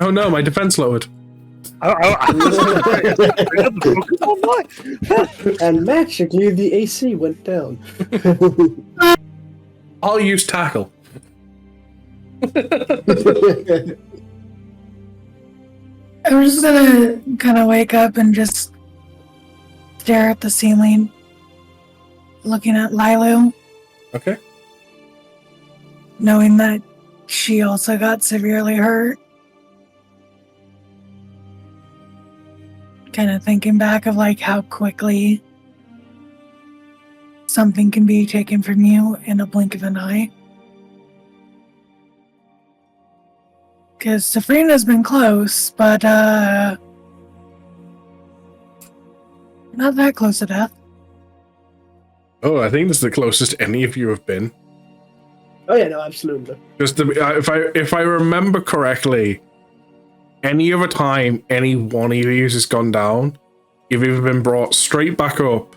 Oh no, my defense lowered. And magically, the AC went down. I'll use tackle. I was gonna kind of wake up and just stare at the ceiling, looking at Lilu, Okay. knowing that she also got severely hurt. Kind of thinking back of like how quickly something can be taken from you in a blink of an eye. Because Safrina's been close, but Not that close to death. Oh, I think this is the closest any of you have been. Oh yeah, no, absolutely. Just if I remember correctly, any other time any one of you has gone down, you've either been brought straight back up,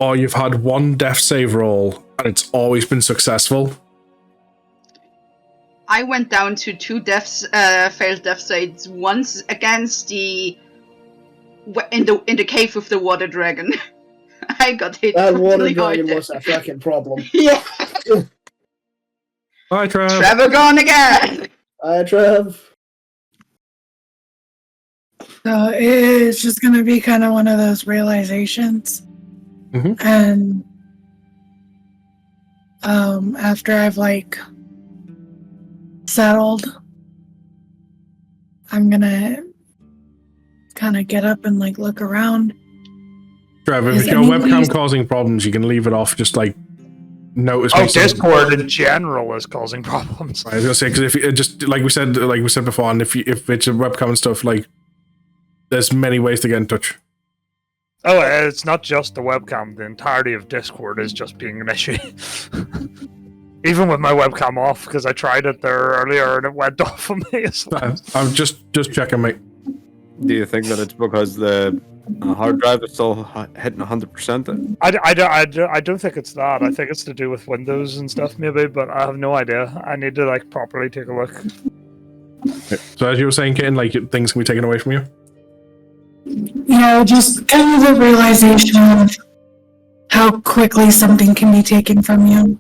or you've had one death save roll, and it's always been successful. I went down to 2 failed death saves. Once against in the cave with the water dragon. I got hit. That water really hard dragon there. was a fucking problem. Yeah. Bye, Trev. Trevor gone again. Hi, Trev. So it's just gonna be kind of one of those realizations. Mhm. And after I've like settled, I'm gonna kind of get up and like look around. Trev, if Is your anybody- webcam causing problems, you can leave it off. Just like notice. Oh, me something. Discord in general is causing problems. I was gonna say, because if it just like we said before, and if it's a webcam and stuff, like there's many ways to get in touch. Oh, it's not just the webcam. The entirety of Discord is just being an issue. Even with my webcam off, because I tried it there earlier and it went off on me. I'm just checking, mate. Do you think that it's because the hard drive is still hitting 100%? I don't think it's that. I think it's to do with Windows and stuff, maybe, but I have no idea. I need to like properly take a look. So as you were saying, Kitten, like things can be taken away from you. Yeah, just kind of the realization of how quickly something can be taken from you.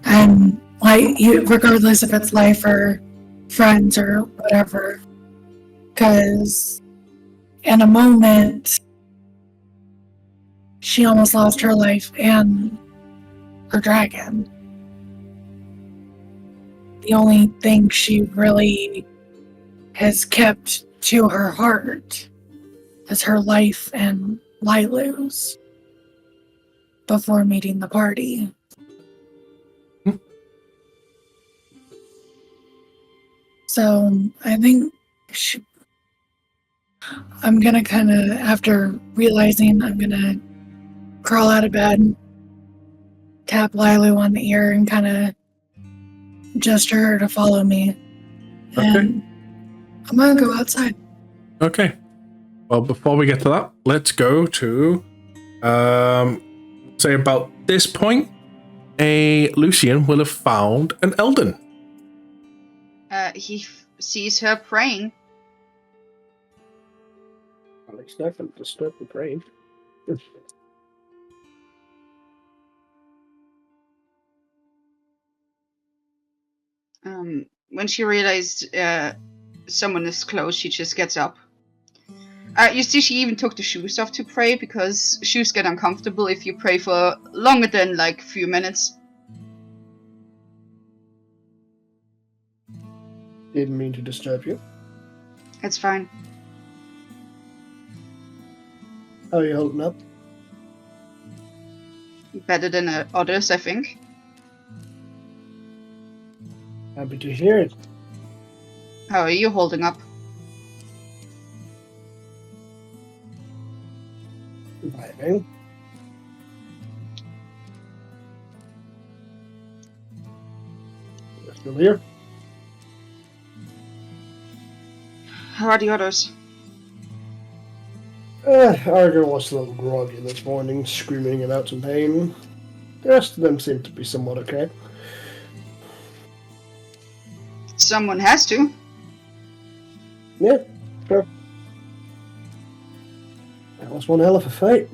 And like, regardless if it's life or friends or whatever. Because in a moment, she almost lost her life and her dragon. The only thing she really has kept to her heart is her life and Lilu's before meeting the party. So I think I'm gonna kind of, after realizing, I'm gonna crawl out of bed, tap Lilu on the ear, and kind of gesture her to follow me. And I'm gonna go outside. Okay. Well, before we get to that, let's go to say about this point, Lucian will have found an Elden. He sees her praying. Alex definitely disturbed the brain. When she realized someone is close, she just gets up. You see, she even took the shoes off to pray, because shoes get uncomfortable if you pray for longer than like a few minutes. Didn't mean to disturb you. It's fine. How are you holding up? Better than others, I think. Happy to hear it. How are you holding up? Surviving. You're still here? How are the others? Argo was a little groggy this morning, screaming about some pain. The rest of them seem to be somewhat okay. Someone has to. Yeah, sure. That was one hell of a fight.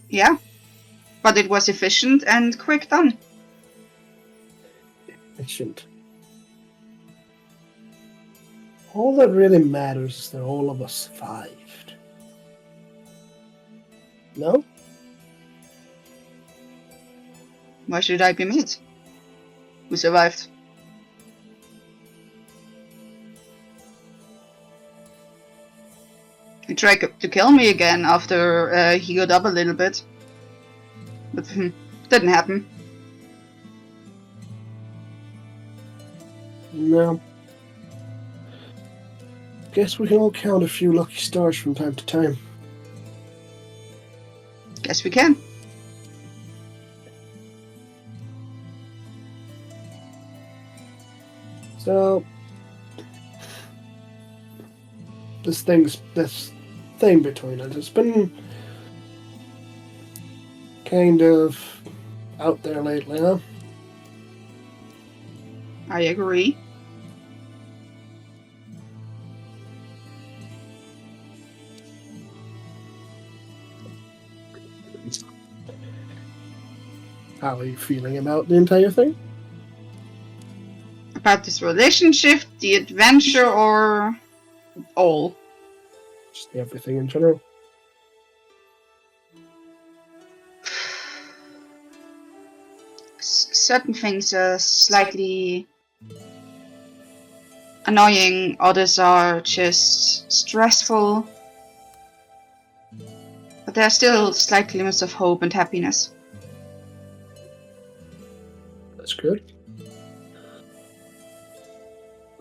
Yeah. But it was efficient and quick done. Efficient. All that really matters is that all of us survived. No? Why should I be mad? We survived. He tried to kill me again after he got up a little bit. But didn't happen. No. Guess we can all count a few lucky stars from time to time. Guess we can. So, this thing between us, it's been kind of out there lately, huh? I agree. How are you feeling about the entire thing? About this relationship, the adventure, or all? Just everything in general. Certain things are slightly annoying, others are just stressful. But there are still slight glimmers of hope and happiness. That's good.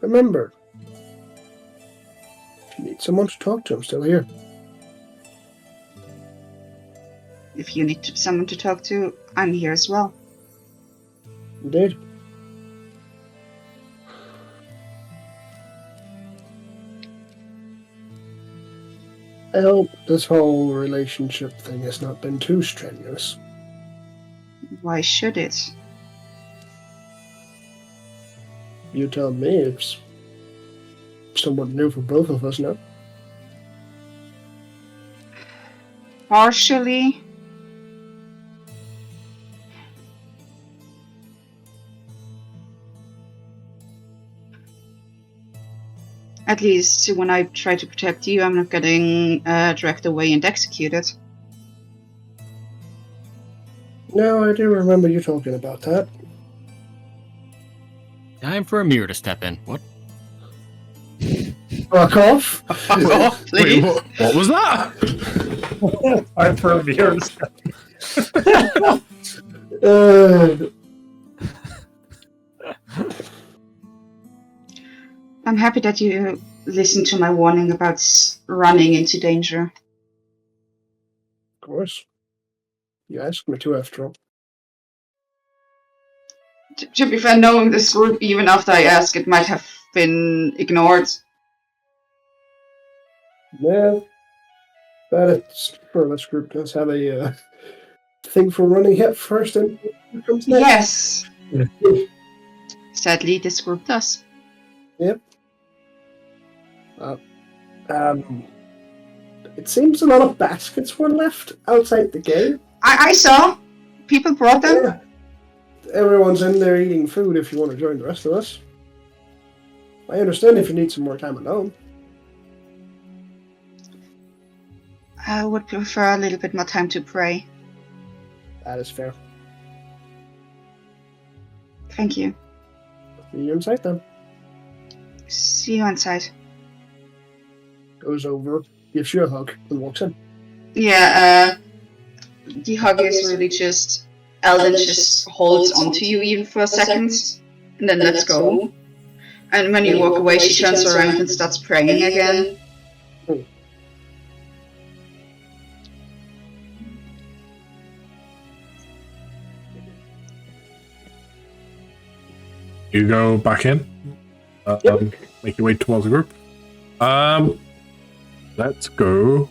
Remember, if you need someone to talk to, I'm still here. If you need someone to talk to, I'm here as well. Indeed. I hope this whole relationship thing has not been too strenuous. Why should it? You tell me, it's somewhat new for both of us now. Partially. At least when I try to protect you, I'm not getting dragged away and executed. No, I do remember you talking about that. Time for a mirror to step in. What? Fuck off! Fuck off, please. Wait, what was that? I'm for viewers. I'm happy that you listened to my warning about running into danger. Of course. You asked me to, after all. To be fair, knowing this group, even after I asked, it might have been ignored. Yeah. But it's for this group does have a thing for running head first and comes next. Yes. Sadly, this group does. Yep. It seems a lot of baskets were left outside the gate. I saw. People brought them. Yeah. Everyone's in there eating food if you want to join the rest of us. I understand if you need some more time alone. I would prefer a little bit more time to pray. That is fair. Thank you. See you inside then. See you inside. Goes over, gives you a hug, and walks in. Yeah, the hug is really just... Eldon just holds onto you even for a second, and then lets go. And when you walk away, she turns around and starts praying again. You go back in. Make your way towards the group. Let's go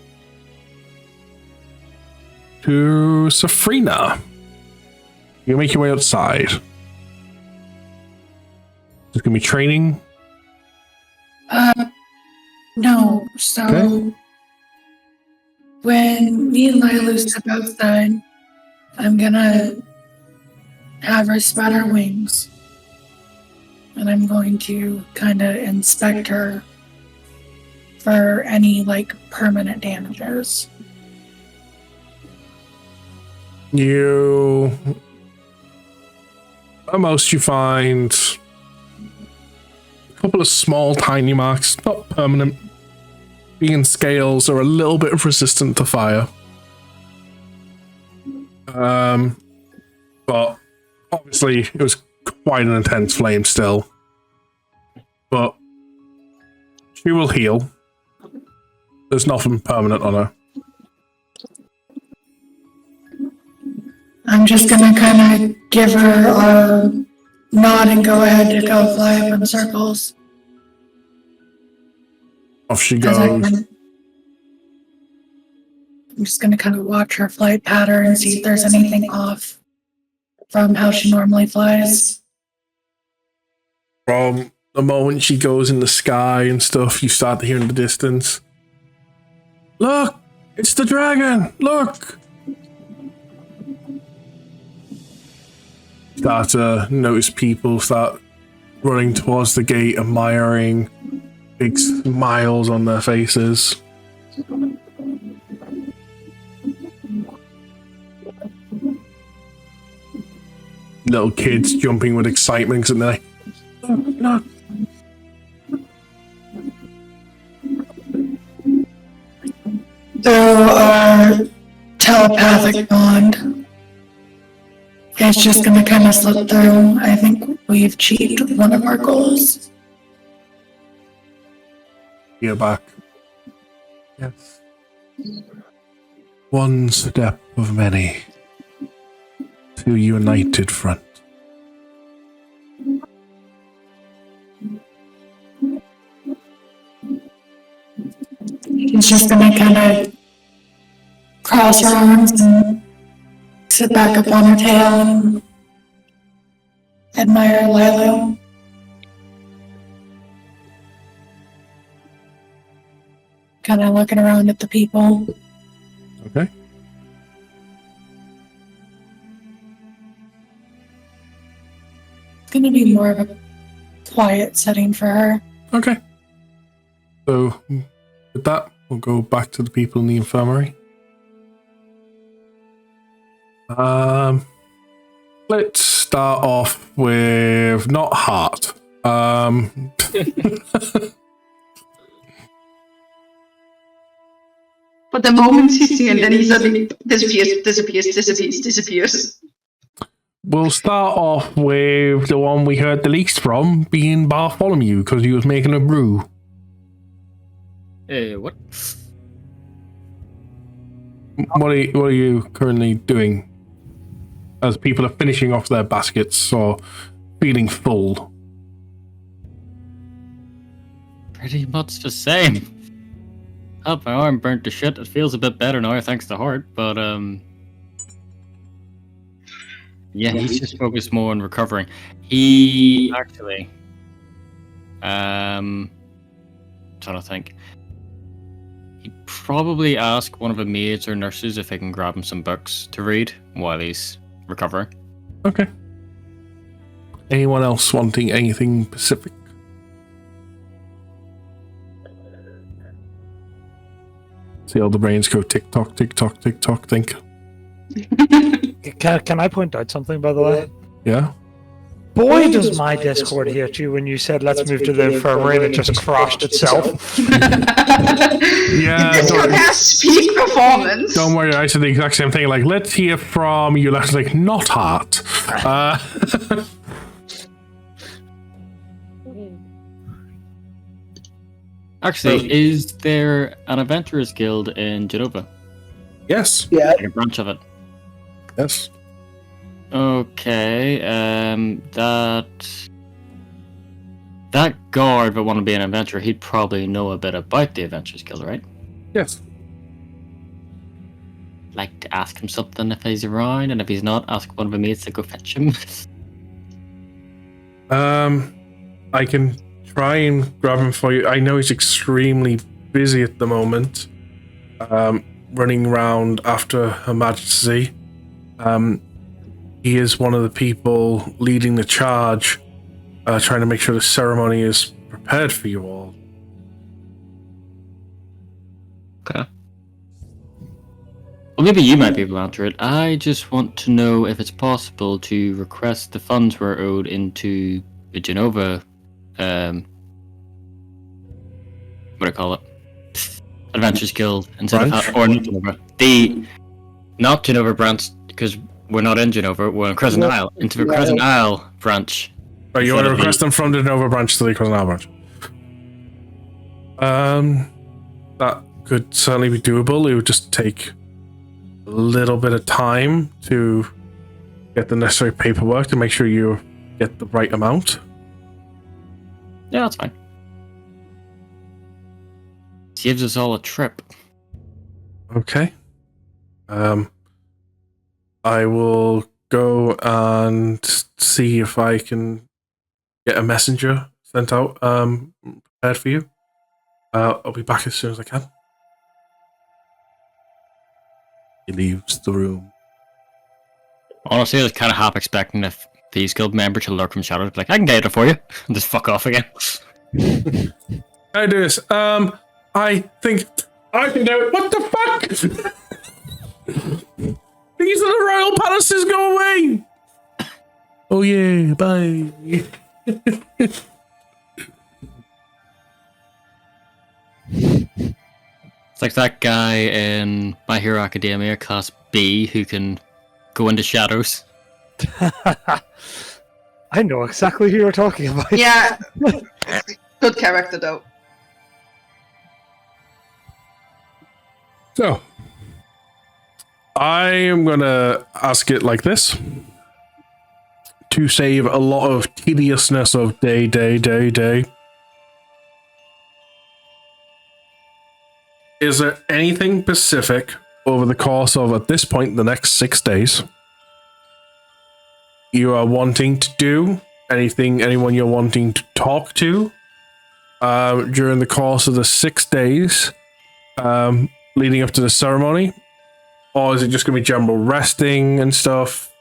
to Safrina. You make your way outside. There's gonna be training. No. So Okay. when me and Lila step outside, I'm gonna have her spread her wings. And I'm going to kind of inspect her for any, like, permanent damages. You... At most you find a couple of small tiny marks, not permanent. Being scales are a little bit resistant to fire. But obviously it was quite an intense flame still. But she will heal. There's nothing permanent on her. I'm just gonna kind of give her a nod and go ahead to go fly up in circles. Off she As I goes. I'm just gonna kind of watch her flight pattern and see if there's anything off from how she normally flies. From the moment she goes in the sky and stuff, you start to hear in the distance, "Look! It's the dragon! Look!" Start to notice people start running towards the gate, admiring, big smiles on their faces. Little kids jumping with excitement and they're like, "Look, look." Through our telepathic bond, it's just gonna kind of slip through. I think we've achieved one of our goals. You're back. Yes. One step of many to a united front. She's just gonna kind of cross her arms and sit back up on her tail and admire Lilo. Kind of looking around at the people. Okay. It's gonna be more of a quiet setting for her. Okay. So, with that, we'll go back to the people in the infirmary. Let's start off with not Heart. But the moment he's here, and then he suddenly disappears. We'll start off with the one we heard the least from, being Bartholomew, because he was making a brew. What? What are you currently doing as people are finishing off their baskets or feeling full? Pretty much the same. Oh, my arm burnt to shit. It feels a bit better now, thanks to Heart, but yeah, he's just focused more on recovering. He actually, trying to think. He'd probably ask one of the maids or nurses if they can grab him some books to read while he's recovering. Okay. Anyone else wanting anything specific? See all the brains go tick tock, tick tock, tick tock, think. Can I point out something, by the way? Yeah? Boy, does my Discord hate you when you said let's move to the infirmary and it just crashed itself. Yeah. Discord has peak performance. Don't worry, I said the exact same thing. Like, let's hear from you. That's like, not Heart. Actually, is there an Adventurers Guild in Genova? Yes. Yeah. Like a branch of it? Yes. Okay, that guard that want to be an adventurer, he'd probably know a bit about the Adventurers Guild, right? Yes. Like to ask him something if he's around, and if he's not, ask one of the mates to go fetch him. I can try and grab him for you. I know he's extremely busy at the moment, running around after Her Majesty. He is one of the people leading the charge, trying to make sure the ceremony is prepared for you all. Okay. Well, maybe you might be able to answer it. I just want to know if it's possible to request the funds we're owed into the Genova, what do I call it? Adventurers Guild instead Branch? of or not Genova. Not Genova branch, because we're not in Genova, we're in Crescent Isle. Into the Crescent Isle branch. Right, you want to request them from the Nova branch to the Crescent Isle branch? That could certainly be doable. It would just take a little bit of time to get the necessary paperwork to make sure you get the right amount. Yeah, that's fine. Saves us all a trip. Okay. I will go and see if I can get a messenger sent out prepared for you. I'll be back as soon as I can. He leaves the room. Honestly, I was kind of half expecting a Thieves Guild member to lurk from shadows, like, I can get it for you, and just fuck off again. I do this. I think I can do it. What the fuck? These are the royal palaces. Go away. Oh yeah, bye. It's like that guy in My Hero Academia, Class B, who can go into shadows. I know exactly who you're talking about. Yeah. Good character, though. So, I am gonna ask it like this. To save a lot of tediousness of day. Is there anything specific over the course of, at this point, the next 6 days, you are wanting to do? Anyone you're wanting to talk to during the course of the 6 days leading up to the ceremony? Or is it just going to be general resting and stuff?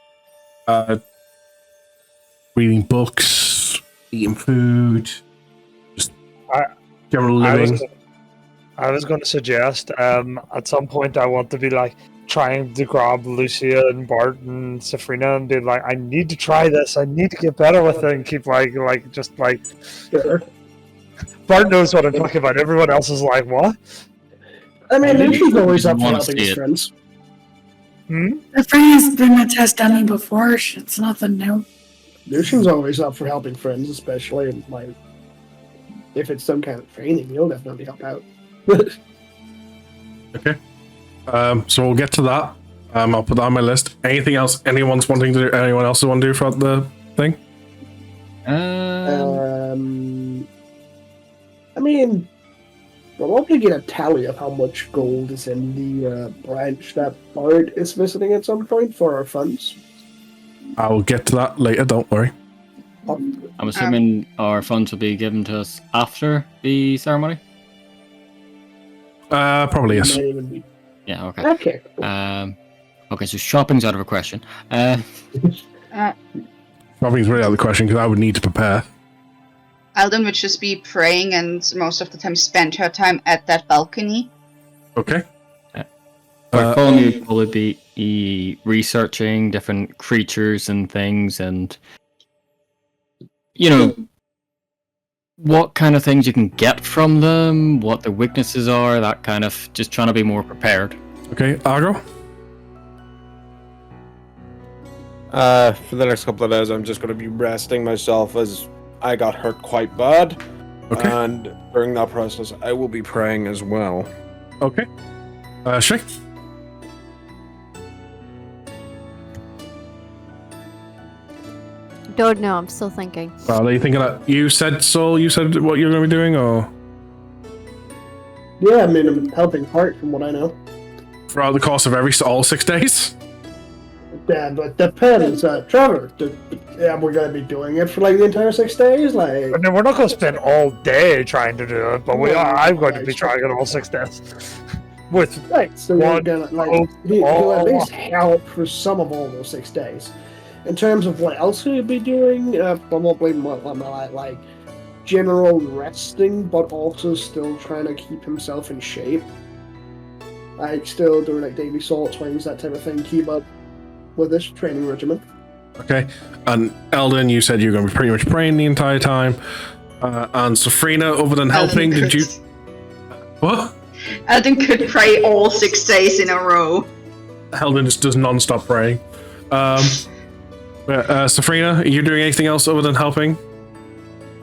Reading books, eating food, just general living? I was going to suggest at some point I want to be like trying to grab Lucia and Bart and Safrina and be like, I need to try this, I need to get better with it, and keep like Sure. Bart knows what I'm talking about. Everyone else is like, what? I mean, Lucia's always up for wanna helping see his it. friends. Safrina's been a test dummy before. It's nothing new. Lucian's always up for helping friends, especially like if it's some kind of training. He'll definitely help out. Okay. So we'll get to that. I'll put that on my list. Anything else anyone else want to do for the thing? I mean, we'll probably get a tally of how much gold is in the branch that Bard is visiting at some point for our funds. I will get to that later, don't worry. I'm assuming our funds will be given to us after the ceremony? Probably yes. Might even be- Yeah, okay. Okay. Okay, so shopping's out of a question. Shopping's really out of the question because I would need to prepare. Alden would just be praying and most of the time spend her time at that balcony. Okay. Bartholomew would probably be researching different creatures and things, and what kind of things you can get from them, what their weaknesses are, that kind of, just trying to be more prepared. Okay, Argo? For the next couple of days, I'm just going to be resting myself as I got hurt quite bad. Okay. And during that process, I will be praying as well. Okay. Shay? Don't know, I'm still thinking. Well, are you thinking that you said, Saul, you said what you're going to be doing, or? Yeah, I mean, I'm helping Hart from what I know. Throughout the course of all 6 days? Yeah, but depends. Trevor, we're going to be doing it for like the entire 6 days? Like, I mean, we're not going to spend all day trying to do it, but I'm going to be trying it all 6 days. With right, so you're one gonna he'll at least help for some of all those 6 days. In terms of what else he'll be doing, probably more like general resting, but also still trying to keep himself in shape. Like still doing like daily salt swings, that type of thing. Keep up with this training regimen. Okay. And Eldon, you said you were going to be pretty much praying the entire time. And Safrina, other than helping, did you... What? Alden could pray all 6 days in a row. Eldon just does non-stop praying. Safrina, are you doing anything else other than helping?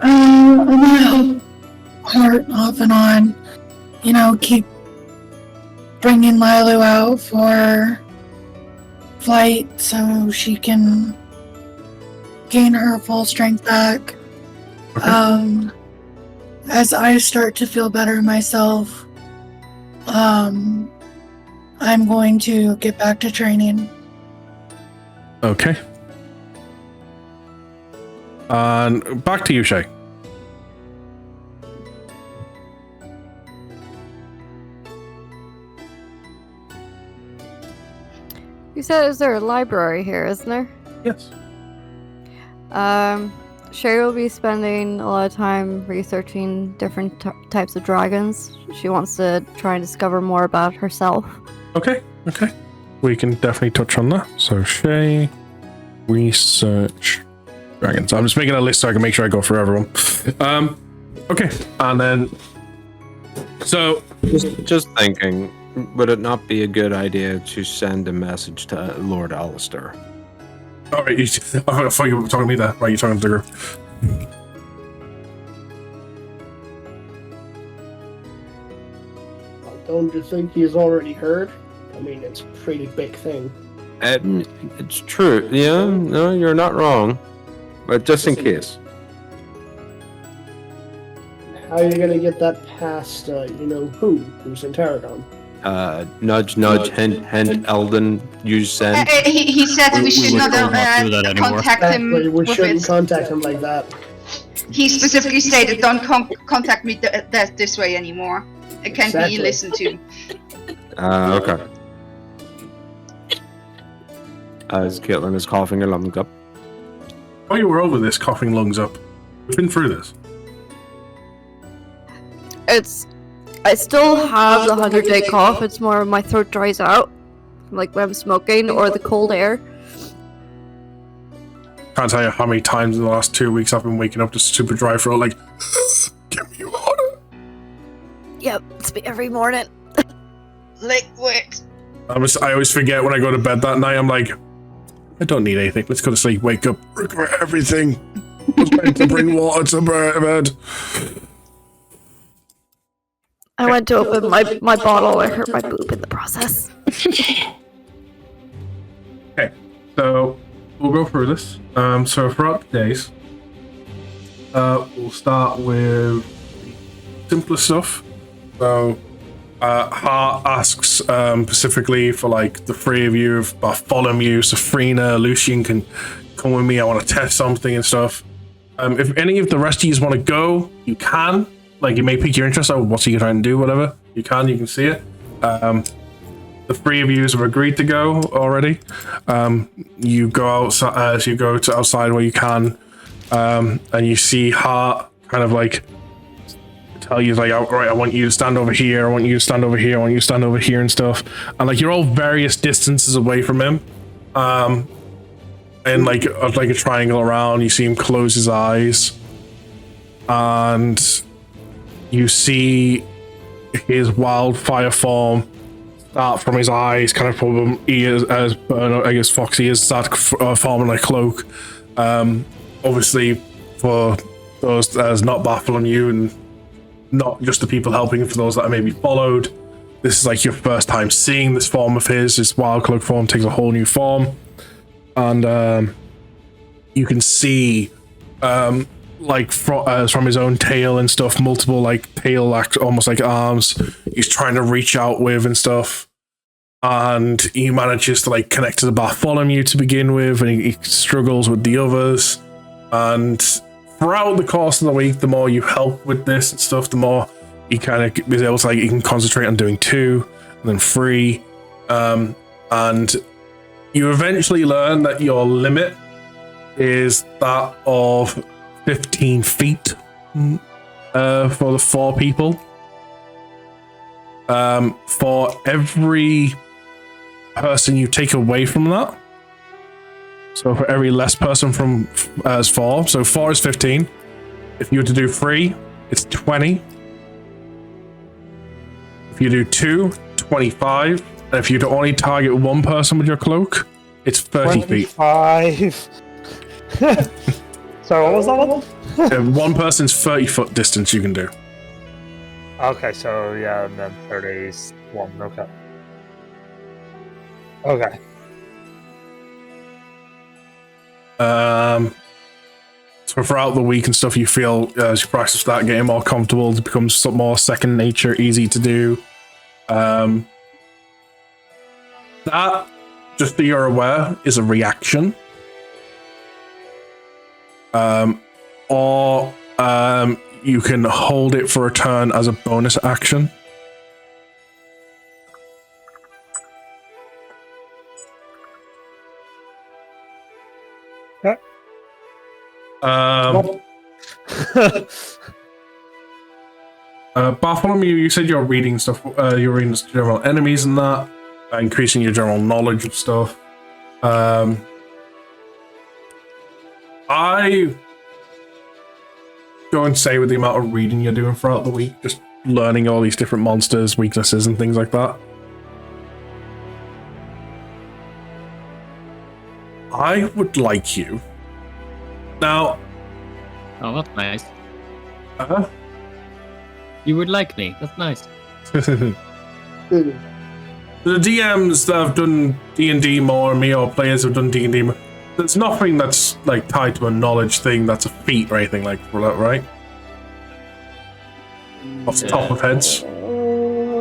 I'm gonna help Hart off and on. Keep bringing Lilu out for flight so she can gain her full strength back. Okay. As I start to feel better myself, I'm going to get back to training. Okay. And back to you, Shay. You said is there a library here, isn't there? Yes. Sherry will be spending a lot of time researching different types of dragons. She wants to try and discover more about herself. Okay. We can definitely touch on that. So, Shay, research dragons. I'm just making a list so I can make sure I go through everyone. Okay. And then, so... Just thinking, would it not be a good idea to send a message to Lord Alistair? All right, I thought you were talking to me there. Right, you're talking to the group. Don't you think he's already heard? I mean, it's a pretty big thing. It's true. Yeah, no, you're not wrong. But just in case. How are you gonna get that past, who's in Tarragon? Nudge, hint, Eldon, use send. He said we should not do that anymore. contact him. Exactly, we with shouldn't it. contact him like that. He specifically stated, "Don't contact me this way anymore. It can't Exactly. be listened to." Okay. As Caitlin is coughing her lungs up. Oh, you were over this, coughing lungs up. We've been through this. I still have the 100-day cough. It's more my throat dries out, like when I'm smoking or the cold air. Can't tell you how many times in the last 2 weeks I've been waking up to super dry throat, like, give me water. Yep, it's me every morning. Liquid. I always forget when I go to bed that night. I'm like, I don't need anything. Let's go to sleep. Wake up, regret everything. I was meant to bring water to bed. I went to open my bottle. I hurt my boob in the process. Okay, so we'll go through this. So throughout the days, we'll start with the simpler stuff. So, Hart asks specifically for like the three of you, if Bartholomew, Safrina, Lucian can come with me. I want to test something and stuff. If any of the rest of you want to go, you can. Like, it may pique your interest. Oh, what's he trying to do? Whatever. You can see it. The three of you have agreed to go already. You go outside as you go to outside where you can, and you see Hart kind of like tell you like, all right, I want you to stand over here. I want you to stand over here. I want you to stand over here and stuff. And like you're all various distances away from him. And like a triangle around. You see him close his eyes, and you see his wildfire form start from his eyes, kind of from ears, as I guess foxy ears start forming a cloak. Obviously, for those that has not baffling you, and not just the people helping, for those that are maybe followed, this is like your first time seeing this form of his. This wild cloak form takes a whole new form, and you can see like from his own tail and stuff, multiple like tail almost like arms he's trying to reach out with and stuff, and he manages to like connect to the Bartholomew to begin with, and he struggles with the others. And throughout the course of the week, the more you help with this and stuff, the more he kind of is able to like, he can concentrate on doing 2 and then 3, and you eventually learn that your limit is that of 15 feet for the 4 people. For every person you take away from that, so for every less person from as 4, so 4 is 15. If you were to do 3, it's 20. If you do 2, 25. And if you to only target 1 person with your cloak, it's 30 feet. 25. Sorry, what was that one? 1 person's 30-foot distance you can do. Okay, so yeah, and then 31. Okay. Okay. So throughout the week and stuff, you feel as you practice start getting more comfortable, it becomes some more second nature, easy to do. That, just so you're aware, is a reaction. Or you can hold it for a turn as a bonus action. Yeah. Bartholomew, you said you're reading stuff. You're reading general enemies and that, increasing your general knowledge of stuff. I don't say with the amount of reading you're doing throughout the week, just learning all these different monsters, weaknesses, and things like that. I would like you. Now. Oh, that's nice. Uh-huh. You would like me. That's nice. The DMs that have done D&D more than me, or players who've done D&D more, there's nothing that's like tied to a knowledge thing that's a feat or anything like that, right? Off the top of heads. I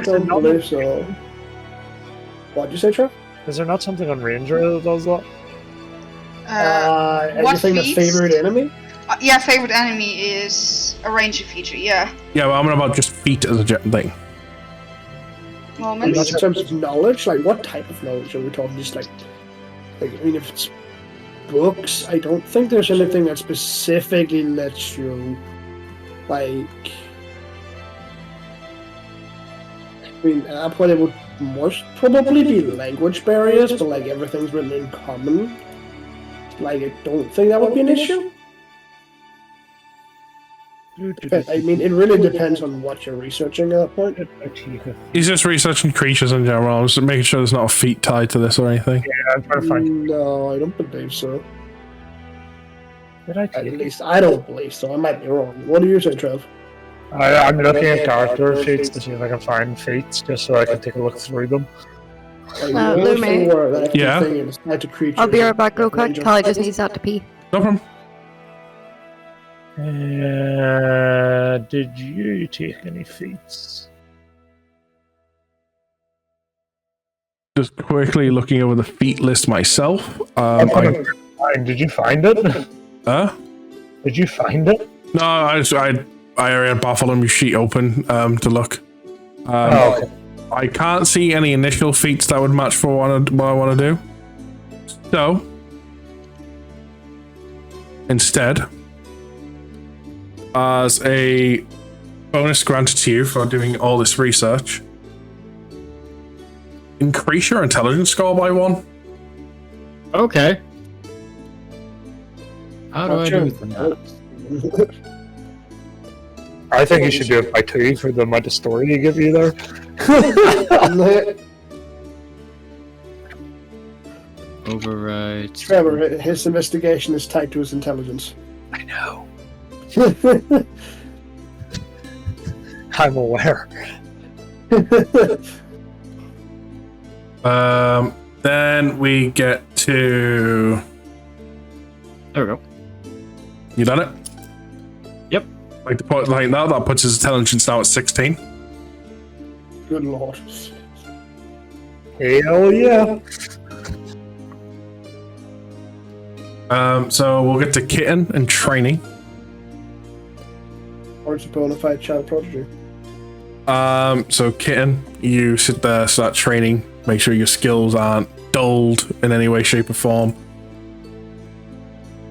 don't believe so. What'd you say, Trev? Is there not something on Ranger that does that? Anything that's favorite enemy? Yeah, favorite enemy is a ranger feature, yeah. Yeah, well, I'm on about just feat as a thing. Moments. In terms of knowledge, like what type of knowledge are we talking? Just like I mean, if it's books, I don't think there's anything that specifically lets you, like. I mean, at that point it would most probably be language barriers, but like everything's written in common. Like, I don't think that would be an issue. I mean, it really depends on what you're researching at that point. He's just researching creatures in general, just making sure there's not a feat tied to this or anything. Yeah, I'm trying to find. No, I don't believe so. At least I don't believe so. I might be wrong. What do you say, Trev? I'm looking at character feats to see if I can find feats, just so I can take a look through them. Lume. Yeah. I'll be right back real quick. Tali just needs out to pee. No problem. Did you take any feats? Just quickly looking over the feat list myself. Did you find it? Huh? Did you find it? No, I already had Bartholomew sheet open to look. Okay. I can't see any initial feats that would match for what I want to do. So, instead, as a bonus granted to you for doing all this research, increase your intelligence score by 1. Okay. How do I do that? I think you should do it by 2 for the amount of story you give you there. Override. Trevor, his investigation is tied to his intelligence. I know. I'm aware. Then we get to. There we go. You done it? Yep. Like the point like now that puts his intelligence now at 16. Good lord. Hell yeah. So we'll get to kitten and training. Or it's a bona fide child prodigy. So kitten, you sit there, start training, make sure your skills aren't dulled in any way, shape, or form.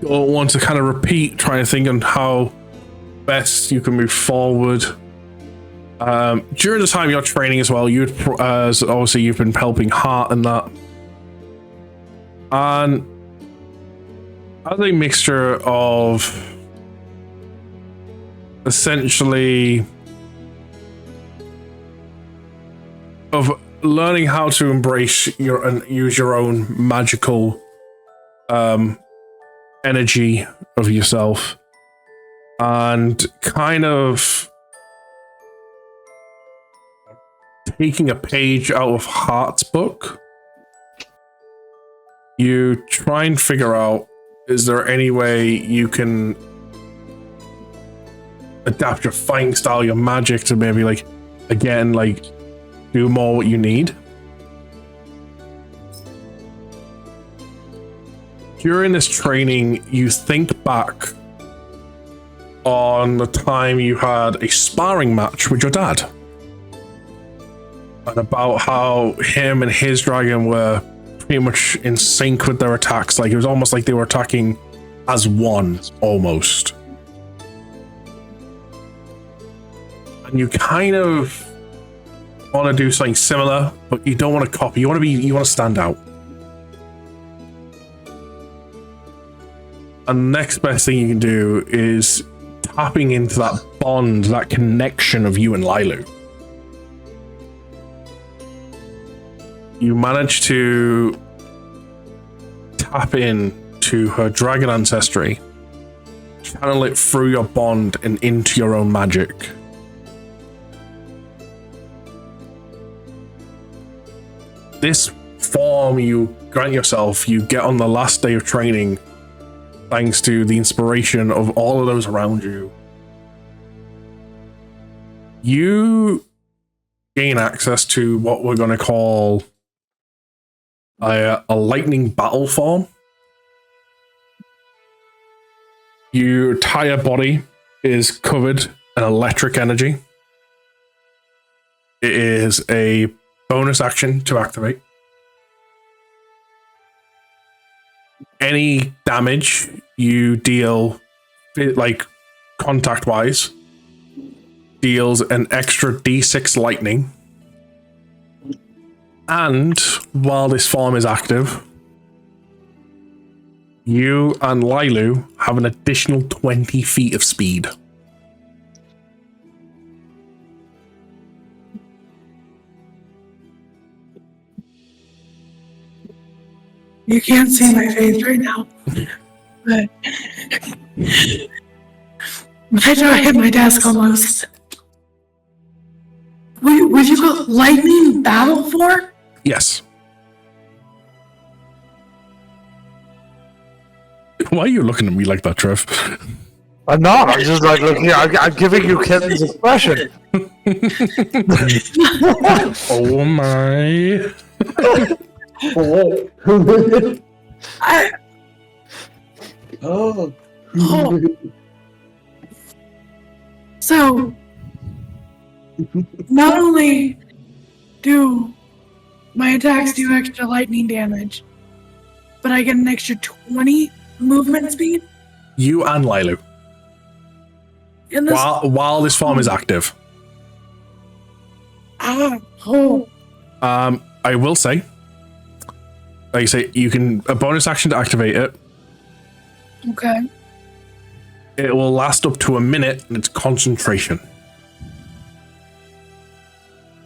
You'll want to kind of repeat, trying to think on how best you can move forward. During the time you're training as well, as obviously you've been helping Hart and that. And as a mixture of essentially of learning how to embrace and use your own magical energy of yourself, and kind of taking a page out of Hart's book You try and figure out, is there any way you can adapt your fighting style, your magic to maybe like, again, like do more what you need? During this training, you think back on the time you had a sparring match with your dad. And about how him and his dragon were pretty much in sync with their attacks. Like, it was almost like they were attacking as one, almost. And you kind of want to do something similar, but you don't want to copy. You want to stand out. And the next best thing you can do is tapping into that bond, that connection of you and Lilu. You manage to tap in to her dragon ancestry, channel it through your bond and into your own magic. This form you grant yourself, you get on the last day of training, thanks to the inspiration of all of those around you. You gain access to what we're going to call a lightning battle form. Your entire body is covered in electric energy. It is a bonus action to activate. Any damage you deal, like contact wise, deals an extra d6 lightning. And while this form is active, you and Lilu have an additional 20 feet of speed. You can't see my face right now, but my jaw hit my desk almost. Would you go lightning battle for? Yes. Why are you looking at me like that, Trev? I'm not. I'm just like looking. I'm giving you Kitten's expression. Oh my. Oh. So, not only do my attacks do extra lightning damage, but I get an extra 20 movement speed. You and Lilu. In this While this form is active. oh. I will say, like you say, you can a bonus action to activate it. Okay. It will last up to a minute, and it's concentration.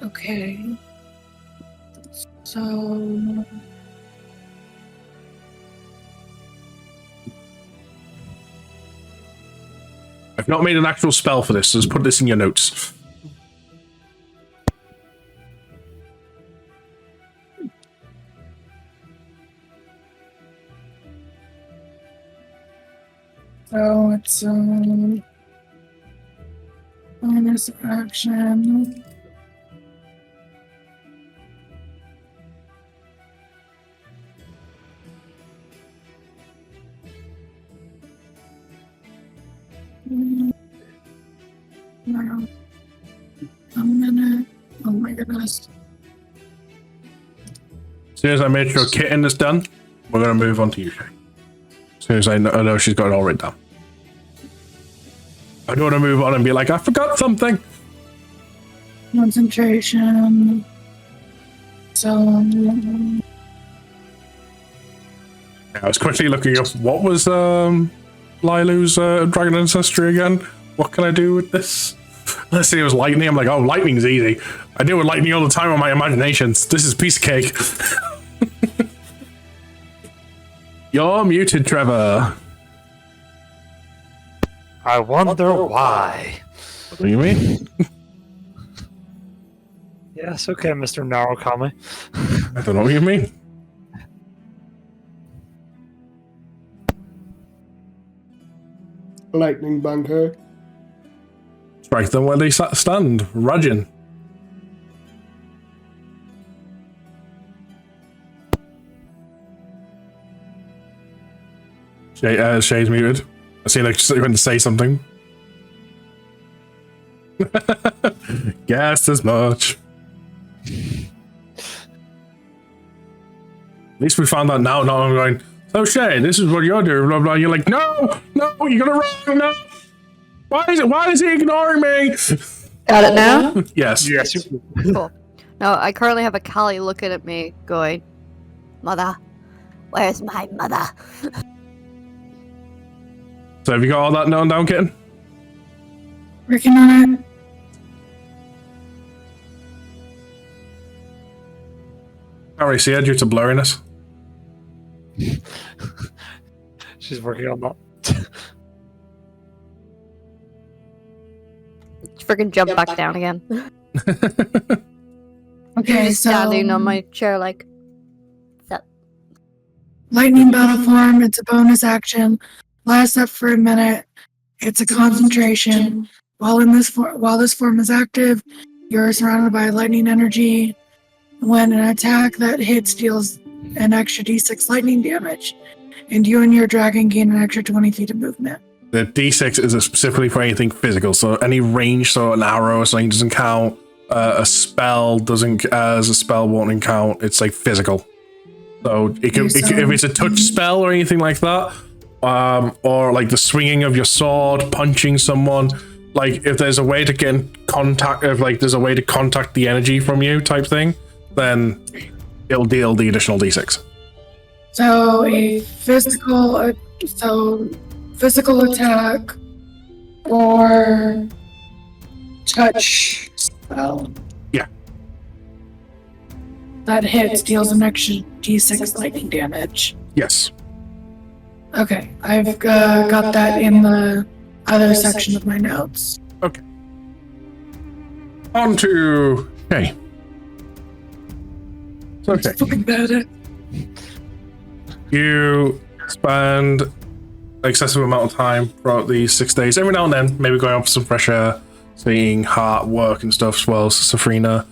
Okay. So I've not made an actual spell for this, so just put this in your notes. it's bonus action. Wow. A minute. Oh my goodness. As soon as I made sure Kitten is done, we're going to move on to you, Shay. As soon as I know she's got it all written down. I don't want to move on and be like, I forgot something. Concentration. So I was quickly looking up what was Lilu's dragon ancestry again. What can I do with this? Let's see, it was lightning. I'm like, oh, lightning's easy. I deal with lightning all the time on my imaginations. This is a piece of cake. You're muted, Trevor. I wonder why. What do you mean? Yes, okay, Mr. Narrowkami. I don't know what you mean. lightning bang her. Strike them where they stand. Rajin. Shay's muted. I see like you're going to say something. Guessed as much. At least we found out now. Now I'm going, so Shay, this is what you're doing, blah, blah. You're like, no, you're gonna run, no. Why is he ignoring me? Got it now? Yes. Yes. Cool. Now, I currently have a Callie looking at me, going, Mother, where's my mother? So have you got all that known down, kitten? Working on it. Can't really see her due to blurriness. She's working on that. Freaking jump back down again. Okay, Just so standing on my chair like that. lightning battle form. It's a bonus action. Lasts up for a minute. It's a concentration. While this form is active, you're surrounded by lightning energy. When an attack that hits deals an extra d6 lightning damage, and you and your dragon gain an extra 20 feet of movement. The D6 is specifically for anything physical, so any range, so an arrow or something doesn't count. A spell doesn't, as a spell won't count. It's like physical. So if it's a touch spell or anything like that, or like the swinging of your sword, punching someone, like if there's a way to get in contact, if like there's a way to contact the energy from you type thing, then it'll deal the additional D6. So a physical attack or touch spell. Yeah. That hits deals an extra d6 lightning damage. Yes. Okay, I've got that in the other section of my notes. Okay. On to Shay. So Shay, Fucking bad at it. you spend an excessive amount of time throughout these 6 days. Every now and then, maybe going out for some fresh air, seeing Hart work and stuff as well. So Safrina,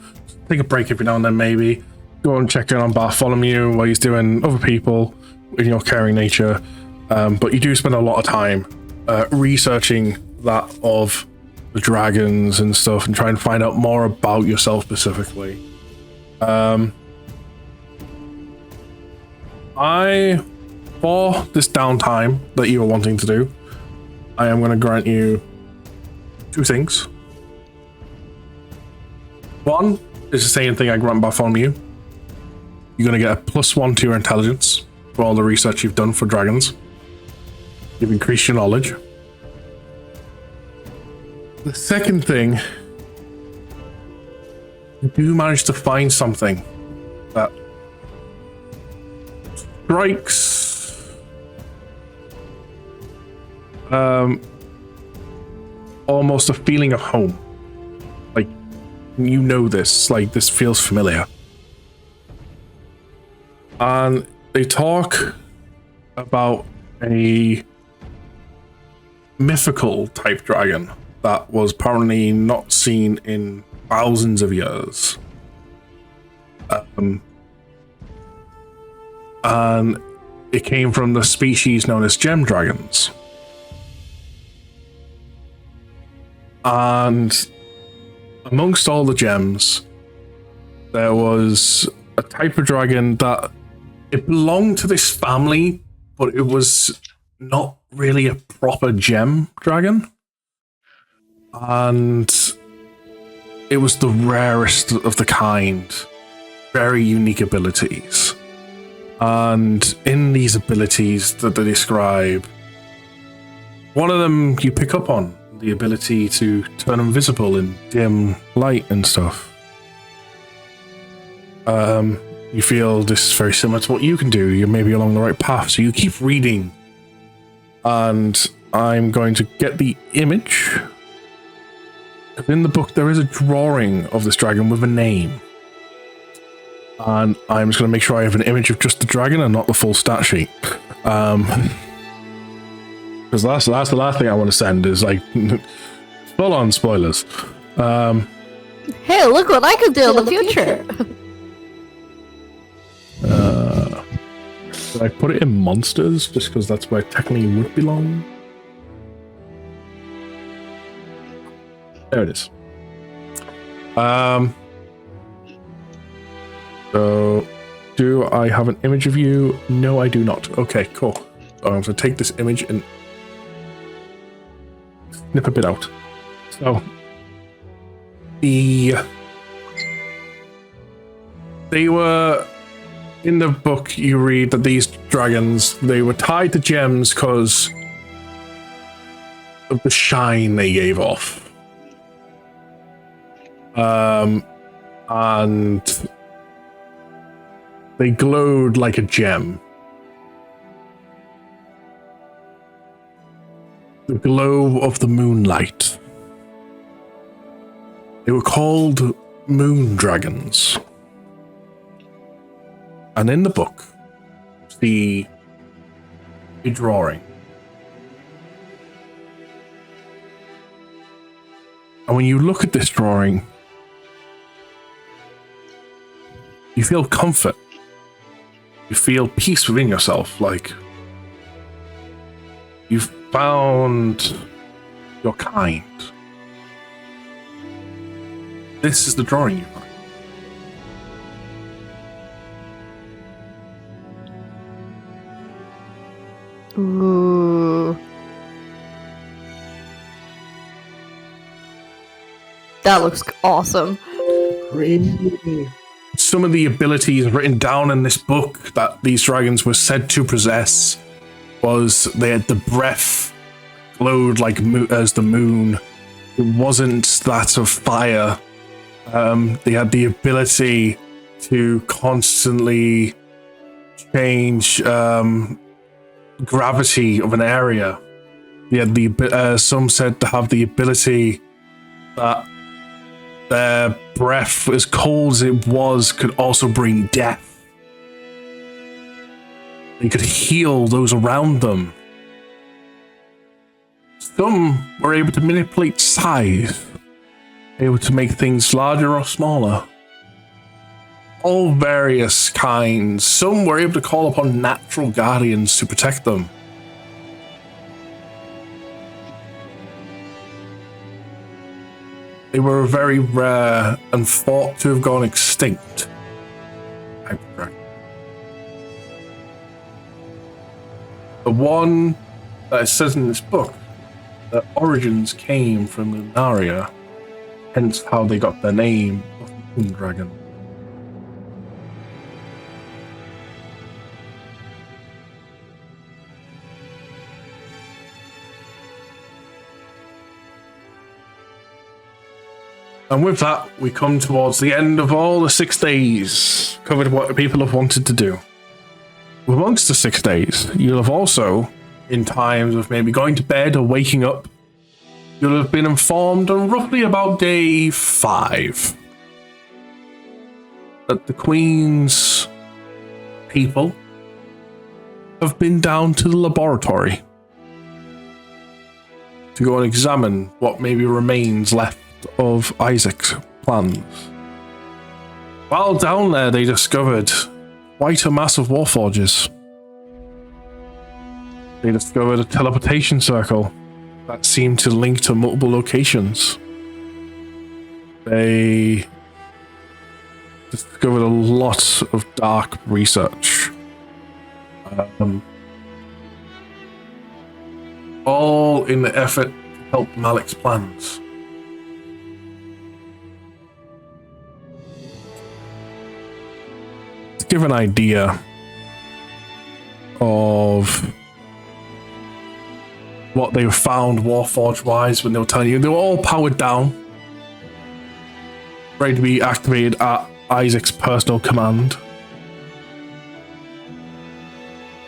take a break every now and then, maybe. Go and check in on Bartholomew while he's doing other people in your caring nature. But you do spend a lot of time researching that of the dragons and stuff and trying to find out more about yourself specifically. For this downtime that you are wanting to do, I am going to grant you 2 things. One is the same thing I grant Bartholomew. You're going to get a +1 to your intelligence for all the research you've done for dragons. You've increased your knowledge. The second thing, you do manage to find something that strikes almost a feeling of home. Like, you know this, like this feels familiar. And they talk about a mythical type dragon that was apparently not seen in thousands of years. And it came from the species known as gem dragons. And amongst all the gems, there was a type of dragon that it belonged to this family, but it was not really a proper gem dragon. And it was the rarest of the kind. Very unique abilities. And in these abilities that they describe, one of them you pick up on, the ability to turn invisible in dim light and stuff. You feel this is very similar to what you can do. You're maybe along the right path, so you keep reading. And I'm going to get the image. In the book, there is a drawing of this dragon with a name. And I'm just going to make sure I have an image of just the dragon and not the full stat sheet. because that's the last thing I want to send is like full on spoilers. Hey, look what I could do in the future. Did I put it in monsters just because that's where it technically would belong? There it is. So, do I have an image of you? No, I do not. Okay, cool. So I'm going to take this image and snip a bit out. So, they were, in the book you read that these dragons, they were tied to gems because of the shine they gave off. And they glowed like a gem. The glow of the moonlight. They were called moon dragons. And in the book, see a drawing. And when you look at this drawing, you feel comfort. You feel peace within yourself, like you've found your kind. This is the drawing you find. Ooh. That looks awesome. Really? Some of the abilities written down in this book that these dragons were said to possess was they had the breath glowed like as the moon. It wasn't that of fire. They had the ability to constantly change gravity of an area. They had the some said to have the ability that their breath, as cold as it was, could also bring death. They could heal those around them. Some were able to manipulate size, able to make things larger or smaller. All various kinds. Some were able to call upon natural guardians to protect them. They were very rare and thought to have gone extinct. The one that it says in this book, the origins came from Lunaria, hence how they got the name of Moon Dragon. And with that, we come towards the end of all the 6 days, covered what people have wanted to do. Amongst the 6 days, you'll have also, in times of maybe going to bed or waking up, you'll have been informed on roughly about day 5 that the Queen's people have been down to the laboratory to go and examine what maybe remains left of Isaac's plans. While down there, they discovered quite a mass of warforges. They discovered a teleportation circle that seemed to link to multiple locations. They discovered a lot of dark research. All in the effort to help Malik's plans. Give an idea of what they found Warforged wise when they were telling you. They were all powered down, ready to be activated at Isaac's personal command.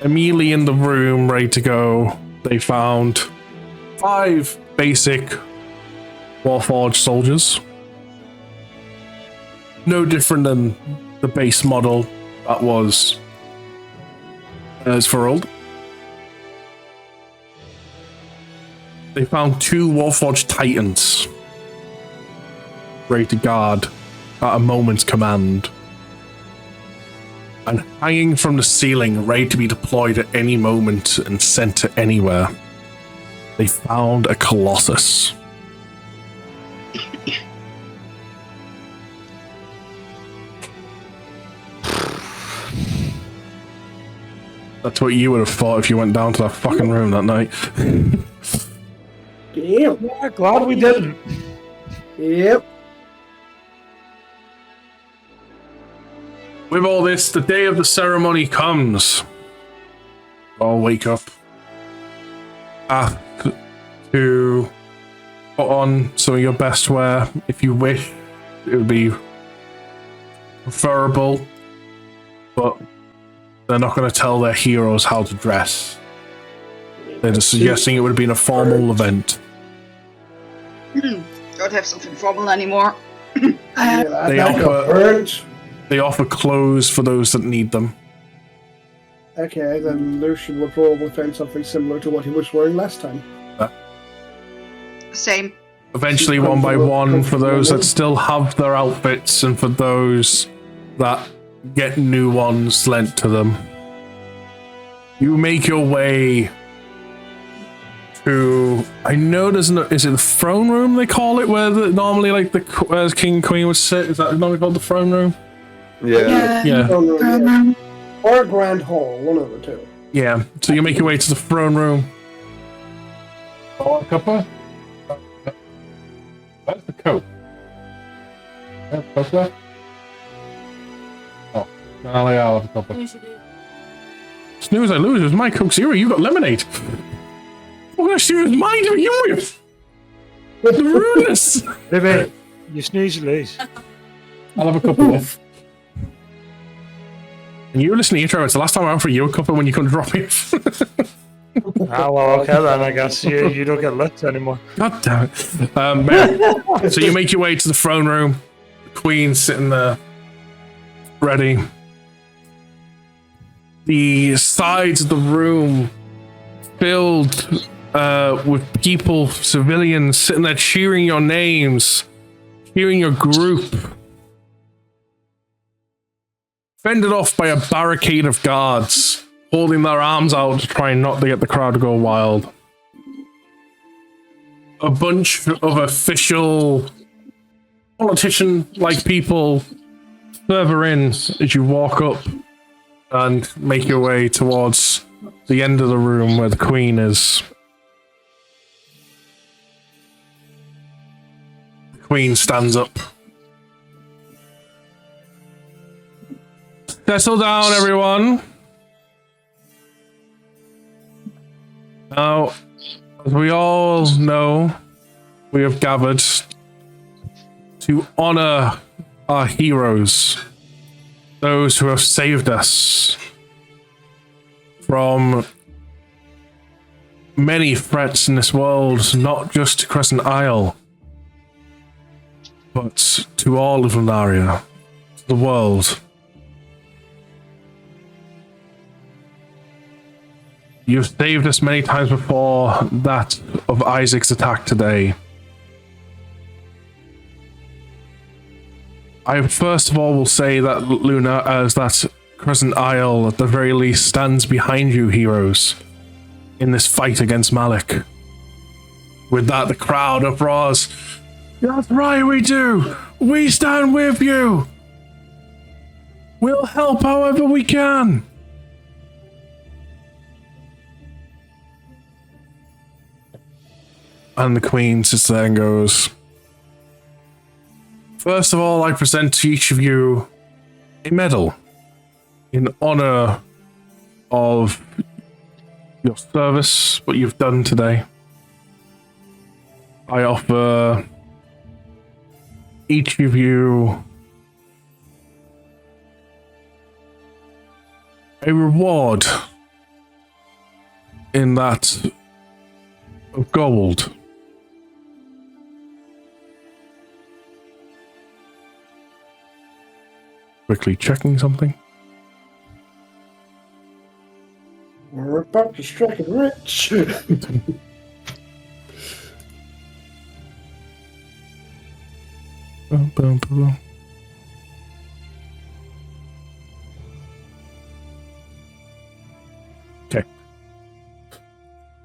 Immediately in the room, ready to go, they found 5 basic Warforged soldiers. No different than the base model that was as for old. they found 2 Warforged Titans ready to guard at a moment's command. And hanging from the ceiling, ready to be deployed at any moment and sent to anywhere, they found a Colossus. That's what you would have thought if you went down to that fucking room that night. Damn. Yeah, glad we didn't. Yep. With all this, the day of the ceremony comes. I'll wake up. Ask to put on some of your best wear if you wish. It would be preferable, but they're not going to tell their heroes how to dress. They're just suggesting it would have been a formal event. Don't have something formal anymore. They offer clothes for those that need them. Okay, then Lucian will probably find something similar to what he was wearing last time. Same. Eventually, one by one, for those that still have their outfits and for those that get new ones lent to them. You make your way to, I know there's no, is it the throne room they call it, where normally like the king and queen would sit? Is that normally called the throne room? Yeah. Or a grand hall, one of the two. Yeah, so you make your way to the throne room. Oh, a cuppa? That's the coat. Coat left? Oh, no, I'll have a cuppa. Snooze, I lose. It was my Coke Zero. You got lemonade. What kind of shit is mine to begin with? The rudeness. Baby, you snooze, you lose. I'll have a couple of. And you listen to your intro. It's the last time I offered you a couple when you couldn't drop it. Well, okay then. I guess you don't get lit anymore. God damn it. So you make your way to the throne room. The queen's sitting there, ready. The sides of the room filled with people, civilians, sitting there cheering your names, cheering your group. Fended off by a barricade of guards, holding their arms out to try not to get the crowd to go wild. A bunch of official, politician-like people further in as you walk up and make your way towards the end of the room where the queen is. The queen stands up. Settle down, everyone. Now, as we all know, we have gathered to honor our heroes, those who have saved us from many threats in this world, not just to Crescent Isle, but to all of Lunaria, to the world. You've saved us many times before that of Isaac's attack today. I first of all will say that that Crescent Isle at the very least stands behind you, heroes, in this fight against Malik. With that, the crowd uproars. That's right, we do! We stand with you! We'll help however we can! And the queen sits there and goes, first of all, I present to each of you a medal in honor of your service, what you've done today. I offer each of you a reward in that of gold. Quickly checking something. We're about to strike it rich. Boom, boom, boom. Okay.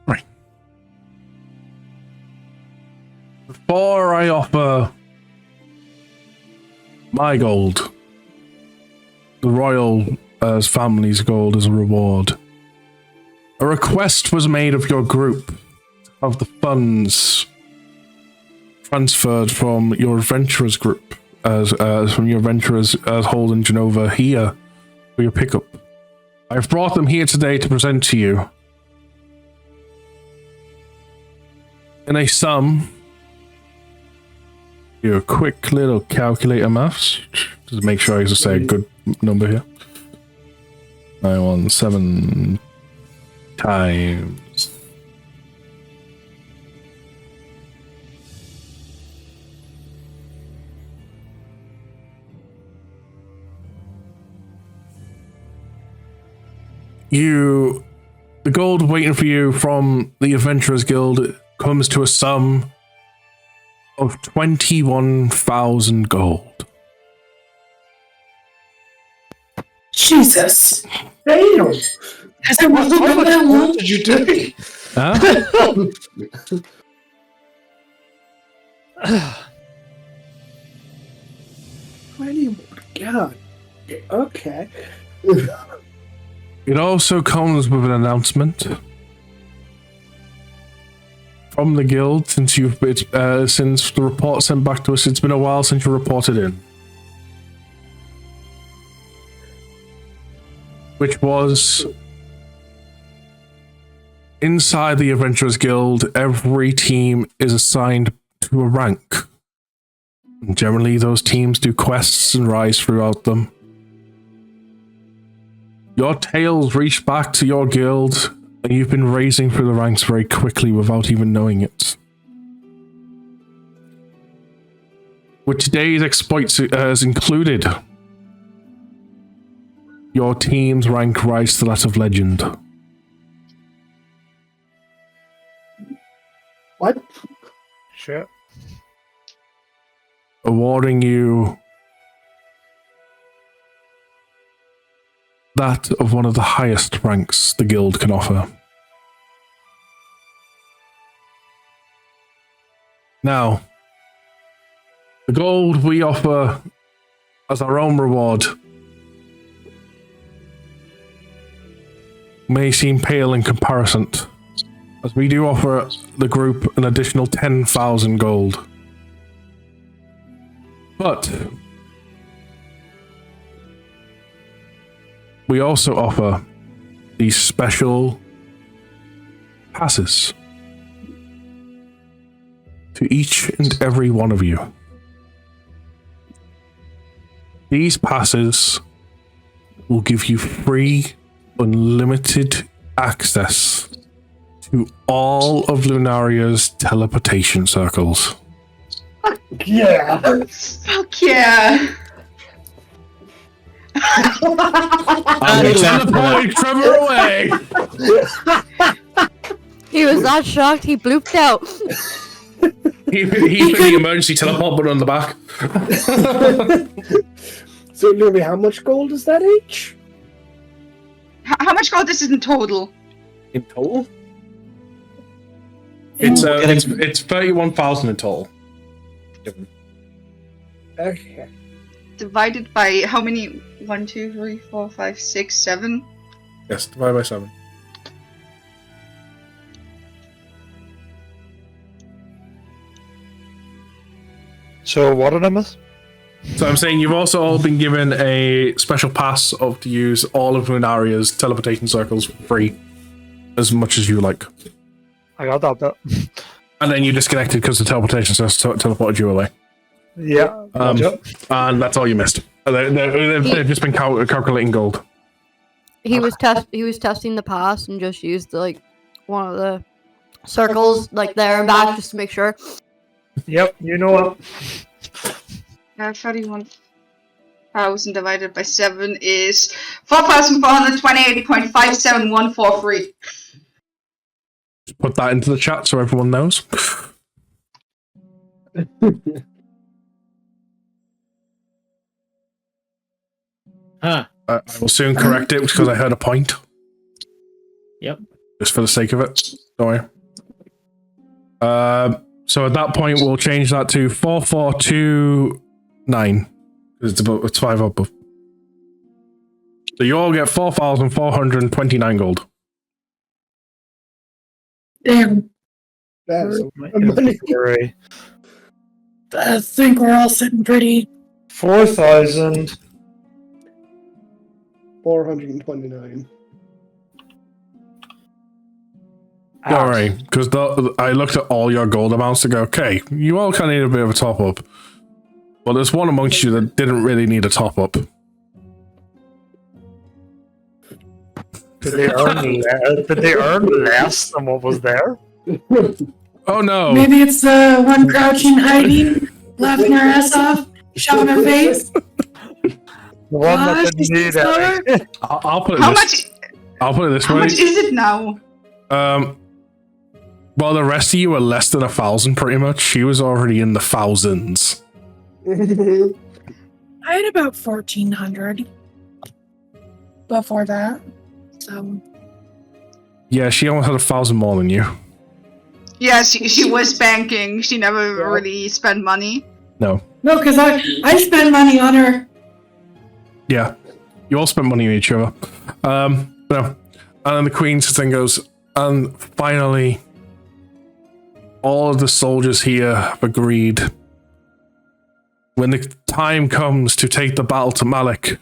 Right. Before I offer my gold, the royal family's gold as a reward, a request was made of your group of the funds transferred from your adventurers group, from your adventurers hold in Genova here for your pickup. I've brought them here today to present to you in a sum. Do a quick little calculator maths, just to make sure I just say a good number here. 917 times. The gold waiting for you from the Adventurers Guild comes to a sum of 21,000 gold. Jesus. Damn! Has it really been that long? What did you do? Huh? God. Okay. It also comes with an announcement from the guild. Since since the report sent back to us, it's been a while since you reported in, which was inside the Adventurers Guild. Every team is assigned to a rank. And generally, those teams do quests and rise throughout them. Your tales reach back to your guild, and you've been raising through the ranks very quickly without even knowing it. With today's exploits has included your team's rank rise to that of legend. What? Shit. Awarding you that of one of the highest ranks the guild can offer. Now, the gold we offer as our own reward may seem pale in comparison, as we do offer the group an additional 10,000 gold. But we also offer these special passes to each and every one of you. These passes will give you free, unlimited access to all of Lunaria's teleportation circles. Yeah. Fuck yeah! I will teleport Trevor away! He was that shocked, he blooped out. He put the emergency teleport button on the back. So, Lumi, how much gold is that each? How much gold this is in total? In total? It's 31,000 in total. Okay. Divided by how many? 1, 2, 3, 4, 5, 6, 7? Yes, divided by 7. So what are them? So I'm saying you've also all been given a special pass to use all of Lunaria's teleportation circles for free, as much as you like. I got that bit. And then you disconnected because the teleportation circles teleported you away. Yeah. And that's all you missed. They've just been calculating gold. He was testing the pass and just used one of the circles there and back just to make sure. Yep, you know what? 31,000 divided by 7 is 4,420.57143. Just put that into the chat so everyone knows. Huh. I will soon correct it because I heard a point. Yep. Just for the sake of it. Don't worry. So at that point, we'll change that to 4429. It's 5 up. So you all get 4,429 gold. Damn. That's Inventory. I think we're all sitting pretty. 4,000. 429. Don't worry, because I looked at all your gold amounts to go, okay, you all kind of need a bit of a top up. Well, there's one amongst you that didn't really need a top up. Did they earn less than what was there? Oh no. Maybe it's the one crouching, hiding, laughing her ass off, shoving her face. The one that didn't need any. I'll put it How this. much? I'll put it this How way. much is it now? Well, the rest of you were less than 1,000, pretty much. She was already in the thousands. I had about 1,400 before that. So Yeah, she almost had 1,000 more than you. Yeah, she was banking. She never really spent money. No. no, because I spend money on her. Yeah. You all spent money on each other. No. And then the queen sits and goes, and finally, all of the soldiers here have agreed. When the time comes to take the battle to Malik,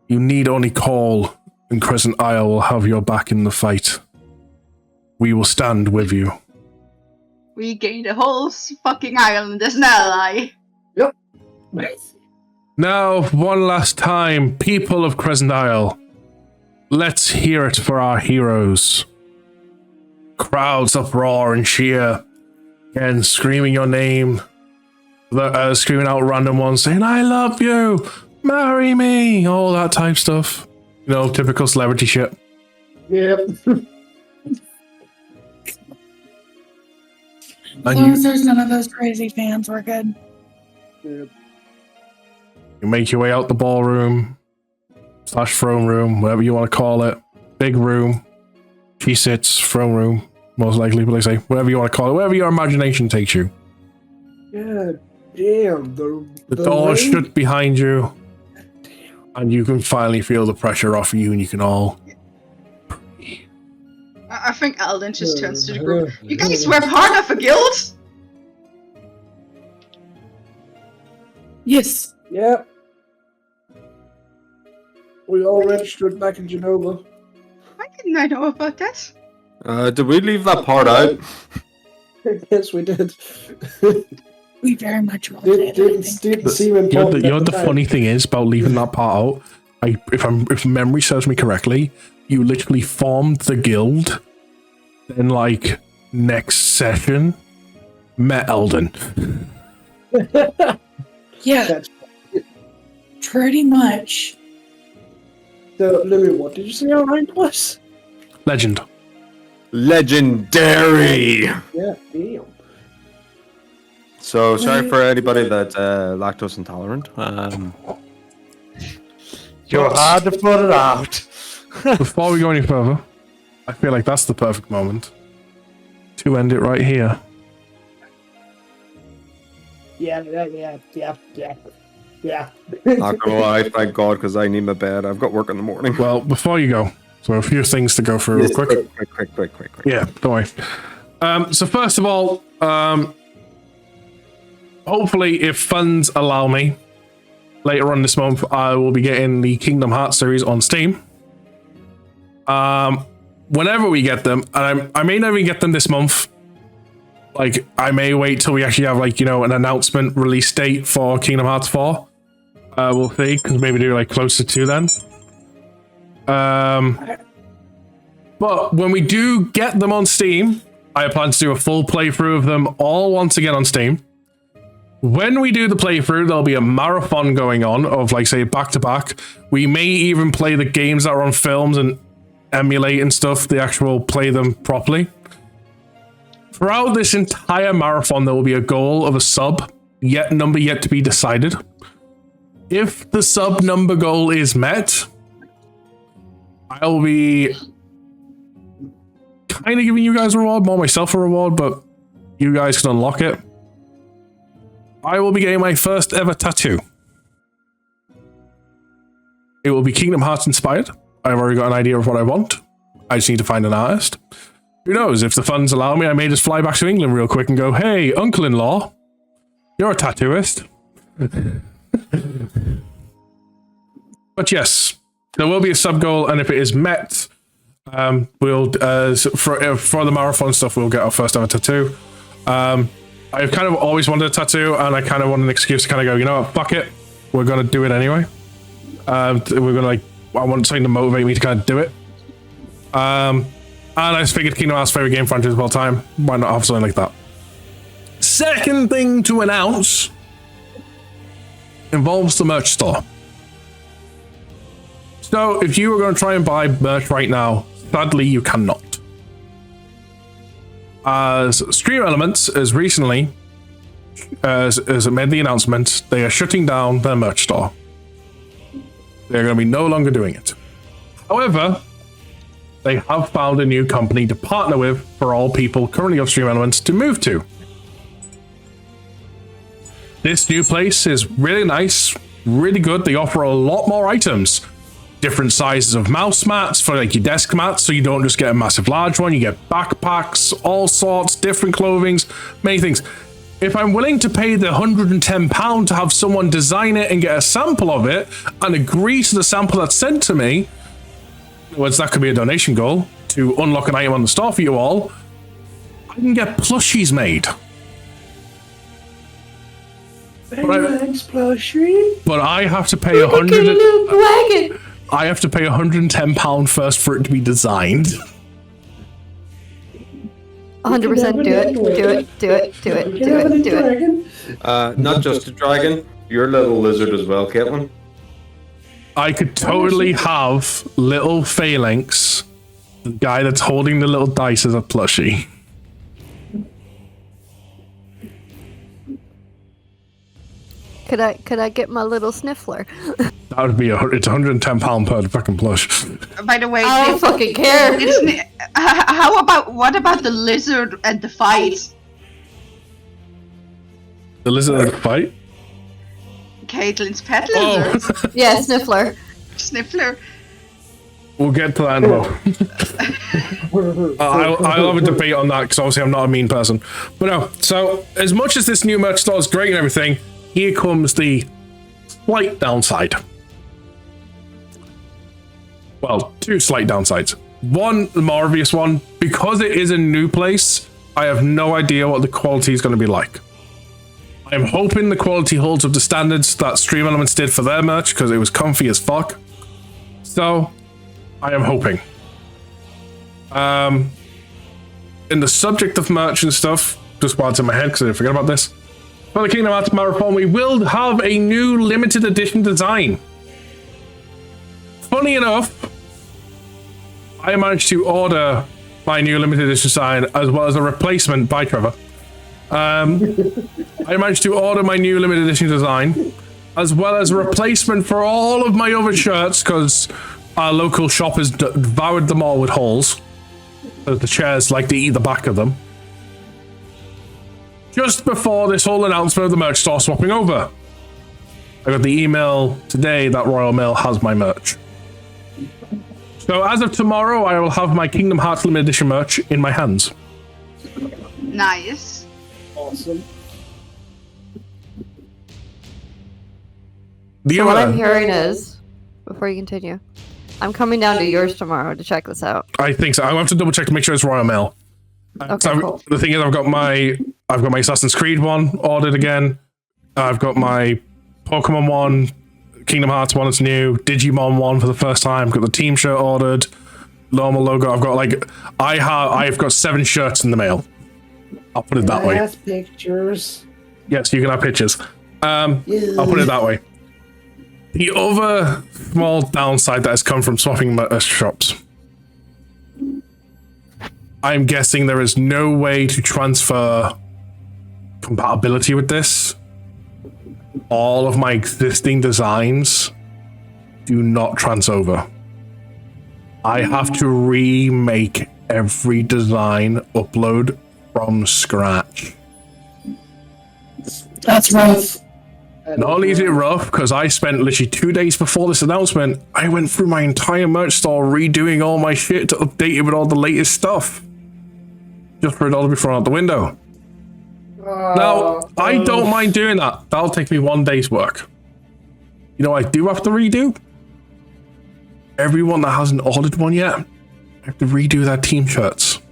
you need only call, and Crescent Isle will have your back in the fight. We will stand with you. We gained a whole fucking island as an ally. Yep. Now, one last time, people of Crescent Isle, let's hear it for our heroes. Crowds uproar and cheer, and screaming your name, screaming out random ones saying, I love you, marry me, all that type stuff. You know, typical celebrity shit. Yep. As long as there's none of those crazy fans, we're good. Yep. You make your way out the ballroom, / throne room, whatever you want to call it. Big room. She sits, throne room, most likely, but they say, whatever you want to call it, wherever your imagination takes you. Yeah, damn. The door shut behind you, and you can finally feel the pressure off you, and you can all... I think Alden just turns to the group. You guys were part of a guild? Yes. Yep. We all registered back in Genova. Why didn't I know about that? Did we leave that part out? Yes, we did. We very much wanted Didn't seem important. You know the funny thing is about leaving that part out? If memory serves me correctly, you literally formed the guild, then like next session met Eldon. Yeah, That's- pretty much. So, Louis, what did you say our rank was? Legend. Legendary! Yeah, damn. So, sorry for anybody that's lactose intolerant. You had to put it out. Before we go any further, I feel like that's the perfect moment to end it right here. Yeah. Not gonna lie, thank God, because I need my bed. I've got work in the morning. Well, before you go, so a few things to go through real quick. Quick. Yeah, don't worry. So first of all, hopefully, if funds allow me, later on this month, I will be getting the Kingdom Hearts series on Steam. Whenever we get them, and I may not even get them this month. Like, I may wait till we actually have, like, you know, an announcement release date for Kingdom Hearts 4. We'll see, because maybe do, like, closer to then. But when we do get them on Steam, I plan to do a full playthrough of them all once again on Steam. When we do the playthrough, there'll be a marathon going on of, like, say, back-to-back. We may even play the games that are on films and emulate and stuff, the actual play them properly. Throughout this entire marathon, there will be a goal of a sub, number yet to be decided. If the sub number goal is met, I'll be kind of giving you guys a reward, more myself a reward, but you guys can unlock it. I will be getting my first ever tattoo. It will be Kingdom Hearts inspired. I've already got an idea of what I want. I just need to find an artist. Who knows, if the funds allow me, I may just fly back to England real quick and go, hey, uncle-in-law, you're a tattooist. But yes, there will be a sub goal, and if it is met, we'll for the marathon stuff, we'll get our first ever tattoo. I've kind of always wanted a tattoo, and I kind of want an excuse to kind of go, you know what, fuck it, we're gonna do it anyway. We're gonna I want something to motivate me to kind of do it. And I just figured Kingdom Hearts' favorite game franchise of all time. Why not have something like that? Second thing to announce involves the merch store. So if you were going to try and buy merch right now, sadly you cannot. As Stream Elements has recently as it made the announcement, they are shutting down their merch store. They're going to be no longer doing it. However, they have found a new company to partner with for all people currently of Stream Elements to move to. This new place is really nice, really good. They offer a lot more items. Different sizes of mouse mats for like your desk mats, so you don't just get a massive large one. You get backpacks, all sorts, different clothings, many things. If I'm willing to pay the £110 to have someone design it and get a sample of it and agree to the sample that's sent to me, well, that could be a donation goal to unlock an item on the store for you all, I can get plushies made. But I have to pay I have to pay £110 first for it to be designed. 100% do it. Not just a dragon, your little lizard as well, Caitlin. I could totally have little Phalanx, the guy that's holding the little dice, as a plushie. Could I get my little sniffler? That would be it's £110 per fucking plush. By the way, I don't fucking care. What about the lizard and the fight? The lizard and the fight? Caitlin's pet lizard. Yeah, sniffler. Sniffler. We'll get to that in a moment. I'll have a debate on that because obviously I'm not a mean person. But no, so as much as this new merch store is great and everything, here comes the slight downside. Well, two slight downsides. One, the more obvious one, because it is a new place, I have no idea what the quality is going to be like. I'm hoping the quality holds up to standards that Stream Elements did for their merch, because it was comfy as fuck. So, I am hoping. In the subject of merch and stuff, just while it's in my head, because I forgot about this, for the Kingdom Hearts Marathon, we will have a new limited edition design. Funny enough, I managed to order my new limited edition design as well as a replacement by Trevor. I managed to order my new limited edition design as well as a replacement for all of my other shirts because our local shop has devoured them all with holes. The chairs like to eat the back of them. Just before this whole announcement of the merch store swapping over, I got the email today that Royal Mail has my merch. So as of tomorrow, I will have my Kingdom Hearts limited edition merch in my hands. Nice. Awesome. So what I'm hearing is, before you continue, I'm coming down to yours tomorrow to check this out. I think so. I have to double check to make sure it's Royal Mail. Okay, So cool. the thing is, I've got my Assassin's Creed one ordered again. I've got my Pokemon one, Kingdom Hearts one is new, Digimon one for the first time. Got the team shirt ordered, normal logo. I've got I've got 7 shirts in the mail. I'll put it that way. Has pictures. Yes, you can have pictures. I'll put it that way. The other small downside that has come from swapping shops. I'm guessing there is no way to transfer compatibility with this. all of my existing designs do not trans over. I have to remake every design, upload from scratch. That's rough. Not only is it rough, because I spent literally 2 days before this announcement, I went through my entire merch store redoing all my shit to update it with all the latest stuff. Just for it all to be thrown out the window. Now, I don't mind doing that. That'll take me 1 day's work. You know what I do have to redo? Everyone that hasn't ordered one yet, I have to redo their team shirts.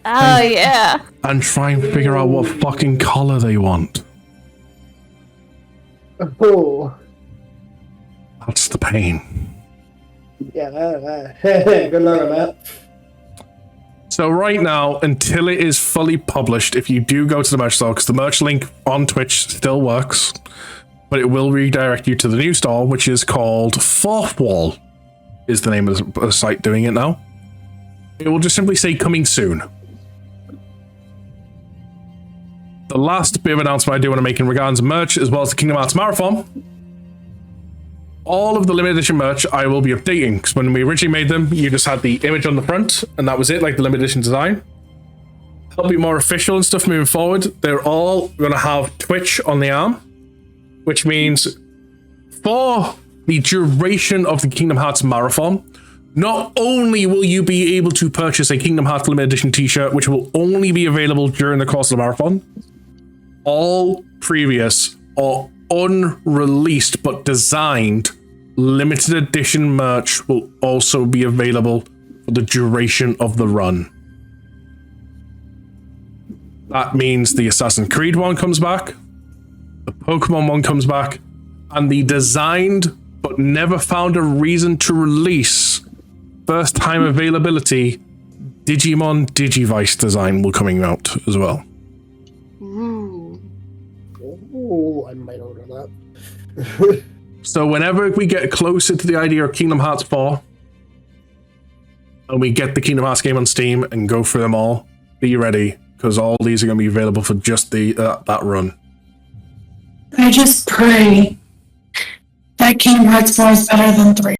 Oh, yeah. And try and figure out what fucking color they want. Oh. That's the pain. Yeah, good luck on that. So right now, until it is fully published, if you do go to the merch store, because the merch link on Twitch still works, but it will redirect you to the new store, which is called Fourth Wall, is the name of the site doing it now. It will just simply say coming soon. The last bit of announcement I do want to make in regards to merch, as well as the Kingdom Hearts Marathon, all of the limited edition merch I will be updating, because when we originally made them, you just had the image on the front, and that was it, like the limited edition design. They'll be more official and stuff moving forward. They're all going to have Twitch on the arm, which means for the duration of the Kingdom Hearts Marathon, not only will you be able to purchase a Kingdom Hearts limited edition t-shirt, which will only be available during the course of the marathon, all previous or unreleased but designed limited edition merch will also be available for the duration of the run. That means the Assassin's Creed one comes back, the Pokemon one comes back, and the designed but never found a reason to release first time availability Digimon Digivice design will coming out as well. Ooh. Oh, I might order that. So whenever we get closer to the idea of Kingdom Hearts 4, and we get the Kingdom Hearts game on Steam and go through them all, be ready, because all these are going to be available for just the that run. I just pray that Kingdom Hearts 4 is better than 3.